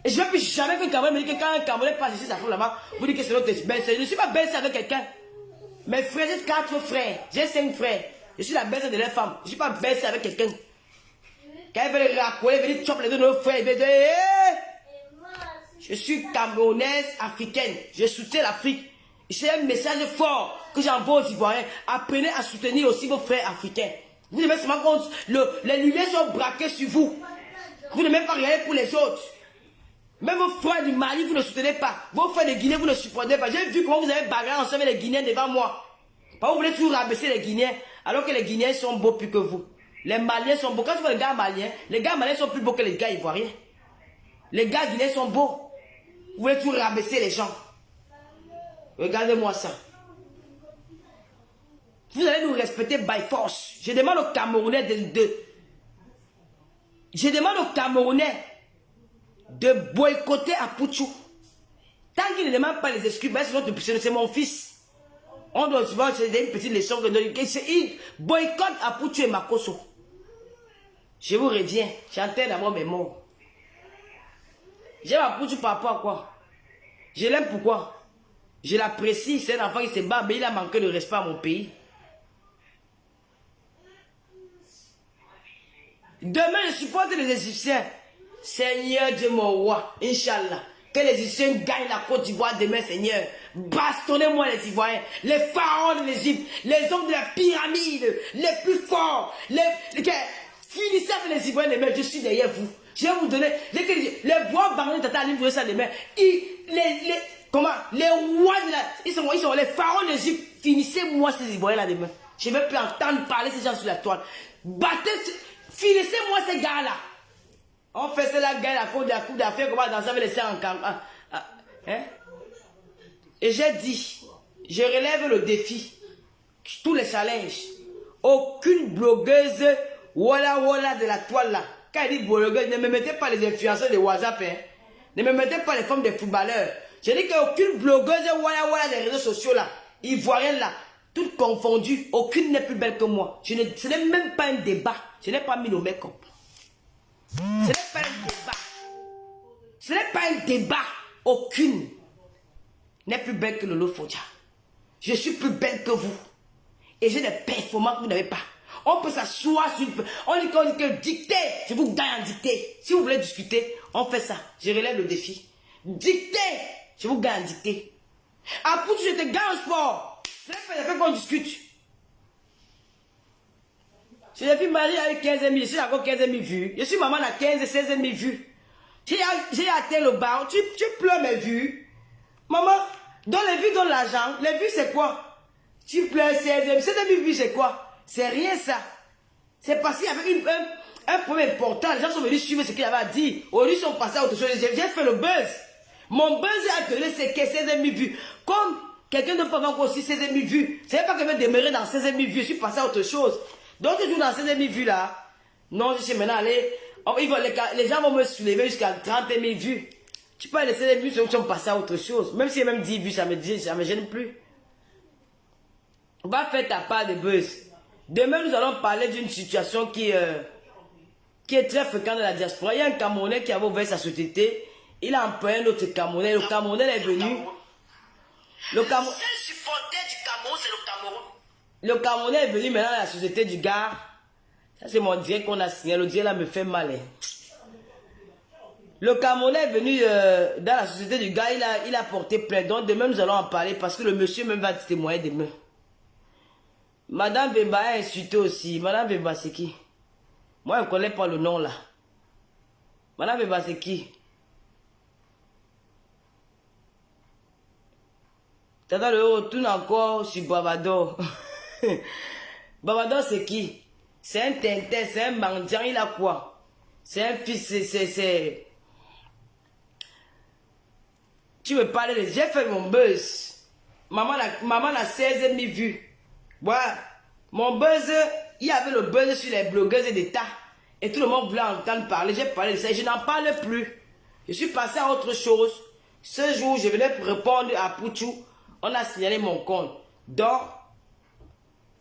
Et je ne veux plus jamais qu'un Camerounais me dise que quand un Camerounais passe ici, ça fait là-bas, vous dites que c'est notre belle-sœur. Je ne suis pas belle-sœur avec quelqu'un. Mes frères, j'ai 4 frères. J'ai 5 frères. Je suis la belle-sœur de leur femme. Je ne suis pas belle-sœur avec quelqu'un. Quand elle veut les racoler, elle veut dire chop les deux de nos frères. Elle veut dire, je suis camerounaise africaine. Je soutiens l'Afrique. C'est un message fort que j'envoie aux Ivoiriens. Apprenez à soutenir aussi vos frères africains. Vous devez se rendre compte, les lumières sont braquées sur vous. Vous ne même pas regarder pour les autres. Même vos frères du Mali, vous ne soutenez pas. Vos frères de Guinée, vous ne supportez pas. J'ai vu comment vous avez bagarré ensemble les Guinéens devant moi. Pourquoi vous voulez toujours rabaisser les Guinéens alors que les Guinéens sont beaux plus que vous? Les Maliens sont beaux. Quand tu vois les gars maliens sont plus beaux que les gars ivoiriens. Les gars guinéens sont beaux. Vous voulez toujours rabaisser les gens. Regardez-moi ça. Vous allez nous respecter by force. Je demande aux Camerounais de boycotter Apouchou. Tant qu'il ne demande pas les excuses, c'est mon fils. On doit se voir, c'est une petite leçon. Il boycotte Apouchou et Makosso. Je vous reviens. J'entends d'abord mes mots. J'aime Apouchou par rapport à quoi? Je l'aime pourquoi? Je l'apprécie. C'est un enfant qui se bat, mais il a manqué de respect à mon pays. Demain, je supporte les Égyptiens. Seigneur Dieu mon roi, Inch'Allah. Que les Égyptiens gagnent la Côte d'Ivoire demain, Seigneur. Bastonnez-moi les Ivoiriens, les pharaons de l'Égypte, les hommes de la pyramide, les plus forts, finissez avec les Ivoiriens demain, je suis derrière vous. Je vais vous donner, les bois barons de Tata Alim, vous ça demain. Les rois de la, ils sont les pharaons de l'Égypte. Finissez-moi ces Ivoiriens là demain. Je ne vais plus entendre parler ces gens sur la toile. Finissez-moi ces gars-là. On fait cela, gagne la coupe d'affaires, comment danser avec les serres en campagne. Hein? Et j'ai dit, je relève le défi, tous les challenges. Aucune blogueuse, voilà de la toile là. Quand elle dit blogueuse, ne me mettez pas les influenceurs de WhatsApp. Hein? Ne me mettez pas les femmes des footballeurs. Je dis qu'aucune blogueuse, voilà des réseaux sociaux là, ivoirienne là, toutes confondues, aucune n'est plus belle que moi. Ce n'est même pas un débat. Je n'ai pas mis le make-up. Ce n'est pas un débat. Ce n'est pas un débat. Aucune n'est plus belle que Lolo Fodja. Je suis plus belle que vous. Et j'ai des performances que vous n'avez pas. On peut s'asseoir sur... On dit que dicter. Je vous gagne en dicter. Si vous voulez discuter, on fait ça. Je relève le défi. Dicter. Je vous gagne en dicter. Après, je te gagne en sport. Ce n'est pas le fait qu'on discute. Je suis mariée avec 15 000, je suis encore 15 000 vues. Je suis maman à 15 16 000 vues. J'ai atteint le bar, tu pleures mes vues. Maman, dans les vues, dans l'argent, les vues c'est quoi? Tu pleures 16 000 vues c'est quoi? C'est rien ça. C'est passé avec un problème important. Les gens sont venus suivre ce qu'il avait à dire. Aujourd'hui, ils sont passés à autre chose. J'ai fait le buzz. Mon buzz a donné c'est 16 000 vues. Comme Quelqu'un ne peut avoir aussi 16 000 vues. C'est pas que je vais demeurer dans 16 000 vues. Je suis passé à autre chose. Donc, toujours dans 16 000 vues là. Non, je sais maintenant aller. Les gens vont me soulever jusqu'à 30 000 vues. Tu peux laisser les vues, ils sont passés à autre chose. Même si il y a même 10 vues, ça me gêne plus. Va faire ta part de buzz. Demain, nous allons parler d'une situation qui est très fréquente dans la diaspora. Il y a un Camerounais qui a ouvert sa société. Il a employé un autre Camerounais. Le Camerounais est venu. Le Camerounais est venu maintenant à la société du gars. Ça, c'est mon direct qu'on a signé. Le direct là me fait mal. Hein. Le Camerounais est venu dans la société du gars. Il a porté plainte. Donc, demain, nous allons en parler parce que le monsieur même va témoigner demain. Madame Bemba a insulté aussi. Madame Bemba, c'est qui? Moi, je ne connais pas le nom là. Madame Bemba, c'est qui? T'as le haut, tourne encore sur Bavador. Bavador, c'est qui? C'est un tintin, c'est un mendiant, il a quoi? C'est un fils, c'est... Tu me parles de... J'ai fait mon buzz. Maman a 16 000 vues. Voilà. Mon buzz, il y avait le buzz sur les blogueuses d'État. Et tout le monde voulait entendre parler. J'ai parlé de ça et je n'en parle plus. Je suis passé à autre chose. Ce jour, je venais pour répondre à Pouchou. On a signalé mon compte. Donc,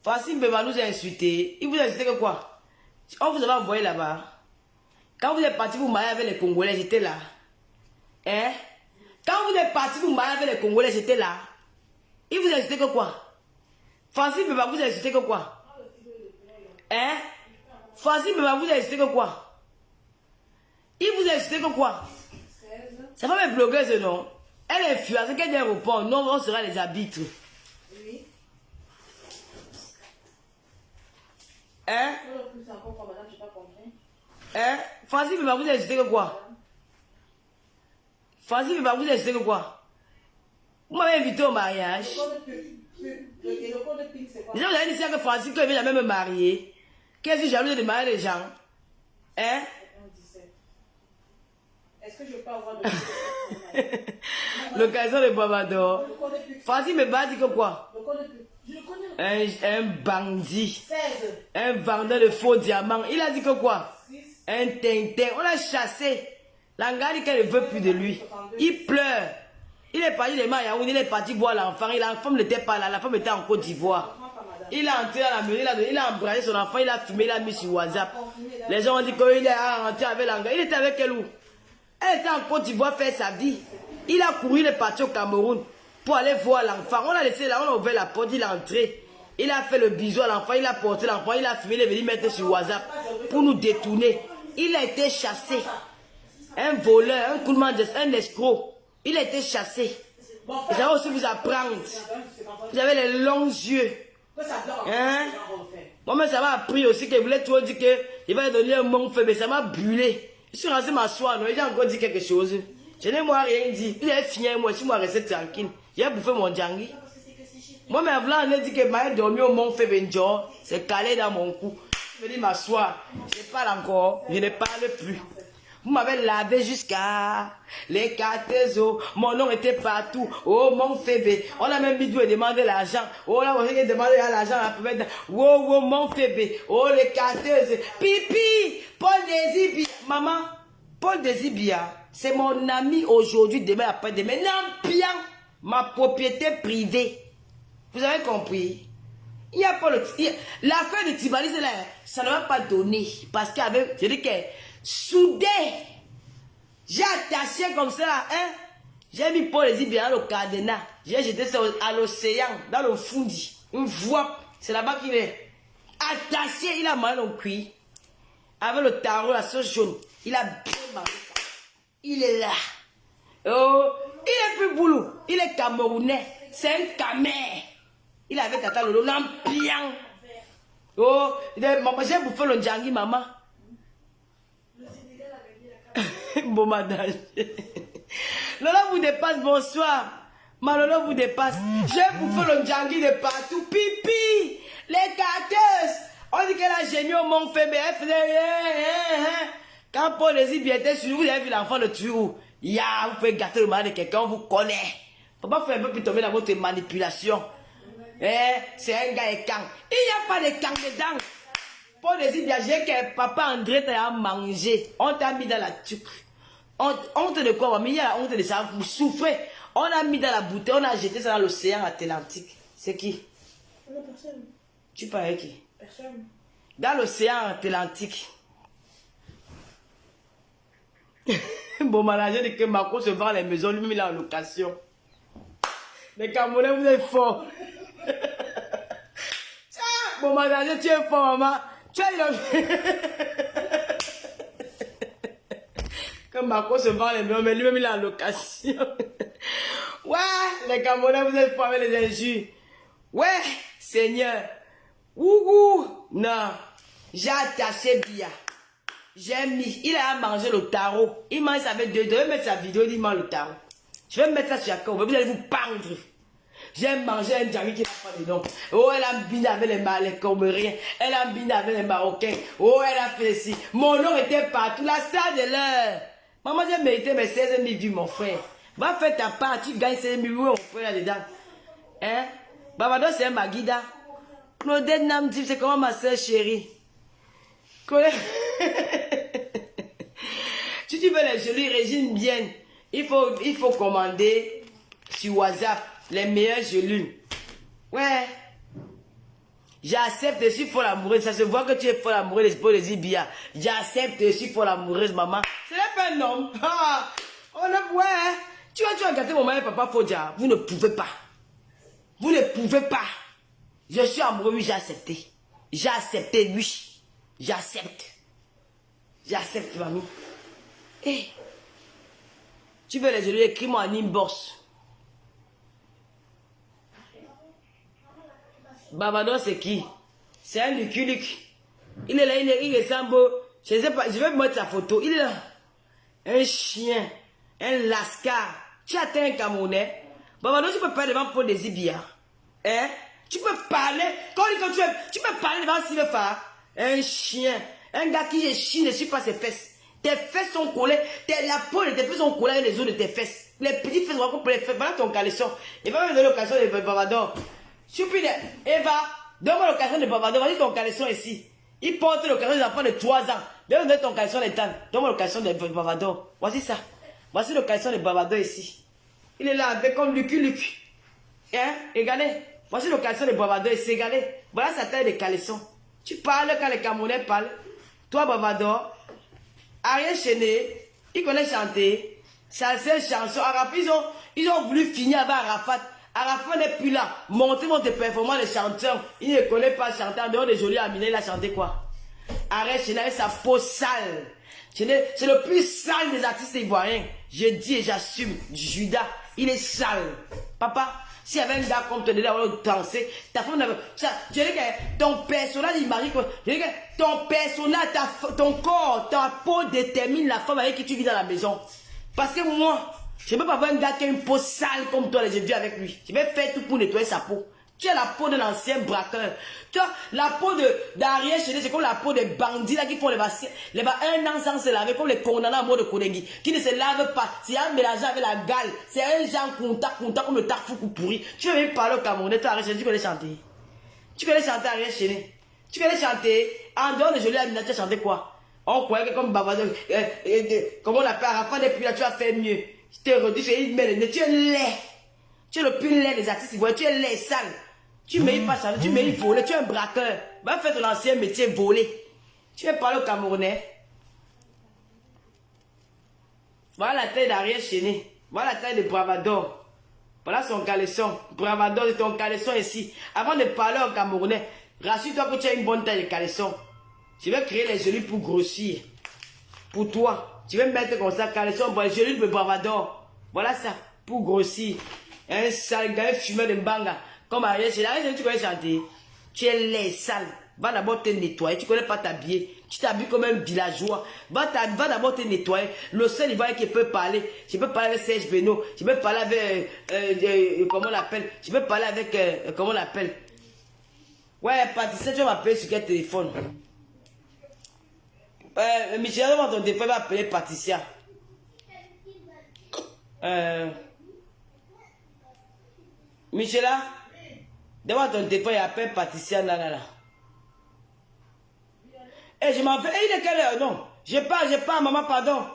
Facile Beba nous a insulté. Il vous a insulté que quoi? On vous avait envoyé là-bas. Quand vous êtes parti vous marier avec les Congolais, j'étais là. Hein? Quand vous êtes parti vous marier avec les Congolais, j'étais là. Il vous a insulté que quoi? Facile Beba vous a insulté que quoi? Hein? Facile Beba vous a insulté que quoi? Il vous a insulté que quoi? Ça va mes blogueuses, non? Elle est influence, qu'elle vient répondre. Non, on sera les arbitres. Oui. Hein? Hein? Facile Beba vous a insulté que quoi? Facile Beba vous a insulté que quoi? Vous m'avez invité au mariage. Les gens vous avez dit ça que Francis ne veut jamais me marier. Qu'est-ce que j'ai jalouse de marier les gens? Hein? Est-ce que je peux avoir l'occasion de Bavador? Francis me bat dit que quoi? Je le connais. Un bandit. 16. Un vendeur de faux diamants. Il a dit que quoi? 6. Un tintin. On l'a chassé. L'Anga dit qu'elle ne veut plus de lui. Il pleure. Il est parti de Mayaoun, il est parti voir l'enfant. L'enfant n'était pas là, la femme était en Côte d'Ivoire. Il a entré dans la mairie, il a embrassé son enfant, il a filmé, il a mis sur WhatsApp. Les gens ont dit qu'il est rentré avec l'Anga. Il était avec elle où? Elle était en Côte d'Ivoire faire sa vie. Il a couru, il est parti au Cameroun pour aller voir l'enfant. On l'a laissé là, on a ouvert la porte, il est entré. Il a fait le bisou à l'enfant, il a porté l'enfant, il a filmé, il est venu mettre sur WhatsApp pour nous détourner. Il a été chassé. Un voleur, un coup de main, un escroc. Il a été chassé. Et ça va aussi vous apprendre. Vous avez les longs yeux. Hein? Moi-même, ça m'a appris aussi que je voulais toujours dire que il va donner un bon feu, mais ça m'a brûlé. Je suis resté m'asseoir, non? J'ai encore dit quelque chose. Je n'ai moi rien dit. Il est fini, moi, si moi resté tranquille. J'ai bouffé mon djangui. Moi, mais avant, on a dit que je dormi au Mont Febenjo. C'est calé dans mon cou. Je vais m'asseoir. Je parle encore. Je ne parle plus. Vous m'avez lavé jusqu'à les 4 eaux. Mon nom était partout. Oh, mon Fébé. On a même mis et demandé l'argent. Oh, là, on a demandé l'argent. Oh, mon Fébé. Oh, les 4 Pipi. Paul Désibia. Maman, Paul Désibia, c'est mon ami aujourd'hui, demain, après-demain. Nampian, ma propriété privée. Vous avez compris? Il n'y a pas le... L'affaire de Tibalis, là, ça ne va pas donner. Parce qu'avec... Je dis que... Soudé, j'ai attaché comme ça, hein? J'ai mis Paul Désibia dans le cadenas. J'ai jeté ça à l'océan, dans le fundi. Une voix, c'est là-bas qu'il est. Attaché, il a mal au cuir. Avec le tarot, la sauce jaune. Il a bien marqué ça. Il est là. Oh, il est plus boulot. Il est camerounais. C'est un camé. Il avait tata le lampion. Oh, j'ai bouffé le djangui, maman. Bon madame. Lola vous dépasse, bonsoir. Ma Lola vous dépasse. J'ai bouffé le djangui de partout. Pipi. Les carteuses. On dit qu'elle a gémi au Mont FBF. Quand Paul Désibia était sur vous, vous avez vu l'enfant de Turou. Ya, vous pouvez gâter le mal de quelqu'un, on vous connaît. Papa, faut un peu plus tomber dans votre manipulation. C'est un gars écang. Il n'y a pas de kang dedans. Pour les idées que papa André t'a mangé, on t'a mis dans la tuque. Honte de quoi? Mais il y a la honte de ça. Vous souffrez. On a mis dans la bouteille, on a jeté ça dans l'océan Atlantique. C'est qui? Personne. Tu parles avec qui? Personne. Dans l'océan Atlantique. Bon manager dit que Marco se vend les maisons, lui il est en location. Les Camerounais, vous êtes forts. Bon manager, tu es fort, maman. Tu es que Marco se vend les maisons, mais lui-même il est en location. Ouais, les Camerounais, vous êtes forts avec les injures. Ouais, Seigneur. Ouhou. Non, j'ai attaché bien. J'ai mis, il a mangé le tarot. Il mange ça avec deux. Je vais mettre sa vidéo, il mange le tarot. Je vais mettre ça sur la corde. Vous allez vous pendre. J'ai mangé un Djari qui n'a pas de nom. Oh, elle a biné avec les Comoriens. Elle a biné avec les Marocains. Oh, elle a fait ci. Mon nom était partout. La star de l'heure. Maman, j'ai mérité mes 16 000 vues, mon frère. Va faire ta part. Tu gagnes 16 000 vues, on peut là-dedans. Hein? Babado, c'est un Maguida. Claudette Namdip, c'est comment ma soeur chérie? Si tu veux les jolies Régine bien, il faut commander sur WhatsApp les meilleures jolies. Ouais. J'accepte, je suis folle amoureuse. Ça se voit que tu es folle amoureuse pour les Ibia. J'accepte, je suis folle amoureuse, maman. Ce n'est pas un homme. Ah, on a, ouais. Tu vas gâter mon mari, papa Fodja. Vous ne pouvez pas. Vous ne pouvez pas. Je suis amoureux, oui, j'ai accepté. J'ai accepté, oui. J'accepte. J'accepte, mamie. Hey. Tu veux les jolies, écris-moi en inbox. Babadon, c'est qui? C'est un Luc. Il est là, il ressemble. Je ne sais pas, je vais mettre sa photo. Il est là. Un chien. Un lascar. Tu atteins un Camerounais. Babadon, tu peux parler devant Paul des Ibia. Hein? Tu peux parler. Quand tu peux parler devant Sylvain. Un chien. Un gars qui est chien ne suit pas ses fesses. Tes fesses sont collées. La peau de tes fesses sont collées avec les os de tes fesses. Les petites fesses vont couper les fesses. Voilà ton caleçon. Il va me donner l'occasion de Babadon. Chupine, Eva, donne-moi l'occasion de Babadon. Vas-y ton caleçon ici. Il porte l'occasion des enfants de 3 ans. Donne-moi ton caleçon de temps. Donne-moi l'occasion de Babadon. Voici ça. Voici l'occasion de Babadon ici. Il est là avec comme Luc. Hein? Regardez. Voici l'occasion de Babadon ici. Regardez. Voilà sa taille de caleçon. Tu parles quand les Camerounais parlent. Toi, Babadon. Ariel Chené, il connaît chanter. Ça, c'est une chanson. Arafat, ils ont voulu finir avec Arafat. Arafat n'est plus là. Montez votre performance de chanteur. Il ne connaît pas chanter. En dehors de Jolie Aminé, il a chanté quoi? Ariel Chené avec sa peau sale. C'est le plus sale des artistes ivoiriens. Je dis et j'assume. Judas, il est sale. Papa, s'il y avait un gars comme toi, il allait danser. Ta femme n'avait. Je dis que ton personnage, il m'arrive. Je dis que ton personnage, ton corps, ta peau détermine la femme avec qui tu vis dans la maison. Parce que moi, je ne peux pas avoir un gars qui a une peau sale comme toi, et je vis avec lui. Je vais faire tout pour nettoyer sa peau. Tu as la peau d'un ancien braqueur. Tu vois, la peau d'Ariel Chené, c'est comme la peau des bandits là qui font les vaccins. Un an sans se laver, comme les condamnés à mort de Kodengui, qui ne se lavent pas. C'est un mélange avec la gale. C'est un genre contact comme le tarfouk pourri. Tu veux même parler au Camerounais, toi Ariel Chené, tu connais chanter. Tu connais chanter Ariel Chené. Tu connais chanter. En dehors de Jolie Amina, tu as chanté quoi? On croyait que comme Babado, comment on l'appelle, Arafat, depuis là, tu as fait mieux. Je te redis, tu es laid. Tu es le plus laid des artistes ivoiriens, tu es laid, sale. Tu ne mérites pas ça, tu mérites voler, tu es un braqueur. Va faire ton ancien métier, voler. Tu veux parler au Camerounais. Voilà la taille d'Ariel Chené. Voilà la taille de Bravador. Voilà son caleçon. Bravador, c'est ton caleçon ici. Avant de parler au Camerounais, rassure-toi que tu as une bonne taille de caleçon. Je vais créer les jolies pour grossir. Pour toi. Tu vas me mettre comme ça, caleçon, les jolies de Bravador. Voilà ça, pour grossir. Un sale gars, un fumeur de banga. Comme Ariel Chené, tu connais chanter. Tu es laid, sale. Va d'abord te nettoyer. Tu ne connais pas t'habiller. Tu t'habilles comme un villageois. Va d'abord te nettoyer. Le seul ivoirien qui peut parler. Je peux parler avec Serge Beno. Je peux parler avec. Comment on l'appelle? Je peux parler avec. Comment on l'appelle? Ouais, Patricia, tu vas m'appeler sur quel téléphone? Michel, dans ton téléphone, va appeler Patricia. Michela, d'abord ton téléphone, il appelle Patricia Nanana. Et je m'en vais. Et il est quelle heure? Non. Je pars, maman, pardon.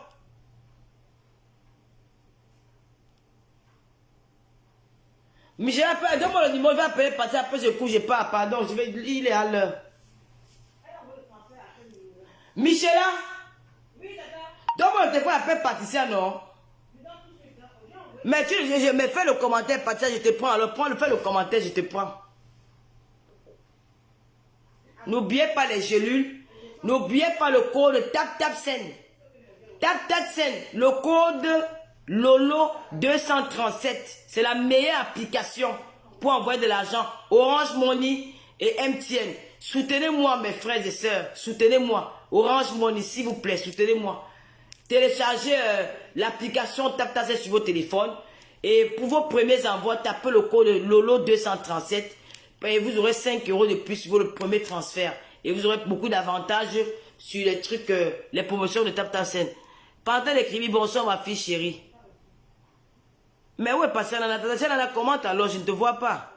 Michela, donne-moi le numéro, je vais appeler Patricia, après je couche, je pars, pardon, il est à l'heure. Michela? Oui, tata. Donne-moi le téléphone, appelle Patricia, non? Mais je me fais le commentaire, Patricia, je te prends. Alors, fais le commentaire, je te prends. N'oubliez pas les gélules. N'oubliez pas le code TapTapSend. TapTapSend, le code Lolo 237. C'est la meilleure application pour envoyer de l'argent. Orange Money et MTN. Soutenez-moi, mes frères et sœurs. Soutenez-moi. Orange Money, s'il vous plaît, soutenez-moi. Téléchargez l'application TapTapSend sur vos téléphones. Et pour vos premiers envois, tapez le code Lolo 237. Et vous aurez 5 € de plus sur le premier transfert. Et vous aurez beaucoup d'avantages sur les trucs, les promotions de TapTapSend. Pendant d'écrire, bonsoir ma fille chérie. Mais ouais, parce que Nana commente alors, je ne te vois pas.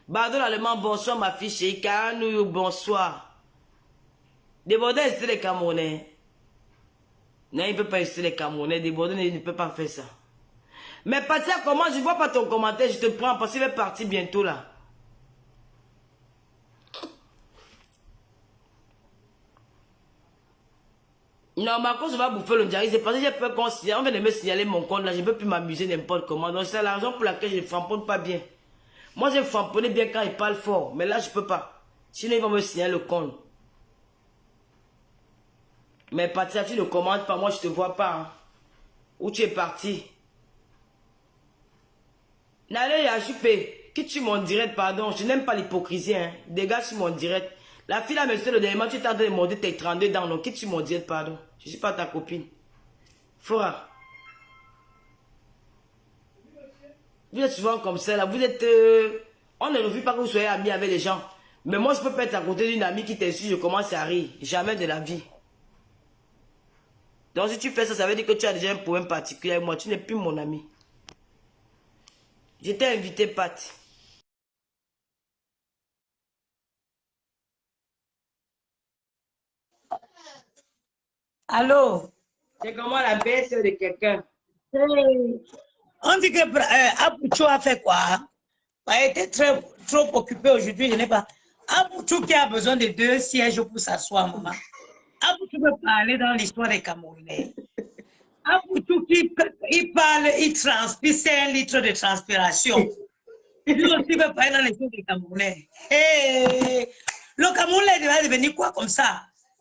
Bardon allemand, bonsoir ma fille chérie. Kanou, bonsoir. Débordé, c'est les Camerounais. Non, il ne peut pas rester les Camerounais. Débordé, il ne peut pas faire ça. Mais Patia, comment? Je ne vois pas ton commentaire, je te prends parce qu'il est parti bientôt là. Non, ma cause, je vais bouffer le diarrhée. C'est parce que j'ai peur qu'on signale. On vient de me signaler mon compte là. Je ne peux plus m'amuser n'importe comment. Donc, c'est la raison pour laquelle je ne framponne pas bien. Moi, je framponne bien quand il parle fort. Mais là, je ne peux pas. Sinon, ils vont me signaler le compte. Mais Patia, tu ne commandes pas. Moi, je ne te vois pas. Hein. Où tu es parti? N'allez, Yachoupé. Qui tu m'en direct, pardon. Je n'aime pas l'hypocrisie. Hein. Dégage sur mon direct. La fille là, monsieur, le dernier mois, tu t'as demandé tes 32 dents. Non, qui tu m'en direct, pardon. Je ne suis pas ta copine. Fora. Vous êtes souvent comme ça, là. Vous êtes... On ne refuse pas que vous soyez amis avec les gens. Mais moi, je peux pas être à côté d'une amie qui t'insulte, je commence à rire. Jamais de la vie. Donc, si tu fais ça, ça veut dire que tu as déjà un problème particulier avec moi. Tu n'es plus mon ami. Je t'ai invité, Pat. Allô? C'est comment la baisse de quelqu'un? On dit que Apouchou a fait quoi? A été trop occupé aujourd'hui, je n'ai pas. Apouchou qui a besoin de 2 sièges pour s'asseoir, maman. Apouchou peut parler dans l'histoire des Camerounais. Apouchou il parle, il transpire, c'est 1 litre de transpiration. Lui aussi peut parler dans l'histoire des Camerounais. Hey, le Camerounais va devenir quoi comme ça?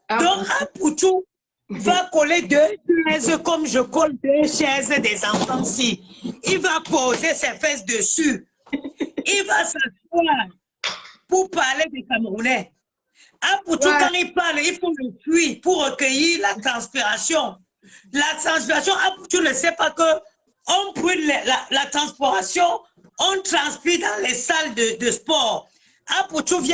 Donc Apouchou va coller 2 chaises comme je colle 2 chaises des enfants-ci. Il va poser ses fesses dessus. Il va s'asseoir pour parler des Camerounais. Apouchou, quand il parle, il faut le fuir pour recueillir la transpiration. La transpiration, Apouchou ne sait pas que on brûle la transpiration, on transpire dans les salles de sport. Apouchou vient